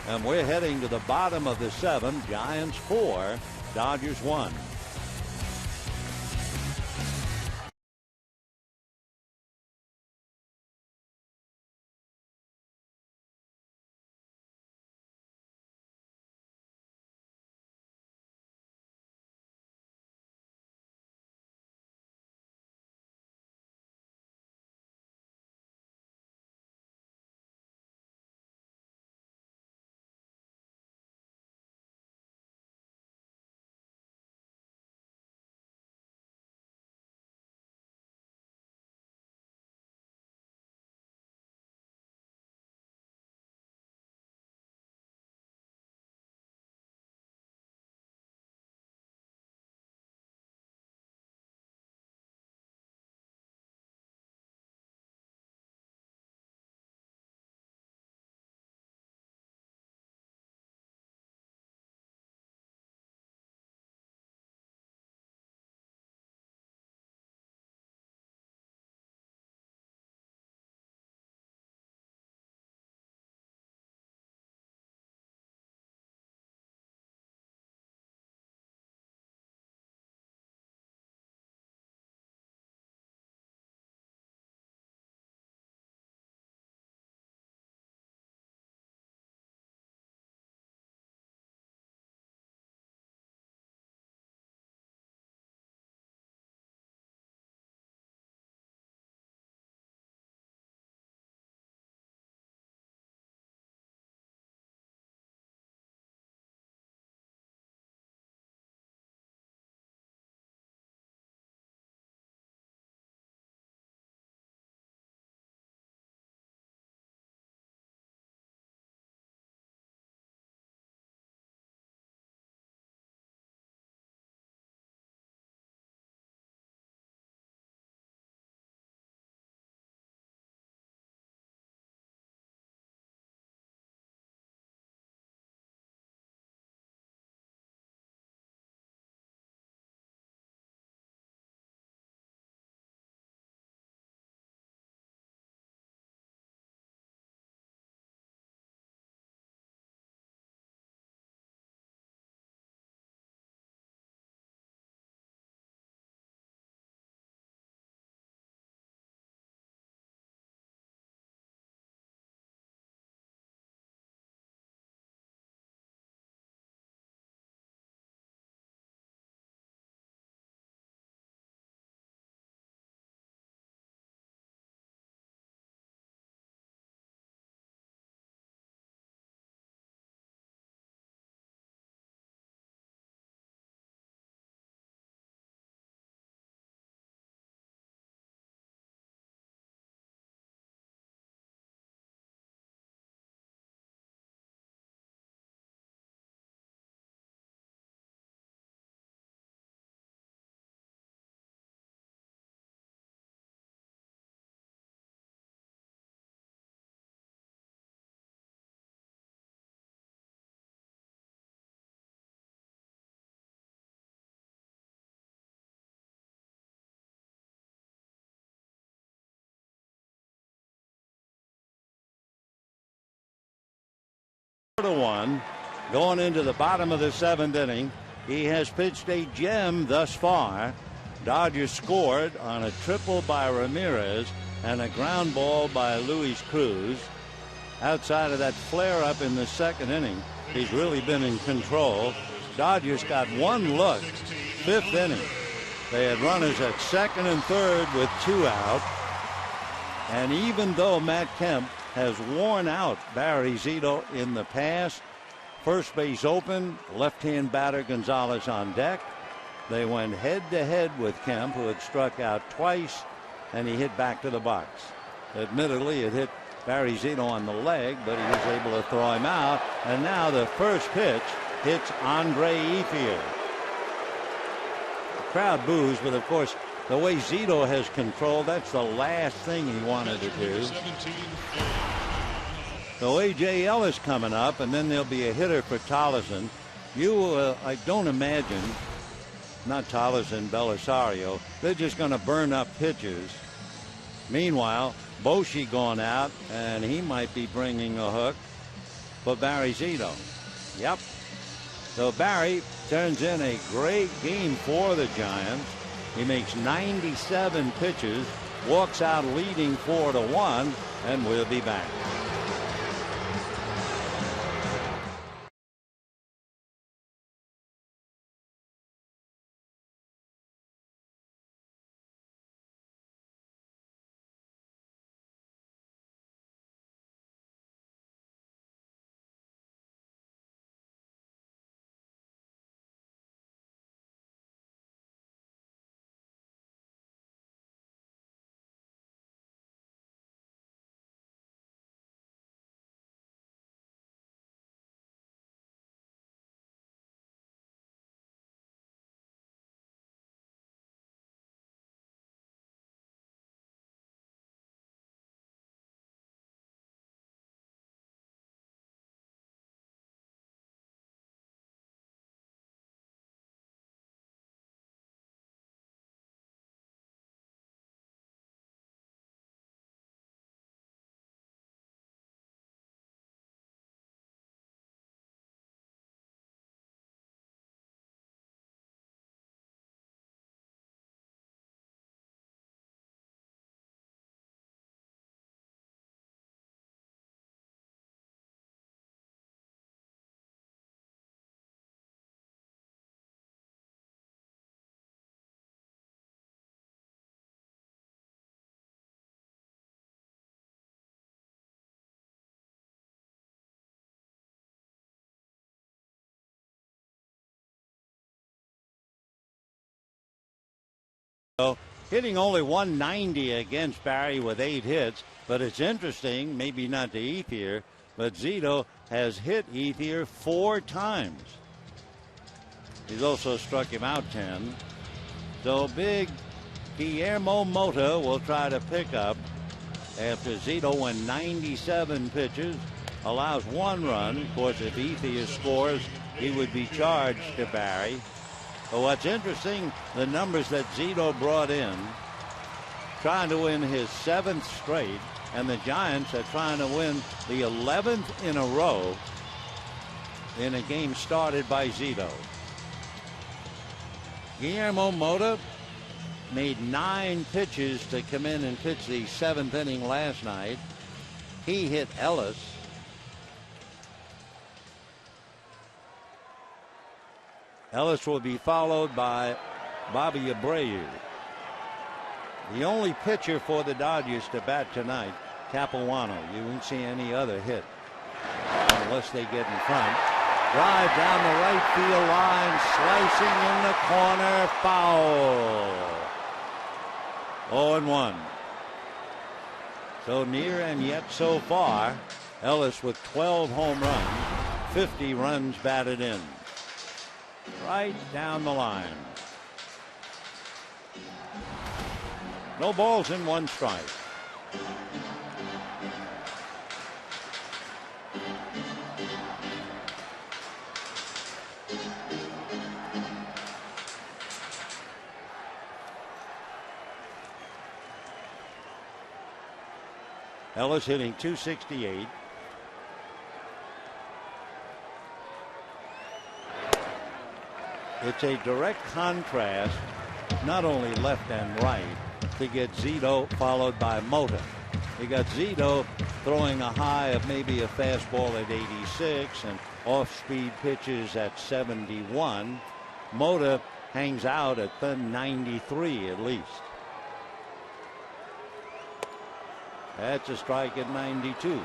and we're heading to the bottom of the 7th. Giants 4, Dodgers 1. 4-1 going into the bottom of the 7th inning. He has pitched a gem thus far. Dodgers scored on a triple by Ramirez and a ground ball by Luis Cruz. Outside of that flare up in the 2nd inning, he's really been in control. Dodgers got one look, 5th inning. They had runners at 2nd and 3rd with 2 out. And even though Matt Kemp has worn out Barry Zito in the past, first base open, left-hand batter Gonzalez on deck. They went head-to-head with Kemp, who had struck out twice, and he hit back to the box. Admittedly, it hit Barry Zito on the leg, but he was able to throw him out. And now the first pitch hits Andre Ethier. The crowd boos, but of course, the way Zito has controlled, that's the last thing he wanted to do. So A.J. Ellis coming up, and then there'll be a hitter for Tolleson. I don't imagine, not Tolleson, Belisario, they're just going to burn up pitches. Meanwhile, Posey gone out, and he might be bringing a hook for Barry Zito. Yep. So Barry turns in a great game for the Giants. He makes 97 pitches, walks out leading 4-1, and we'll be back. Hitting only 190 against Barry with 8 hits, but it's interesting, maybe not to Ethier, but Zito has hit Ethier 4 times. He's also struck him out 10. So big Guillermo Mota will try to pick up after Zito went 97 pitches, allows 1 run. Of course, if Ethier scores, he would be charged to Barry. But what's interesting, the numbers that Zito brought in, trying to win his 7th straight, and the Giants are trying to win the 11th in a row in a game started by Zito. Guillermo Mota made 9 pitches to come in and pitch the 7th inning last night. He hit Ellis. Ellis will be followed by Bobby Abreu. The only pitcher for the Dodgers to bat tonight, Capuano. You won't see any other hit unless they get in front. Drive down the right field line, slicing in the corner, foul. 0-1. So near and yet so far. Ellis with 12 home runs, 50 runs batted in. Right down the line. No balls in 1 strike. Ellis hitting .268. It's a direct contrast, not only left and right, to get Zito followed by Mota. You got Zito throwing a high of maybe a fastball at 86 and off-speed pitches at 71. Mota hangs out at the 93 at least. That's a strike at 92.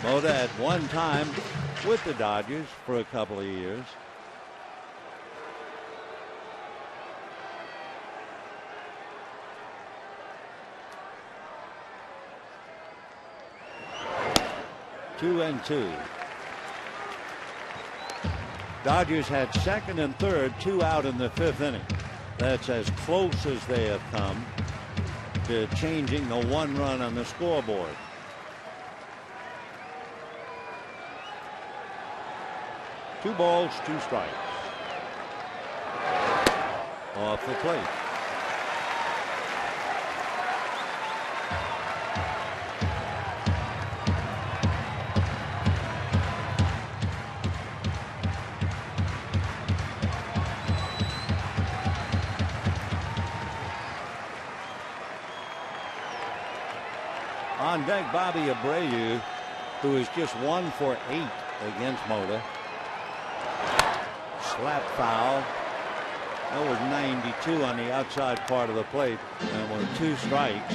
Mota at one time with the Dodgers for a couple of years. Two and two. Dodgers had second and third, 2 out in the 5th inning. That's as close as they have come to changing the 1 run on the scoreboard. Two balls, 2 strikes. Off the plate. On deck, Bobby Abreu, who is just 1 for 8 against Mota. Slap foul. That was 92 on the outside part of the plate, and with 2 strikes,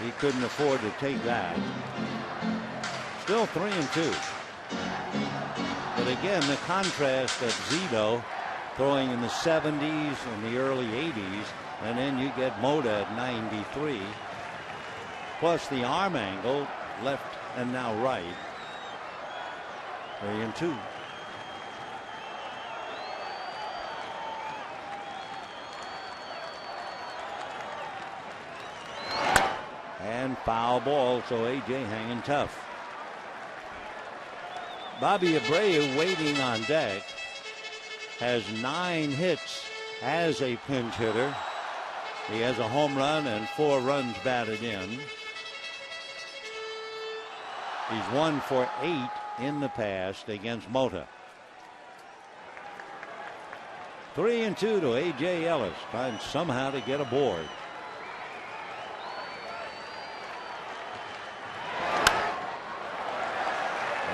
he couldn't afford to take that. Still 3 and 2. But again, the contrast of Zito throwing in the 70s and the early 80s, and then you get Mota at 93. Plus the arm angle, left and now right. 3 and 2. And foul ball, so A.J. hanging tough. Bobby Abreu waiting on deck. Has 9 hits as a pinch hitter. He has a home run and 4 runs batted in. He's 1 for 8 in the past against Mota. 3 and 2 to A.J. Ellis, trying somehow to get aboard.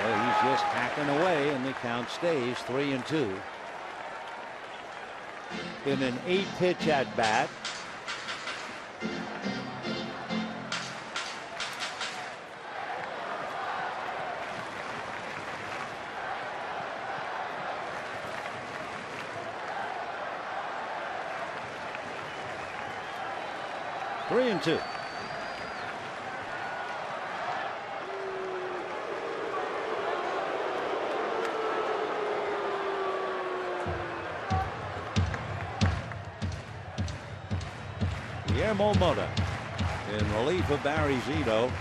Well, he's just hacking away, and the count stays 3 and 2. In an 8-pitch at bat. Three and 2. Guillermo Mota in relief of Barry Zito,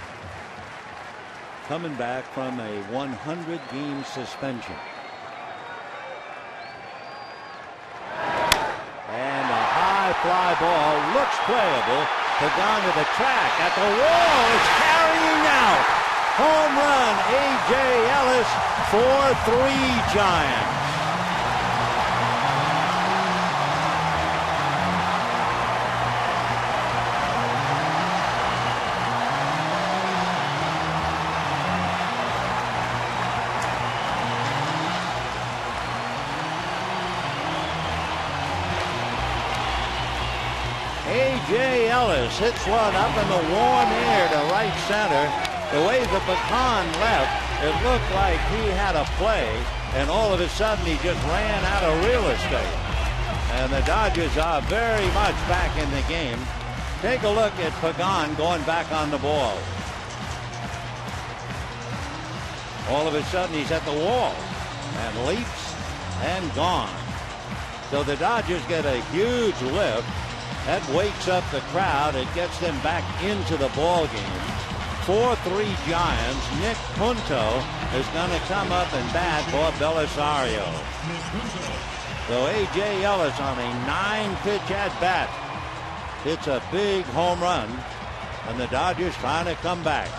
coming back from a 100-game suspension. And a high fly ball looks playable. Gone to the track at the wall. It's carrying out. Home run. A.J. Ellis, 4-3 Giants. A.J. Ellis hits one up in the warm air to right center. The way the pecan left, it looked like he had a play, and all of a sudden he just ran out of real estate. And the Dodgers are very much back in the game. Take a look at Pagan going back on the ball. All of a sudden he's at the wall and leaps and gone. So the Dodgers get a huge lift. That wakes up the crowd. It gets them back into the ball game. 4-3 Giants. Nick Punto is going to come up and bat for Belisario. So A.J. Ellis on a 9-pitch at bat hits a big home run, and the Dodgers trying to come back.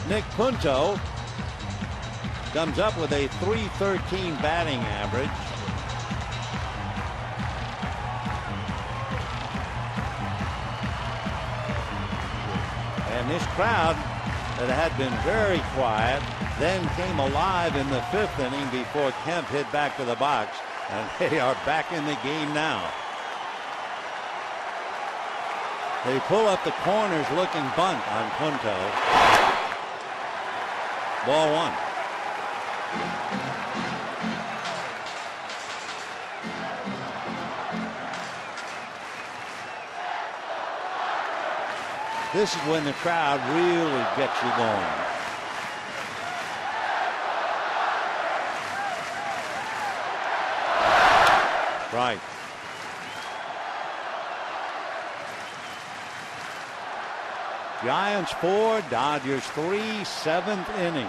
Nick Punto comes up with a .313 batting average. And this crowd that had been very quiet then came alive in the 5th inning before Kemp hit back to the box, and they are back in the game now. They pull up the corners looking bunt on Punto. Ball 1. This is when the crowd really gets you going. Right. Giants 4, Dodgers 3, 7th inning.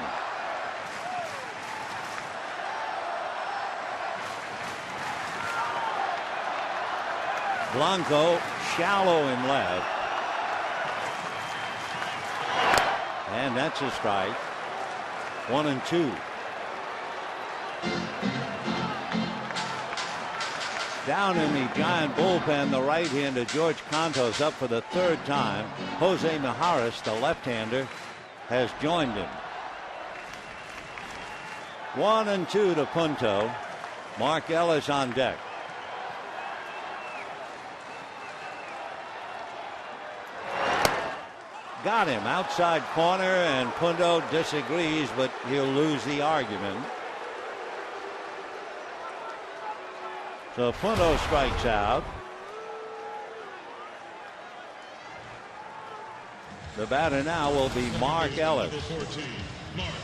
Blanco shallow in left. And that's a strike. 1-2. Down in the Giant bullpen, the right-hander George Contos up for the 3rd time. Jose Mijares, the left-hander, has joined him. 1-2 to Punto. Mark Ellis on deck. Got him outside corner, and Punto disagrees, but he'll lose the argument. So Punto strikes out. The batter now will be Mark Ellis.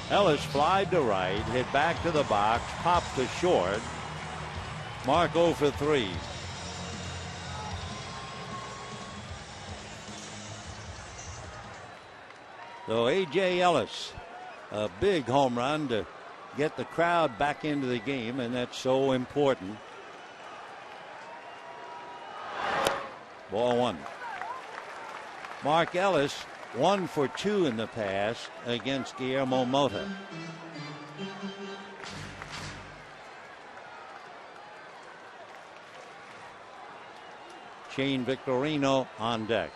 Ellis flied to right, hit back to the box, popped to short. Mark 0 for 3. So A.J. Ellis, a big home run to get the crowd back into the game, and that's so important. Ball 1. Mark Ellis 1 for 2 in the past against Guillermo Mota. Shane Victorino on deck.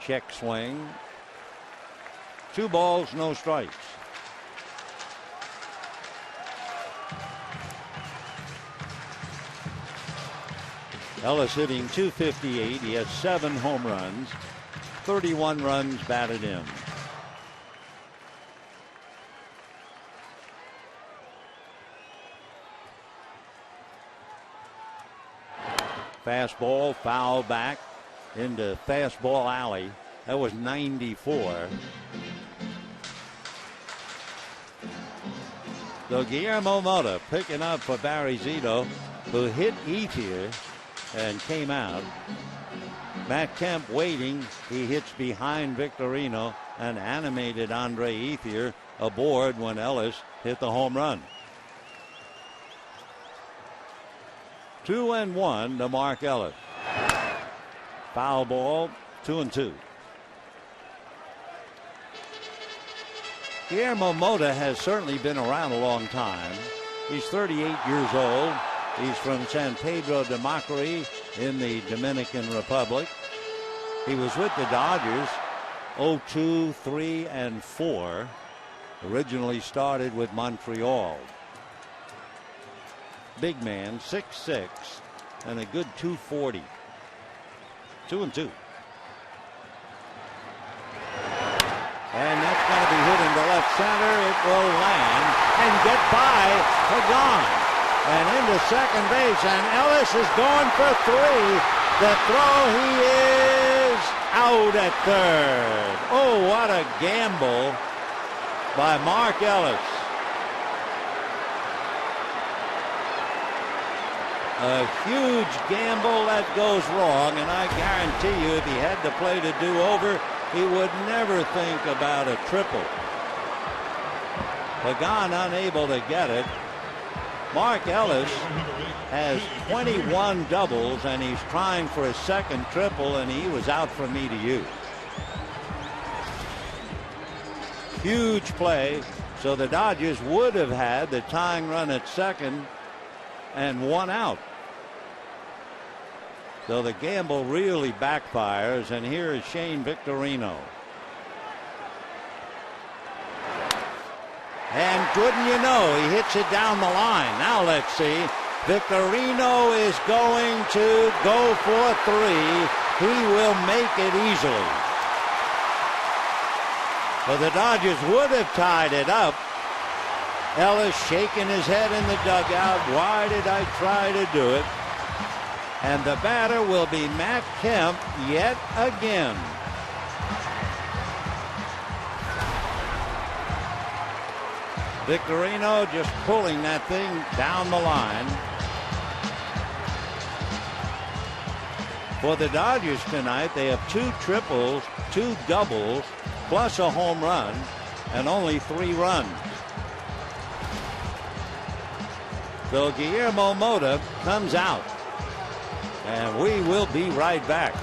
Check swing. 2 balls, no strikes. Ellis hitting .258. He has 7 home runs, 31 runs batted in. Fastball, foul back into fastball alley. That was 94. So Guillermo Mota picking up for Barry Zito, who hit Ethier and came out. Matt Kemp waiting. He hits behind Victorino and animated Andre Ethier aboard when Ellis hit the home run. 2-1 to Mark Ellis. Foul ball, 2-2. Guillermo Mota has certainly been around a long time. He's 38 years old. He's from San Pedro de Macri in the Dominican Republic. He was with the Dodgers 0-2, 3, and 4. Originally started with Montreal. Big man, 6'6", and a good 240. 2-2. And that's going to be hit into left center. It will land and get by Pagan. And into second base, and Ellis is going for 3. The throw, he is out at third. Oh, what a gamble by Mark Ellis. A huge gamble that goes wrong, and I guarantee you if he had to play to do over, he would never think about a triple. Pagan unable to get it. Mark Ellis has 21 doubles, and he's trying for a second triple, and he was out for me to use. Huge play. So the Dodgers would have had the tying run at second and one out. So the gamble really backfires, and here is Shane Victorino. And couldn't you know, he hits it down the line. Now let's see. Victorino is going to go for three. He will make it easily. But the Dodgers would have tied it up. Ellis shaking his head in the dugout. Why did I try to do it? And the batter will be Matt Kemp yet again. Victorino just pulling that thing down the line. For the Dodgers tonight, they have 2 triples, 2 doubles, plus a home run, and only 3 runs. So Guillermo Mota comes out, and we will be right back.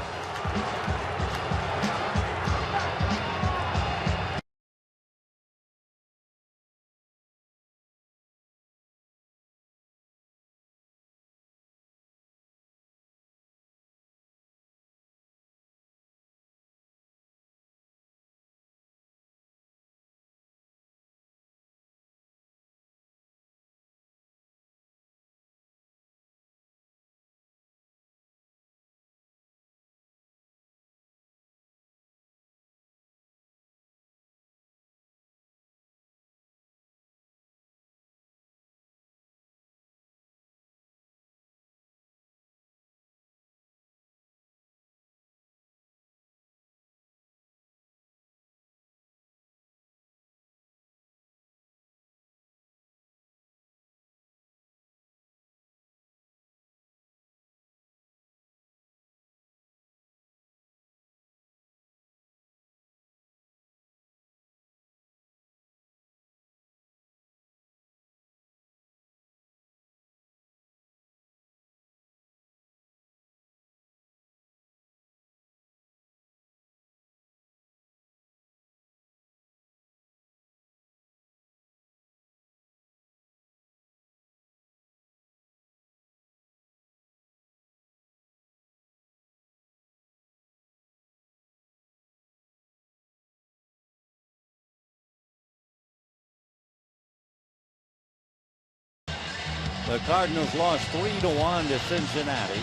The Cardinals lost 3-1 to Cincinnati.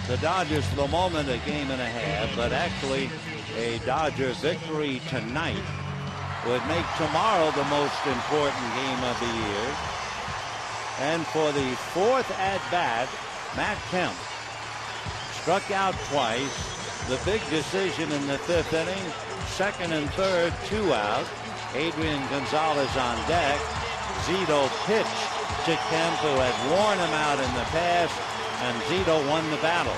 The Dodgers for the moment a game and a half, but actually a Dodger victory tonight would make tomorrow the most important game of the year. And for the 4th at-bat, Matt Kemp struck out twice. The big decision in the 5th inning, 2nd and 3rd, 2 out. Adrian Gonzalez on deck. Zito pitched to Kemp, who had worn him out in the past, and Zito won the battle.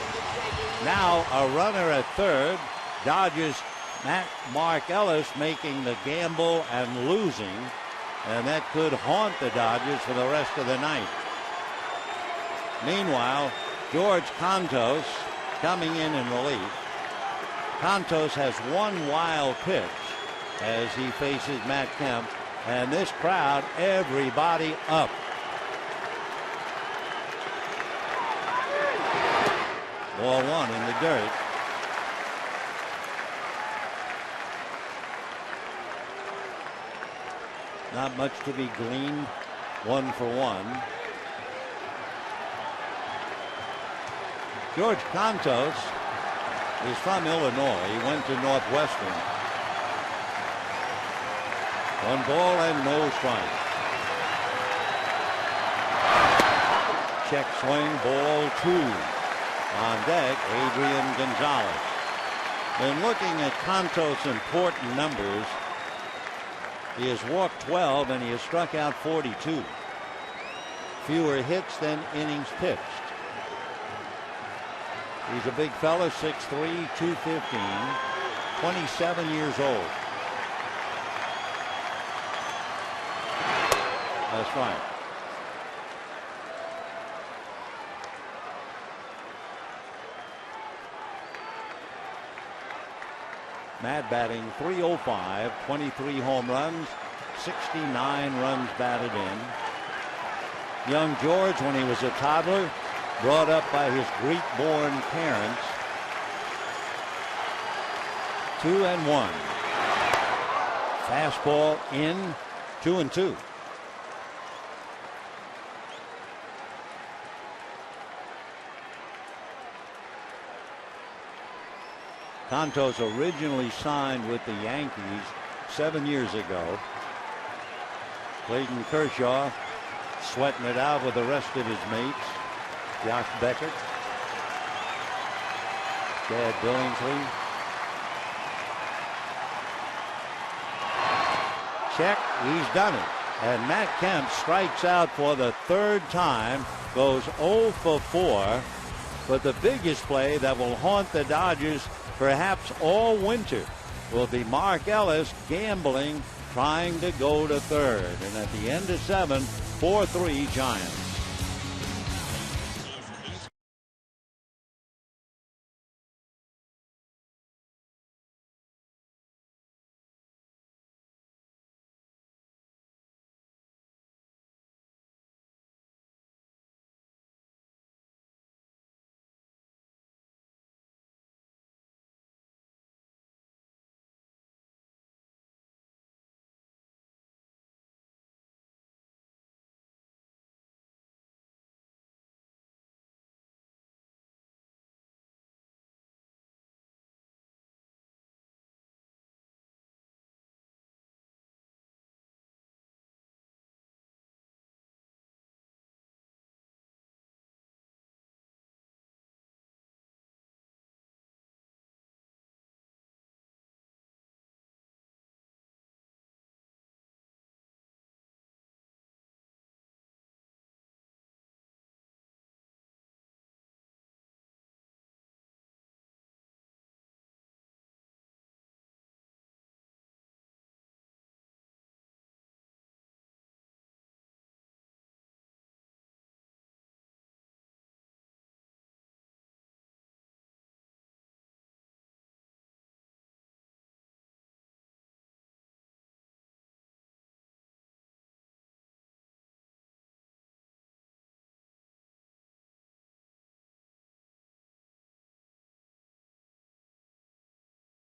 Now a runner at 3rd. Dodgers Mark Ellis making the gamble and losing, and that could haunt the Dodgers for the rest of the night. Meanwhile, George Contos coming in relief. Contos has one wild pitch as he faces Matt Kemp, and this crowd, everybody up. Ball 1 in the dirt. Not much to be gleaned. 1 for 1. George Contos is from Illinois. He went to Northwestern. 1 ball and no strike. Check swing, ball 2. On deck, Adrian Gonzalez. And looking at Contos' important numbers, he has walked 12 and he has struck out 42. Fewer hits than innings pitched. He's a big fella, 6'3", 215, 27 years old. That's right. Matt batting .305, 23 home runs, 69 runs batted in. Young George, when he was a toddler, brought up by his Greek-born parents. 2-1. Fastball in, 2-2. Contos originally signed with the Yankees 7 years ago. Clayton Kershaw sweating it out with the rest of his mates. Josh Beckett, Chad Billingsley. Check, he's done it. And Matt Kemp strikes out for the third time, goes 0 for 4. But the biggest play that will haunt the Dodgers perhaps all winter will be Mark Ellis gambling, trying to go to third. And at the end of 7, 4-3 Giants.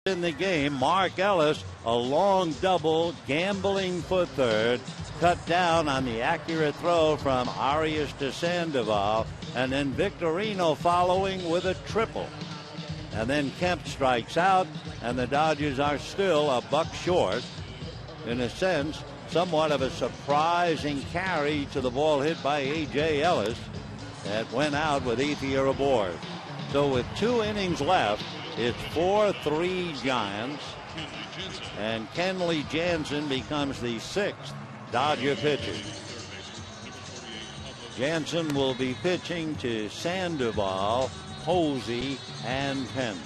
In the game, Mark Ellis, a long double, gambling for third, cut down on the accurate throw from Arias to Sandoval, and then Victorino following with a triple. And then Kemp strikes out, and the Dodgers are still a buck short. In a sense, somewhat of a surprising carry to the ball hit by A.J. Ellis that went out with Ethier aboard. So with 2 innings left, it's 4-3 Giants, and Kenley Jansen becomes the 6th Dodger pitcher. Jansen will be pitching to Sandoval, Posey, and Pence.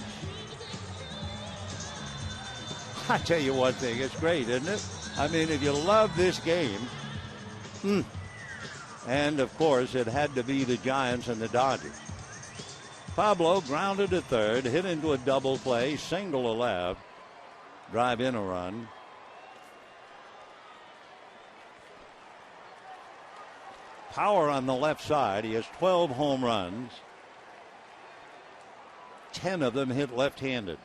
I tell you one thing, it's great, isn't it? I mean, if you love this game, and of course it had to be the Giants and the Dodgers. Pablo grounded to third, hit into a double play, single to left, drive in a run. Power on the left side. He has 12 home runs. 10 of them hit left-handed.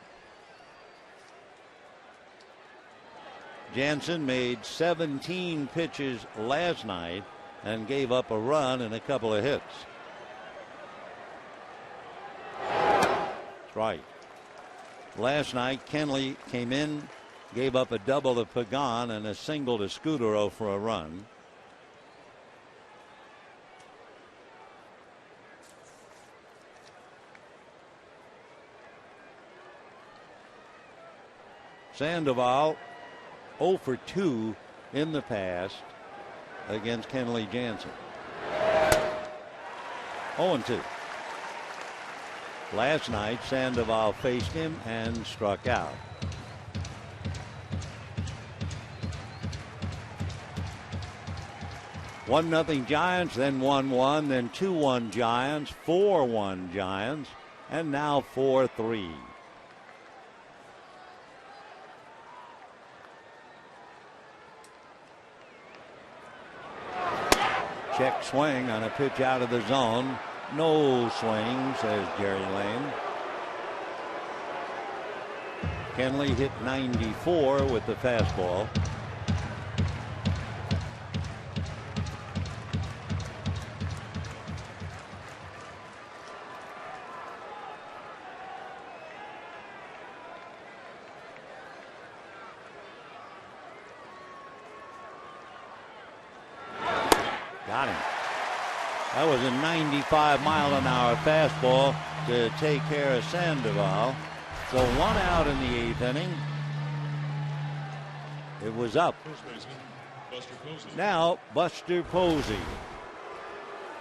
Jansen made 17 pitches last night and gave up a run and a couple of hits. Right. Last night, Kenley came in, gave up a double to Pagan and a single to Scudero for a run. Sandoval 0 for 2 in the past against Kenley Jansen. 0-2. Last night, Sandoval faced him and struck out. 1-0 Giants, then 1-1, then 2-1 Giants, 4-1 Giants, and now 4-3. Check swing on a pitch out of the zone. No swing, says Jerry Lane. Kenley hit 94 with the fastball. Got him. That was a 95-mile-an-hour fastball to take care of Sandoval. So 1 out in the 8th inning. It was up. Now Buster Posey.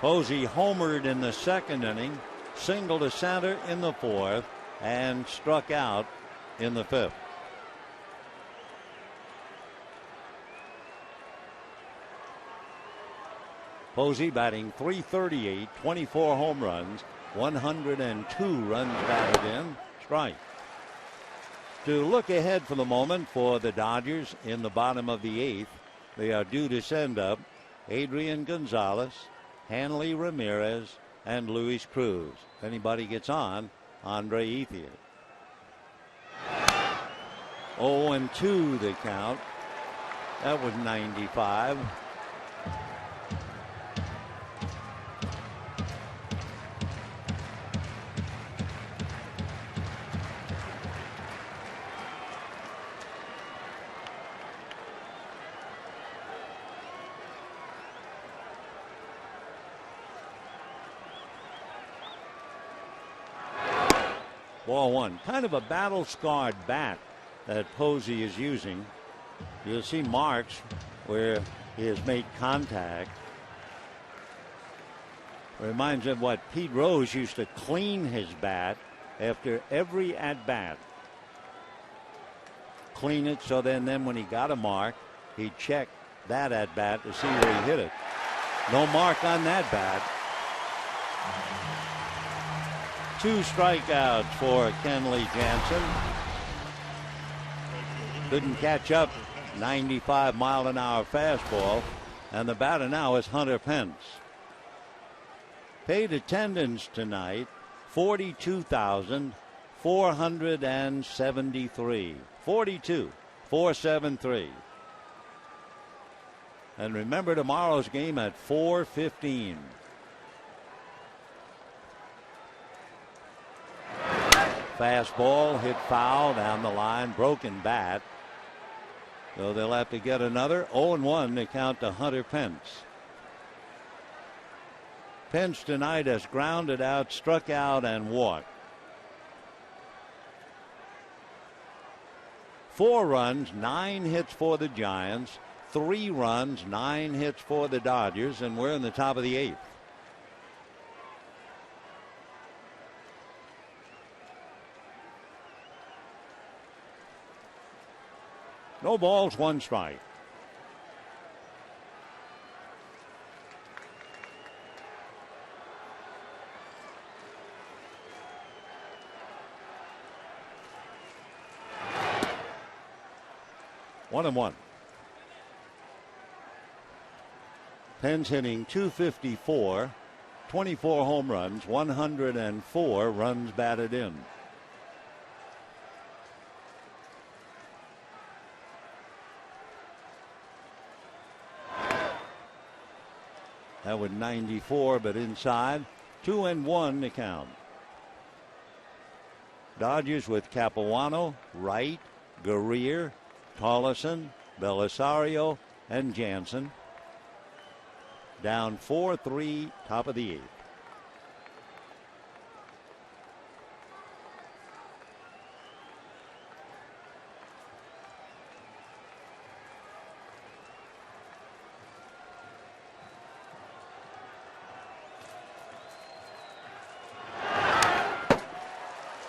Posey homered in the 2nd inning, singled to center in the 4th, and struck out in the 5th. Posey batting .338, 24 home runs, 102 runs batted in. Strike. To look ahead for the moment for the Dodgers in the bottom of the 8th, they are due to send up Adrian Gonzalez, Hanley Ramirez, and Luis Cruz. If anybody gets on, Andre Ethier. 0-2 the count. That was 95. Ball 1. Kind of a battle-scarred bat that Posey is using. You'll see marks where he has made contact. Reminds of what Pete Rose used to clean his bat after every at-bat. Clean it so then when he got a mark, he'd check that at-bat to see where he hit it. No mark on that bat. 2 strikeouts for Kenley Jansen. Couldn't catch up. 95-mile-an-hour fastball. And the batter now is Hunter Pence. Paid attendance tonight, 42,473. 42,473. And remember tomorrow's game at 4:15. Fastball hit foul down the line, broken bat. So they'll have to get another. 0-1 to count to Hunter Pence. Pence tonight has grounded out, struck out, and walked. 4 runs, 9 hits for the Giants, 3 runs, 9 hits for the Dodgers, and we're in the top of the 8th. No balls, 1 strike. One and one. Pence hitting .254, 24 home runs, 104 runs batted in. That was 94, but inside. 2-1 to count. Dodgers with Capuano, Wright, Guerrier, Tollison, Belisario, and Jansen. Down 4-3, top of the 8th.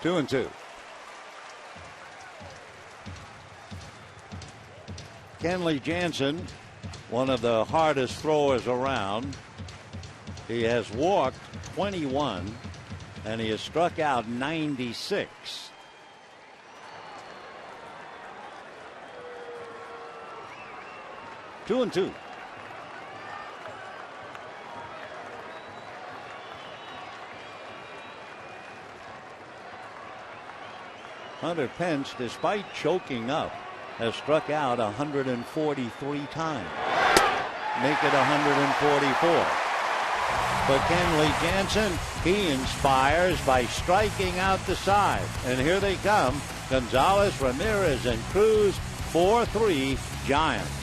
Two and two. Kenley Jansen one of the hardest throwers around. He has walked 21, and he has struck out 96. Two and two. Hunter Pence, despite choking up, has struck out 143 times. Make it 144. But Kenley Jansen, he inspires by striking out the side. And here they come. Gonzalez, Ramirez, and Cruz, 4-3 Giants.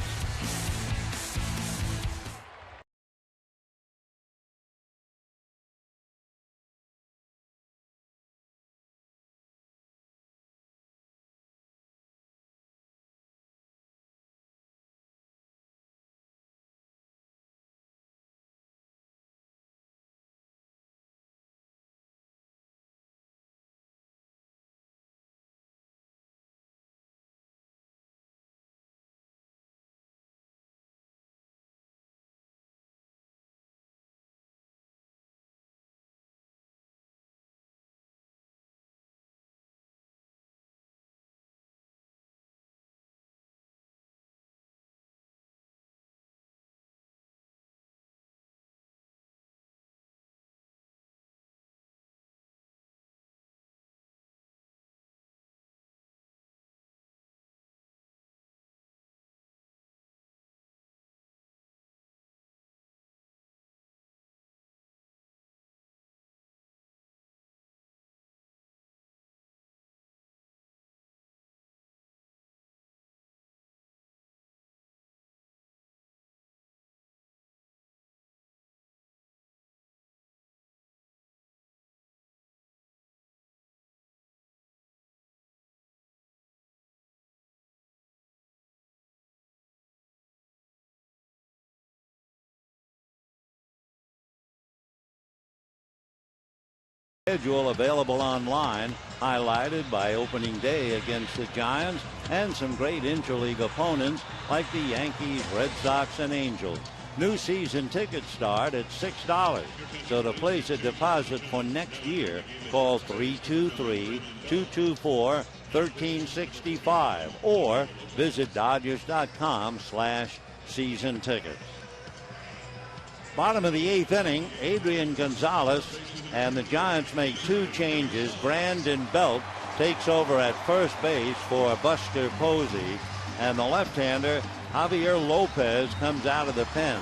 Schedule available online, highlighted by opening day against the Giants and some great interleague opponents like the Yankees, Red Sox, and Angels. New season tickets start at $6. So to place a deposit for next year, call 323-224-1365 or visit Dodgers.com/season tickets. Bottom of the 8th inning, Adrian Gonzalez, and the Giants make two changes. Brandon Belt takes over at first base for Buster Posey, and the left-hander Javier Lopez comes out of the pen.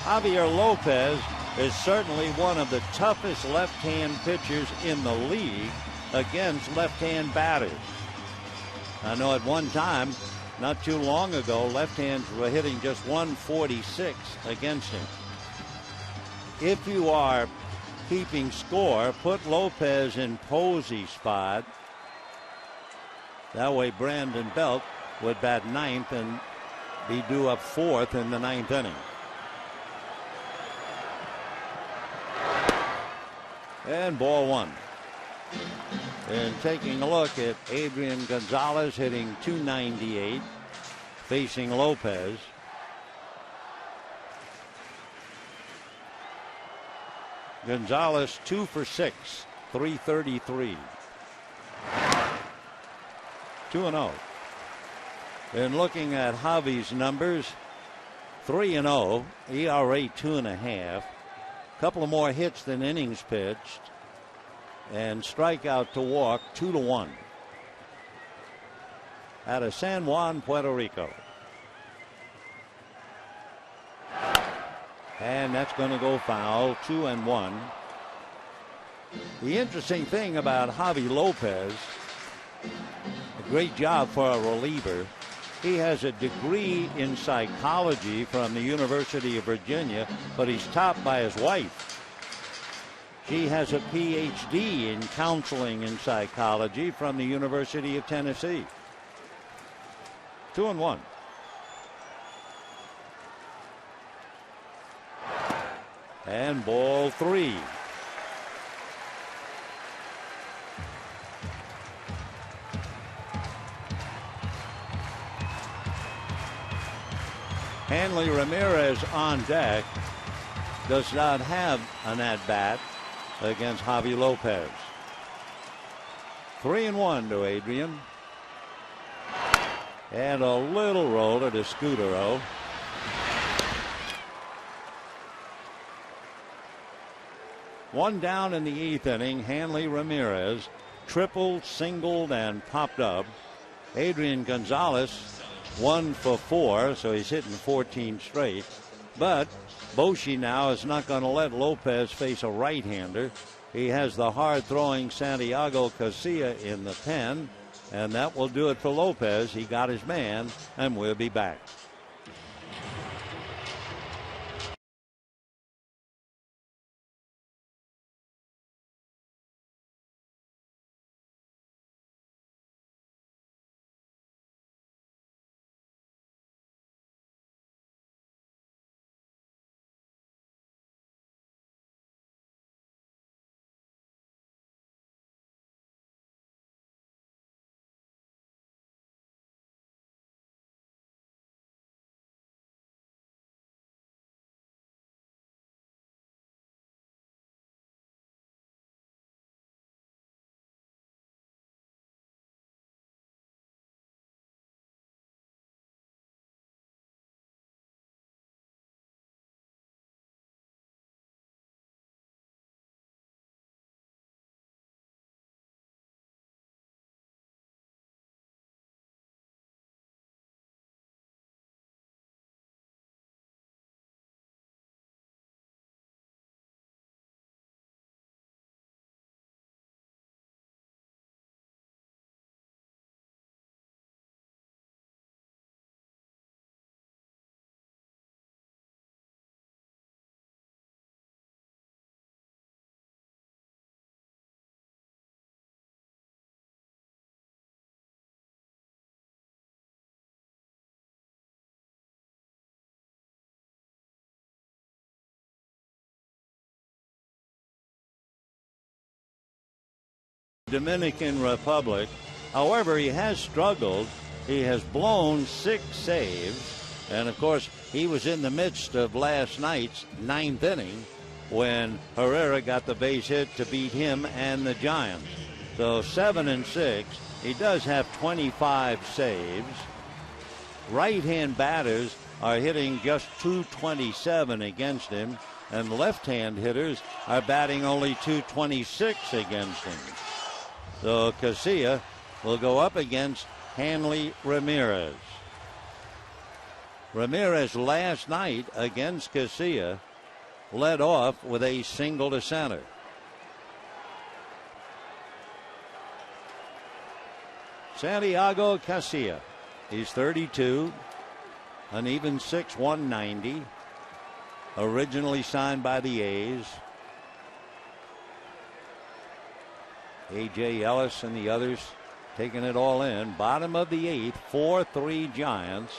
Javier Lopez is certainly one of the toughest left-hand pitchers in the league against left-hand batters. I know at one time, not too long ago, left-hands were hitting just 146 against him. If you are keeping score, put Lopez in Posey's spot. That way Brandon Belt would bat ninth and be due up fourth in the ninth inning. And ball one. And taking a look at Adrian Gonzalez hitting .298, facing Lopez. Gonzalez 2 for 6, 333. 2-0. And looking at Javi's numbers, 3-0, ERA 2.5, couple of more hits than innings pitched, and strikeout to walk 2-1. Out of San Juan, Puerto Rico. And that's going to go foul, 2-1. The interesting thing about Javi Lopez, a great job for a reliever. He has a degree in psychology from the University of Virginia, but he's topped by his wife. She has a PhD in counseling and psychology from the University of Tennessee. 2-1. And ball three. Hanley Ramirez on deck does not have an at-bat against Javi Lopez. 3-1 to Adrian. And a little roller to Scudero. One down in the 8th inning. Hanley Ramirez tripled, singled, and popped up. Adrian Gonzalez 1 for 4, so he's hitting 14 straight. But Posey now is not going to let Lopez face a right-hander. He has the hard-throwing Santiago Casilla in the pen, and that will do it for Lopez. He got his man, and we'll be back. Dominican Republic. However, he has struggled. He has blown 6 saves. And, of course, he was in the midst of last night's 9th inning when Herrera got the base hit to beat him and the Giants. So 7-6. He does have 25 saves. Right-hand batters are hitting just .227 against him, and left-hand hitters are batting only .226 against him. So Casilla will go up against Hanley Ramirez. Ramirez last night against Casilla led off with a single to center. Santiago Casilla. He's 32, an even 6, 190. Originally signed by the A's. A.J. Ellis and the others taking it all in. Bottom of the 8th, 4-3 Giants.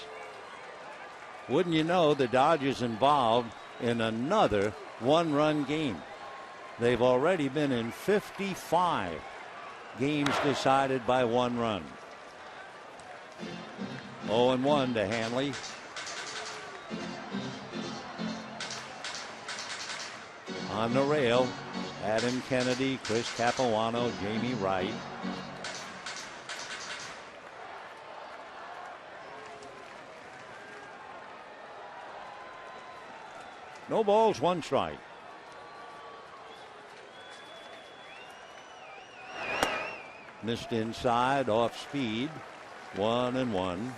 Wouldn't you know, the Dodgers involved in another one-run game. They've already been in 55 games decided by one run. 0-1 to Hanley. On the rail, Adam Kennedy, Chris Capuano, Jamie Wright. No balls, 1 strike. Missed inside, off speed. 1-1.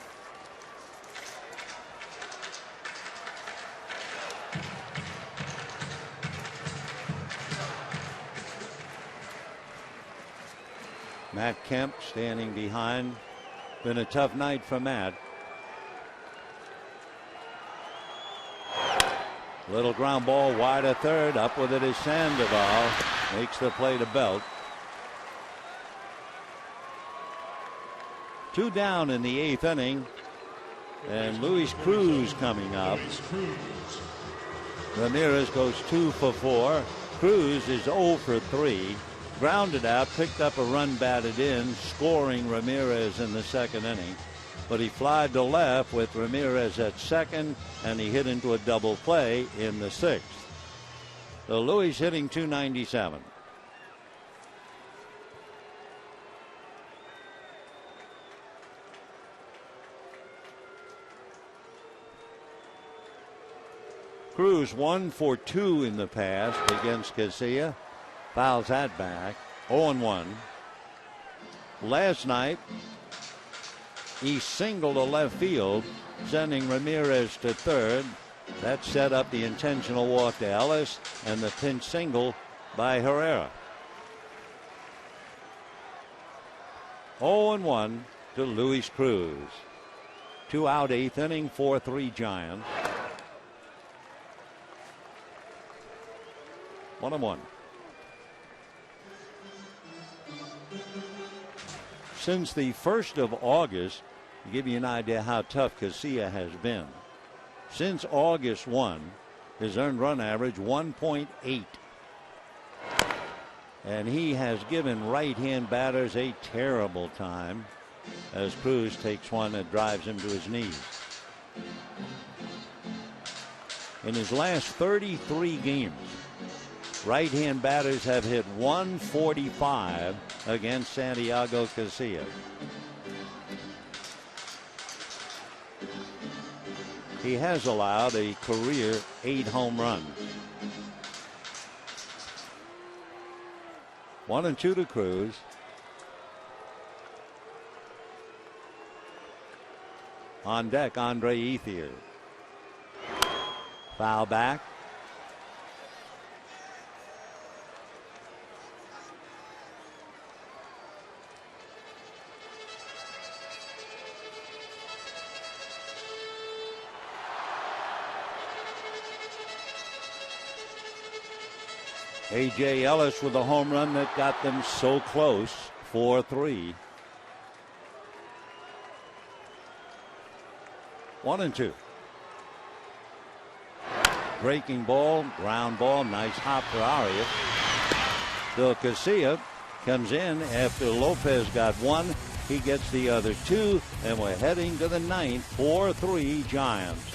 Matt Kemp standing behind. Been a tough night for Matt. Little ground ball wide of third. Up with it is Sandoval. Makes the play to Belt. 2 down in the 8th inning. And Luis Cruz coming up. Ramirez goes 2 for 4. Cruz is 0 for 3. Grounded out, picked up a run batted in, scoring Ramirez in the 2nd inning. but he flied to left with Ramirez at second, and he hit into a double play in the sixth. So Louis hitting .297. Cruz 1 for 2 in the past against Casilla. Fouls that back. 0-1. Last night, he singled to left field, sending Ramirez to third. That set up the intentional walk to Ellis and the pinch single by Herrera. 0-1 to Luis Cruz. 2 out, 8th inning, 4-3 Giants. 1-1. Since the 1st of August, to give you an idea how tough Casilla has been, since August 1, his earned run average 1.8. And he has given right-hand batters a terrible time as Cruz takes one that drives him to his knees. In his last 33 games, right-hand batters have hit 145 against Santiago Casilla. He has allowed a career 8 home runs. 1-2 to Cruz. On deck, Andre Ethier. Foul back. A.J. Ellis with a home run that got them so close, 4-3. 1-2. Breaking ball, ground ball, nice hop for Arias. So Casilla comes in after Lopez got one. He gets the other 2, and we're heading to the 9th, 4-3 Giants.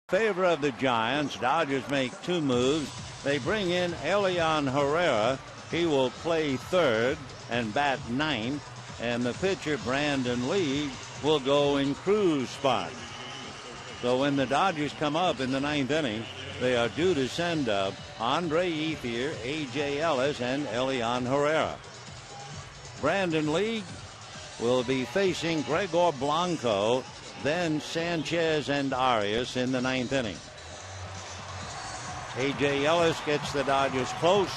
Favor of the Giants. Dodgers make 2 moves. They bring in Elian Herrera. He will play third and bat 9th. And the pitcher, Brandon Lee, will go in Cruz spot. So when the Dodgers come up in the 9th inning, they are due to send up Andre Ethier, A.J. Ellis, and Elian Herrera. Brandon Lee will be facing Gregor Blanco, then Sanchez and Arias in the 9th inning. A.J. Ellis gets the Dodgers close,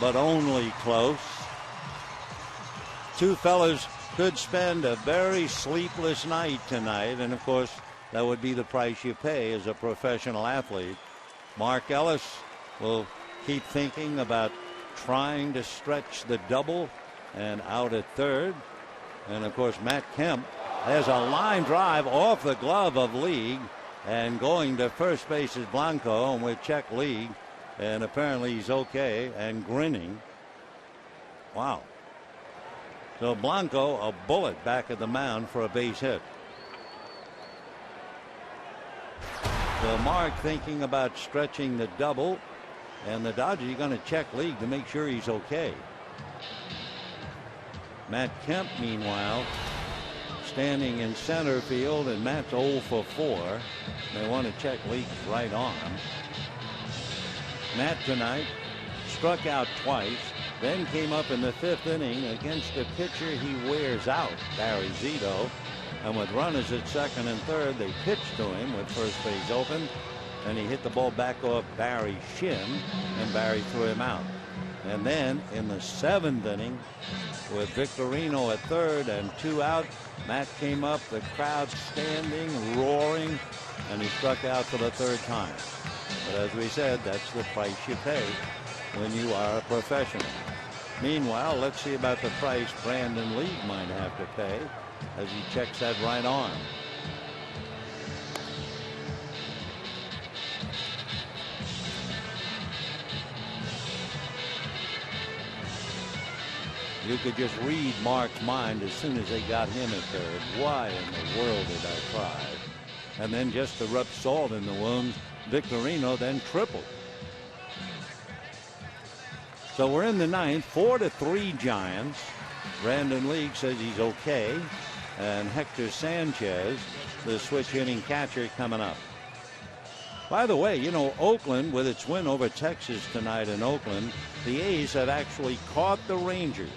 but only close. 2 fellas could spend a very sleepless night tonight, and of course that would be the price you pay as a professional athlete. Mark Ellis will keep thinking about trying to stretch the double and out at third. And of course, Matt Kemp has a line drive off the glove of League, and going to first base is Blanco, and we check League, and apparently he's okay and grinning. Wow. So Blanco, a bullet back at the mound for a base hit. So Mark thinking about stretching the double, and the Dodgers are going to check League to make sure he's okay. Matt Kemp, meanwhile, standing in center field, and Matt's 0 for 4. They want to check League's right arm. Matt tonight struck out twice, then came up in the 5th inning against a pitcher he wears out, Barry Zito. And with runners at second and third, they pitched to him with first base open, and he hit the ball back off Barry's shin, and Barry threw him out. And then in the 7th inning, with Victorino at third and 2 out, Matt came up, the crowd standing, roaring, and he struck out for the 3rd time. But as we said, that's the price you pay when you are a professional. Meanwhile, let's see about the price Brandon League might have to pay as he checks that right arm. You could just read Mark's mind as soon as they got him at third. Why in the world did I try? And then just to rub salt in the wounds, Victorino then tripled. So we're in the 9th, 4-3 Giants. Brandon League says he's okay. And Hector Sanchez, the switch hitting catcher, coming up. By the way, you know, Oakland, with its win over Texas tonight in Oakland, the A's have actually caught the Rangers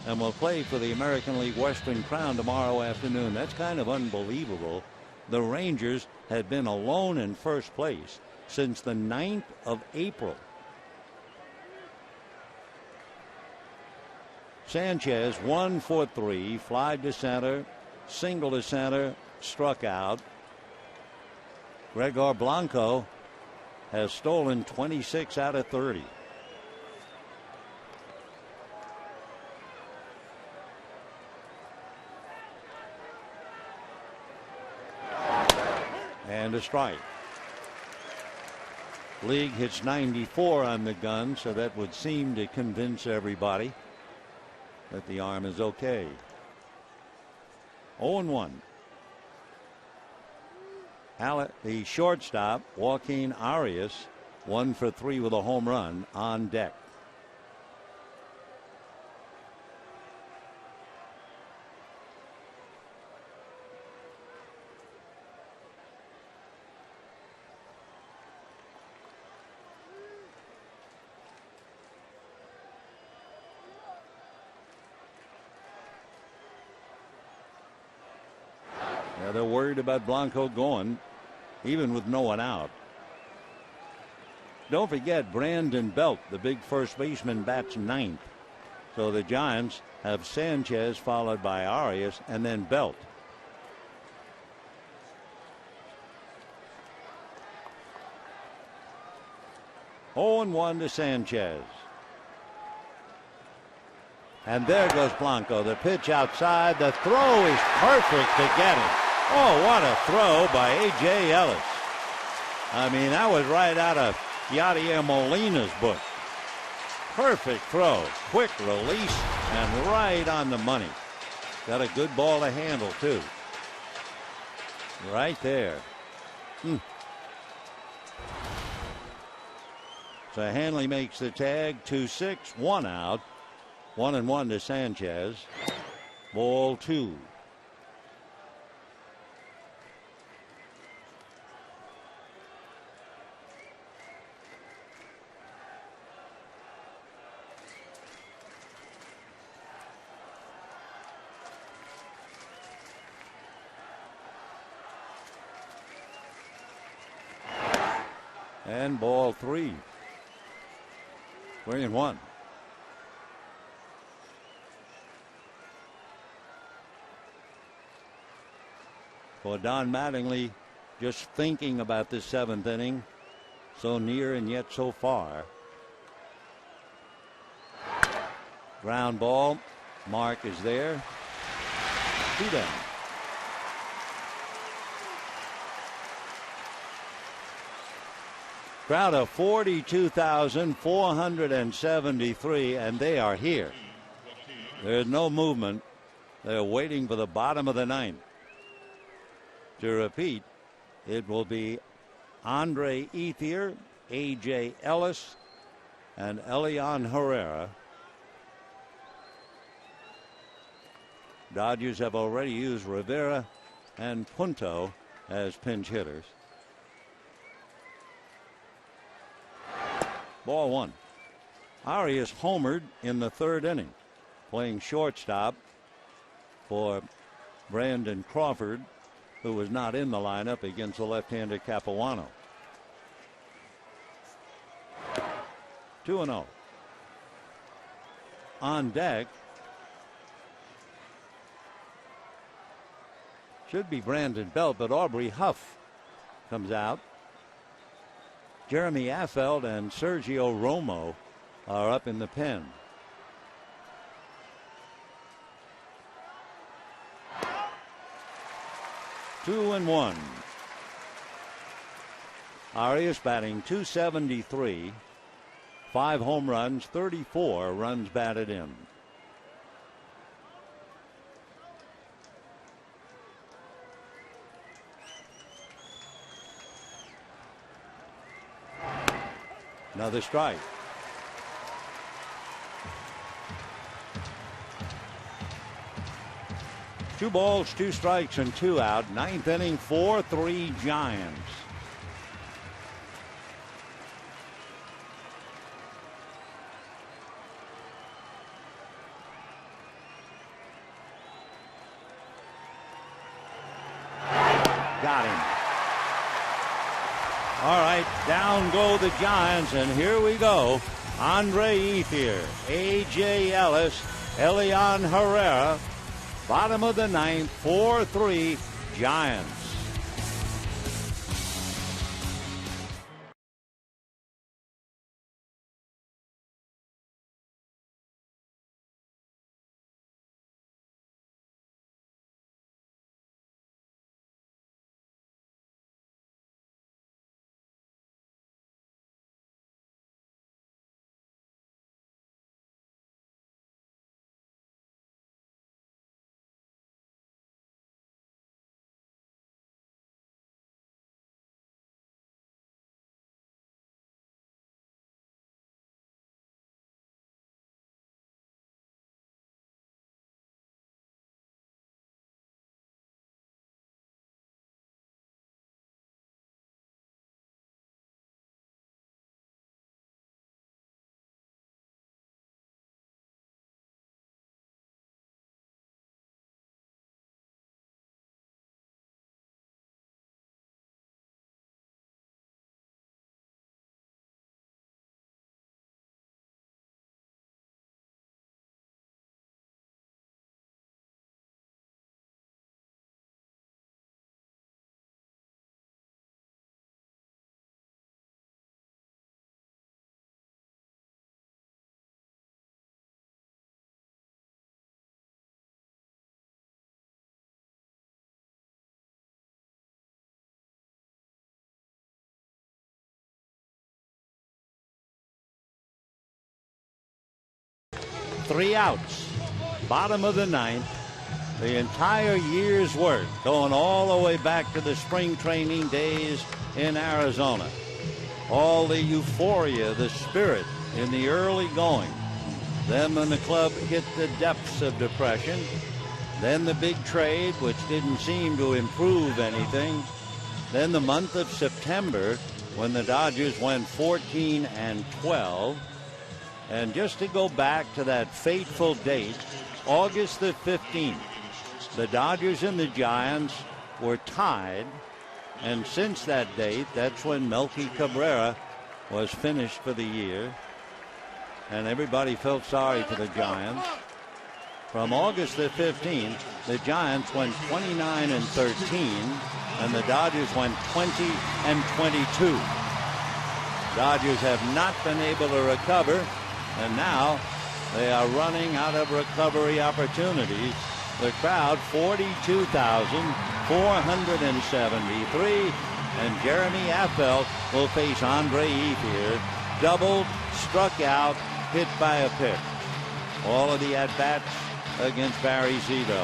and will play for the American League Western Crown tomorrow afternoon. That's kind of unbelievable. The Rangers had been alone in first place since the 9th of April. Sanchez 1 for 3, fly to center, single to center, struck out. Gregor Blanco has stolen 26 out of 30. And a strike. League hits 94 on the gun, so that would seem to convince everybody that the arm is okay. 0-1. The shortstop, Joaquin Arias, 1 for 3 with a home run on deck. They're worried about Blanco going, even with no one out. Don't forget, Brandon Belt, the big first baseman, bats 9th. So the Giants have Sanchez followed by Arias and then Belt. Oh, 0-1 to Sanchez. And there goes Blanco. The pitch outside. The throw is perfect to get him. Oh, what a throw by A.J. Ellis. I mean, that was right out of Yadier Molina's book. Perfect throw. Quick release and right on the money. Got a good ball to handle, too. Right there. So Hanley makes the tag. 2-6, 1 out. 1-1 to Sanchez. Ball 2. And ball 3. 3-1. For Don Mattingly, just thinking about this seventh inning. So near and yet so far. Ground ball. Mark is there. 2 down. Crowd of 42,473, and they are here. There's no movement. They're waiting for the bottom of the ninth. To repeat, it will be Andre Ethier, A.J. Ellis, and Elian Herrera. Dodgers have already used Rivera and Punto as pinch hitters. Ball 1. Arias homered in the third inning, playing shortstop for Brandon Crawford, who was not in the lineup against the left-hander Capuano. 2-0. On deck should be Brandon Belt, but Aubrey Huff comes out. Jeremy Affeldt and Sergio Romo are up in the pen. Two and one. Arias batting .273, 5 home runs, 34 runs batted in. Another strike. Two balls, 2 strikes, and 2 out. Ninth inning, 4-3 Giants. Got him. All right, down go the Giants, and here we go. Andre Ethier, A.J. Ellis, Elian Herrera. Bottom of the ninth, 4-3 Giants. Three outs. Bottom of the ninth. The entire year's work going all the way back to the spring training days in Arizona. All the euphoria, the spirit in the early going. Then when the club hit the depths of depression. Then the big trade, which didn't seem to improve anything. Then the month of September when the Dodgers went 14-12. And just to go back to that fateful date, August the 15th, the Dodgers and the Giants were tied. And since that date, that's when Melky Cabrera was finished for the year. And everybody felt sorry for the Giants. From August the 15th, the Giants went 29-13, and the Dodgers went 20-22. Dodgers have not been able to recover, and now they are running out of recovery opportunities. The crowd, 42,473, and Jeremy Affeldt will face Andre Ethier, doubled, struck out, hit by a pitch. All of the at-bats against Barry Zito.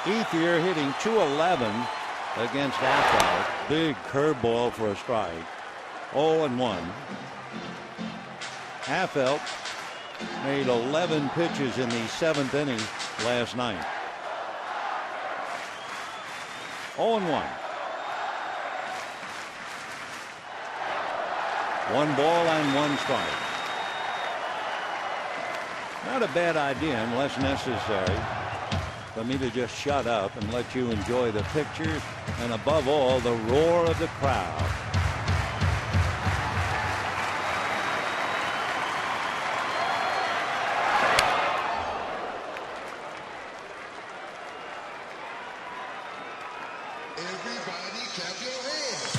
Ethier hitting .211 against Affeldt. Big curveball for a strike. 0-1. Affeldt made 11 pitches in the 7th inning last night. 0-1. 1 ball and 1 strike. Not a bad idea unless necessary for me to just shut up and let you enjoy the pictures and, above all, the roar of the crowd. Everybody clap your hands.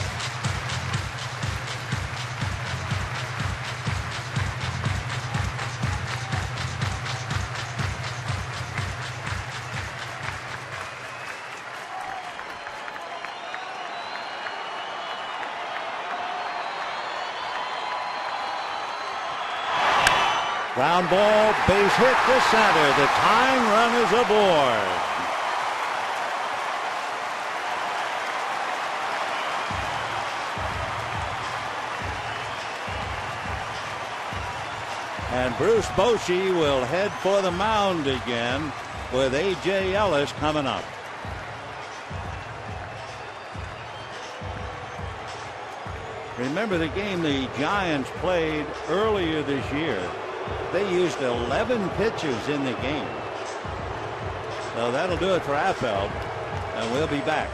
Ground ball, base hit to center. The tying run is aboard. And Bruce Posey will head for the mound again with A.J. Ellis coming up. Remember the game the Giants played earlier this year. They used 11 pitches in the game. So that'll do it for Affeldt, and we'll be back.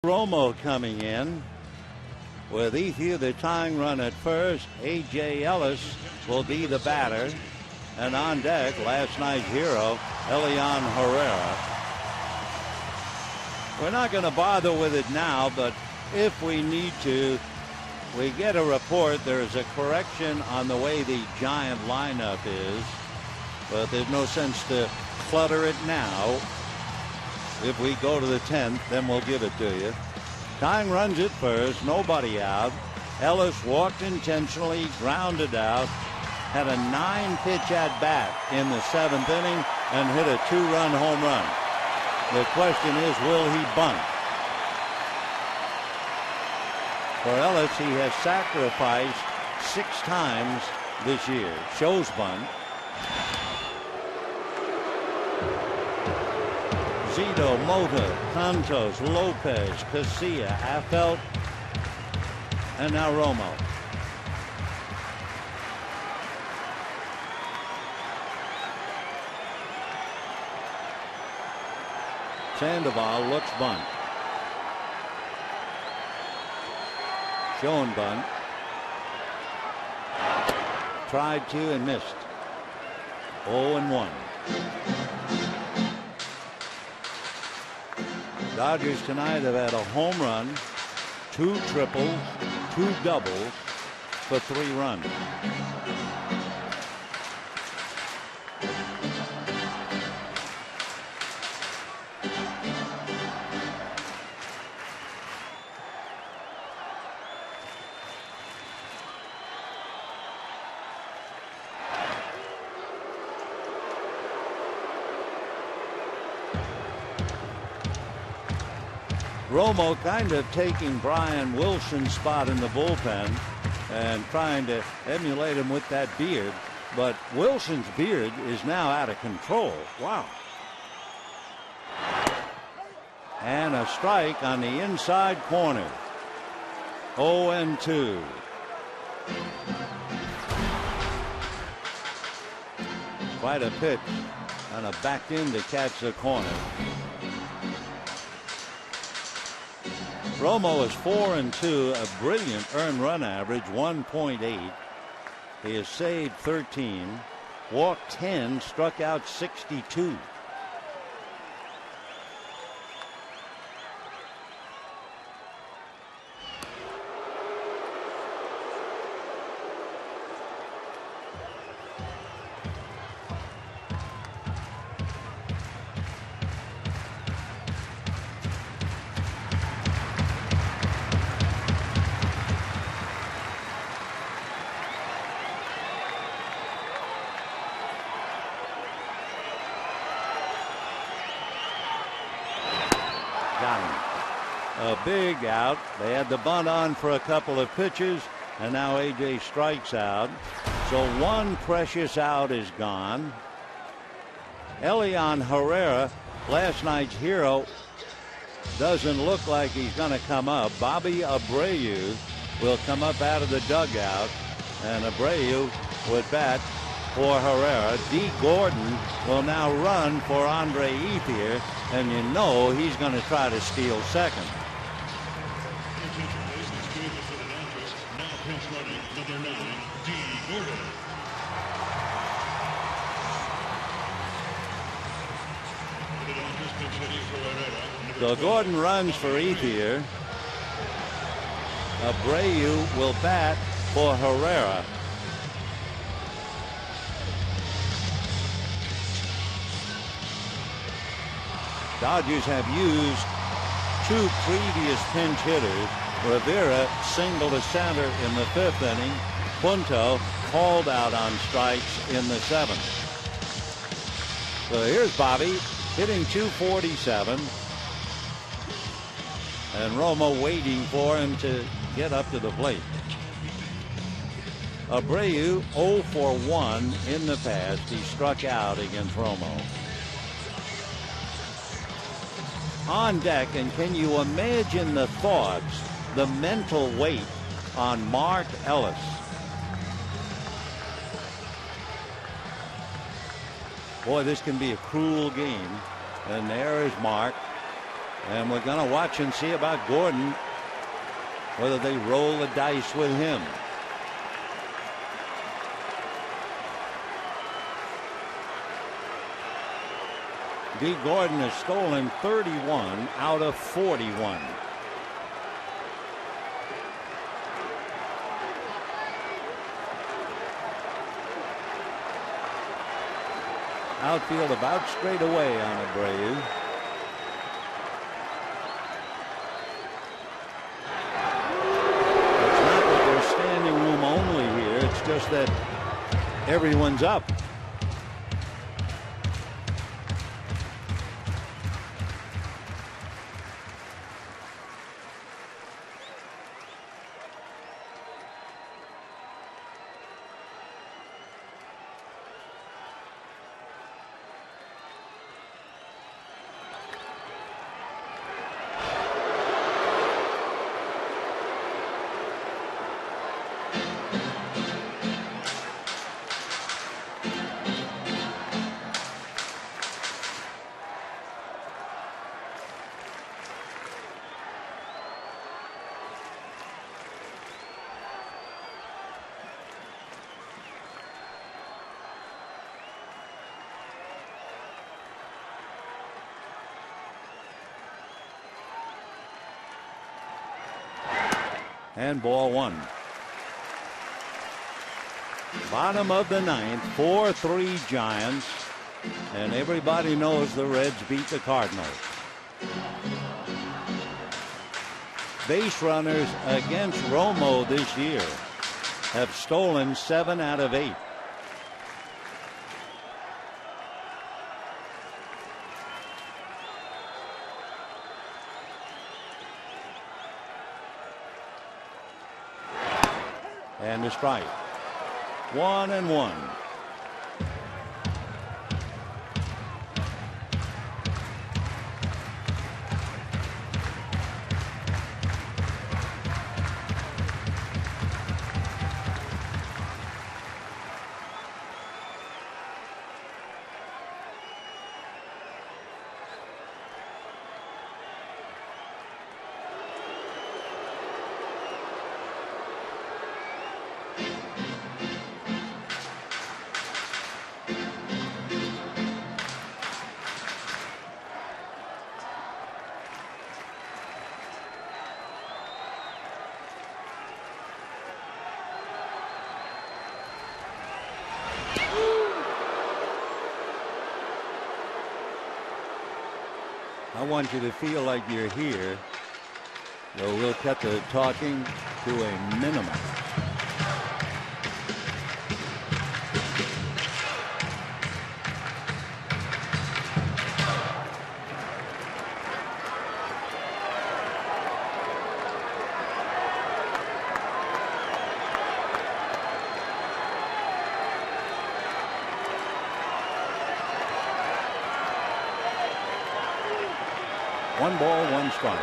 Romo coming in with Ethier the tying run at first. A.J. Ellis will be the batter, and on deck last night's hero Elian Herrera. We're not going to bother with it now, but if we need to, we get a report there's a correction on the way the Giant lineup is, but there's no sense to clutter it now. If we go to the 10th, then we'll give it to you. Tying runs at first, nobody out. Ellis walked intentionally, grounded out, had a 9-pitch at bat in the 7th inning, and hit a 2-run home run. The question is, will he bunt? For Ellis, he has sacrificed 6 times this year. Shows bunt. Zito, Mota, Cantos, Lopez, Casilla, Affelt, and now Romo. Sandoval looks bunt. Showing bunt. Tried to and missed. 0-1. Dodgers tonight have had a home run, 2 triples, 2 doubles for 3 runs. Romo kind of taking Brian Wilson's spot in the bullpen and trying to emulate him with that beard. But Wilson's beard is now out of control. Wow. And a strike on the inside corner. 0-2. Quite a pitch. And a back in to catch the corner. Romo is 4-2, a brilliant earned run average, 1.8. He has saved 13, walked 10, struck out 62. A big out. They had the bunt on for a couple of pitches, and now AJ strikes out. So 1 precious out is gone. Elian Herrera, last night's hero, doesn't look like he's going to come up. Bobby Abreu will come up out of the dugout, and Abreu would bat for Herrera. D. Gordon will now run for Andre Ethier, and you know he's going to try to steal second. So Gordon runs for Ethier. Abreu will bat for Herrera. Dodgers have used 2 previous pinch hitters. Rivera singled to center in the 5th inning. Punto called out on strikes in the 7th. So here's Bobby hitting .247. And Romo waiting for him to get up to the plate. Abreu 0 for 1 in the past. He struck out against Romo. On deck, and can you imagine the thoughts, the mental weight on Mark Ellis? Boy, this can be a cruel game. And there is Mark. And we're going to watch and see about Gordon, whether they roll the dice with him. D. Gordon has stolen 31 out of 41. Outfield about straight away on Abreu. It's not that they're standing room only here. It's just that everyone's up. And ball one. Bottom of the ninth, 4-3 Giants. And everybody knows the Reds beat the Cardinals. Base runners against Romo this year have stolen 7 out of 8. And a strike. 1-1. I want you to feel like you're here, so we'll cut the talking to a minimum. One ball, one strike.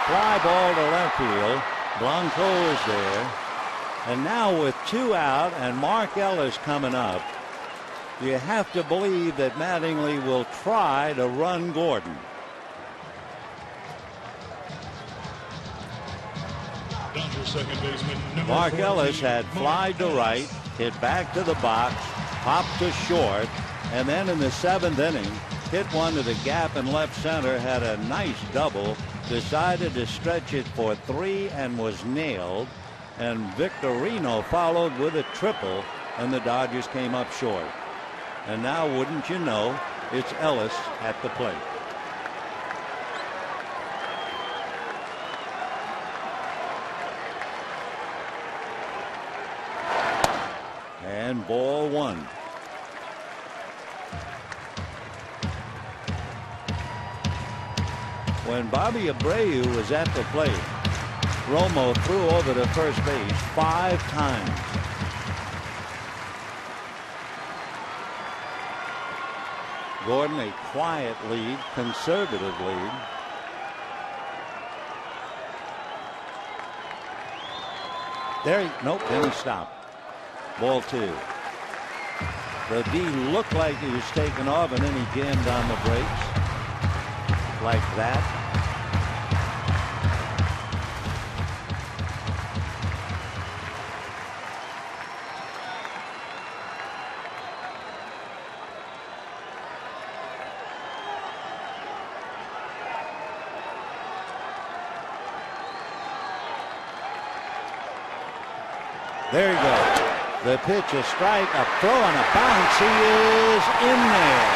Fly ball to left field. Blanco is there. And now with 2 out and Mark Ellis coming up, you have to believe that Mattingly will try to run Gordon. Dodgers second baseman, number Mark 14, Ellis had fly to right, hit back to the box, popped to short, and then in the 7th inning, hit one to the gap in left center, had a nice double, decided to stretch it for 3 and was nailed, and Victorino followed with a triple, and the Dodgers came up short. And now, wouldn't you know, it's Ellis at the plate. And ball one. When Bobby Abreu was at the plate, Romo threw over to first base 5 times. Gordon, a quiet lead, conservative lead. Nope, then he stopped. Ball 2. The D looked like he was taking off, and then he jammed on the brakes. Like that. There he goes. The pitch, a strike, a throw, and a bounce. He is in there.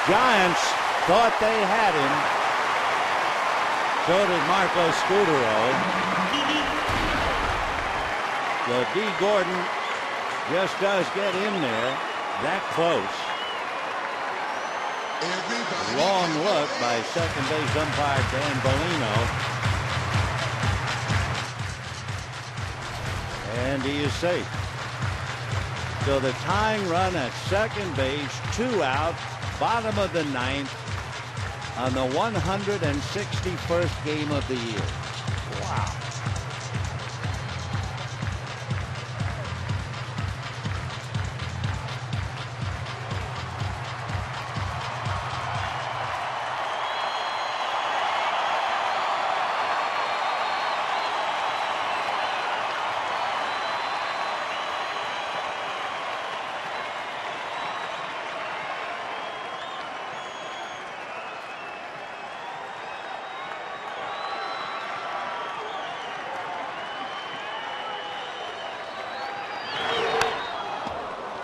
Giants thought they had him. So did Marco Scudero. So D. Gordon just does get in there that close. Long look by second base umpire Dan Bellino. And he is safe. So the tying run at second base, 2 out, bottom of the ninth, on the 161st game of the year. Wow.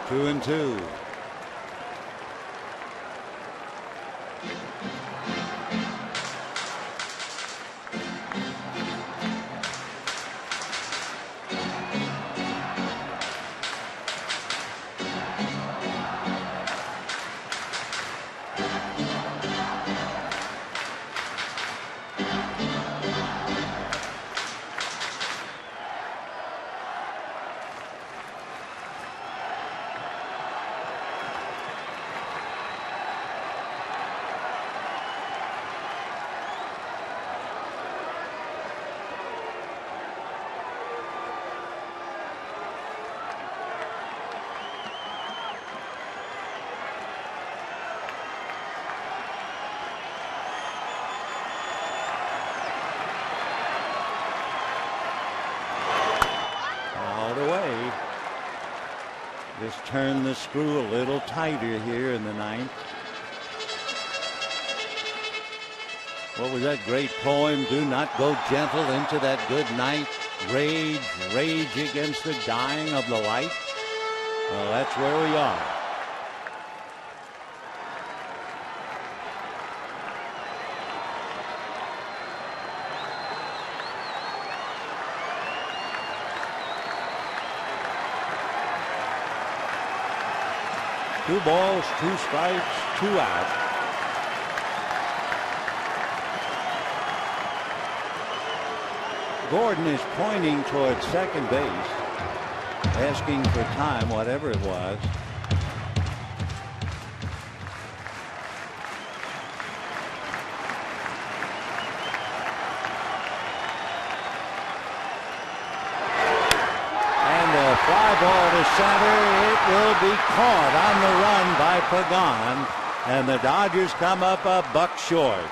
Two and two. Just turn the screw a little tighter here in the ninth. What was that great poem? Do not go gentle into that good night. Rage, rage against the dying of the light. Well, that's where we are. Two balls, 2 strikes, 2 out. Gordon is pointing towards second base, asking for time, whatever it was. Fly ball to center. It will be caught on the run by Pagan, and the Dodgers come up a buck short.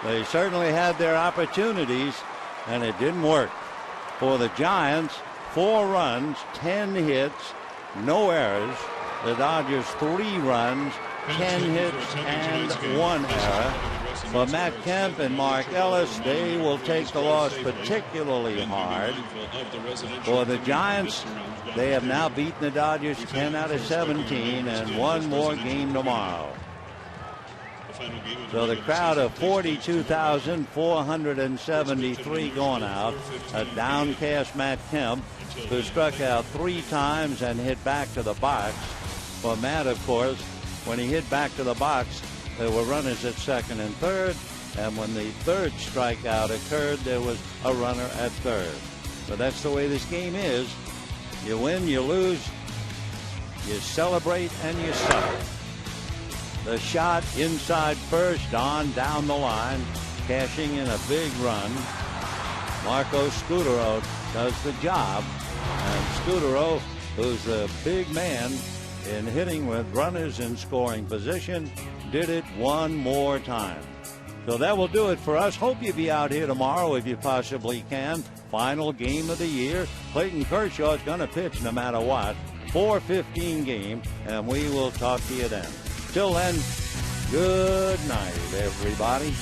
They certainly had their opportunities, and it didn't work. For the Giants, 4 runs, 10 hits, no errors. The Dodgers 3 runs, 10 hits, and 1 error. For Matt Kemp and Mark Ellis, they will take the loss particularly hard. For the Giants, they have now beaten the Dodgers 10 out of 17 and 1 more game tomorrow. So the crowd of 42,473 going out. A downcast Matt Kemp, who struck out 3 times and hit back to the box. For Matt, of course, when he hit back to the box, there were runners at second and third, and when the 3rd strikeout occurred, there was a runner at third. But that's the way this game is. You win, you lose, you celebrate, and you suffer. The shot inside first, on down the line, cashing in a big run. Marco Scutaro does the job, and Scutaro, who's a big man in hitting with runners in scoring position, did it one more time. So that will do it for us. Hope you'll be out here tomorrow if you possibly can. Final game of the year. Clayton Kershaw is going to pitch no matter what. 4:15 game, and we will talk to you then. Till then, good night, everybody.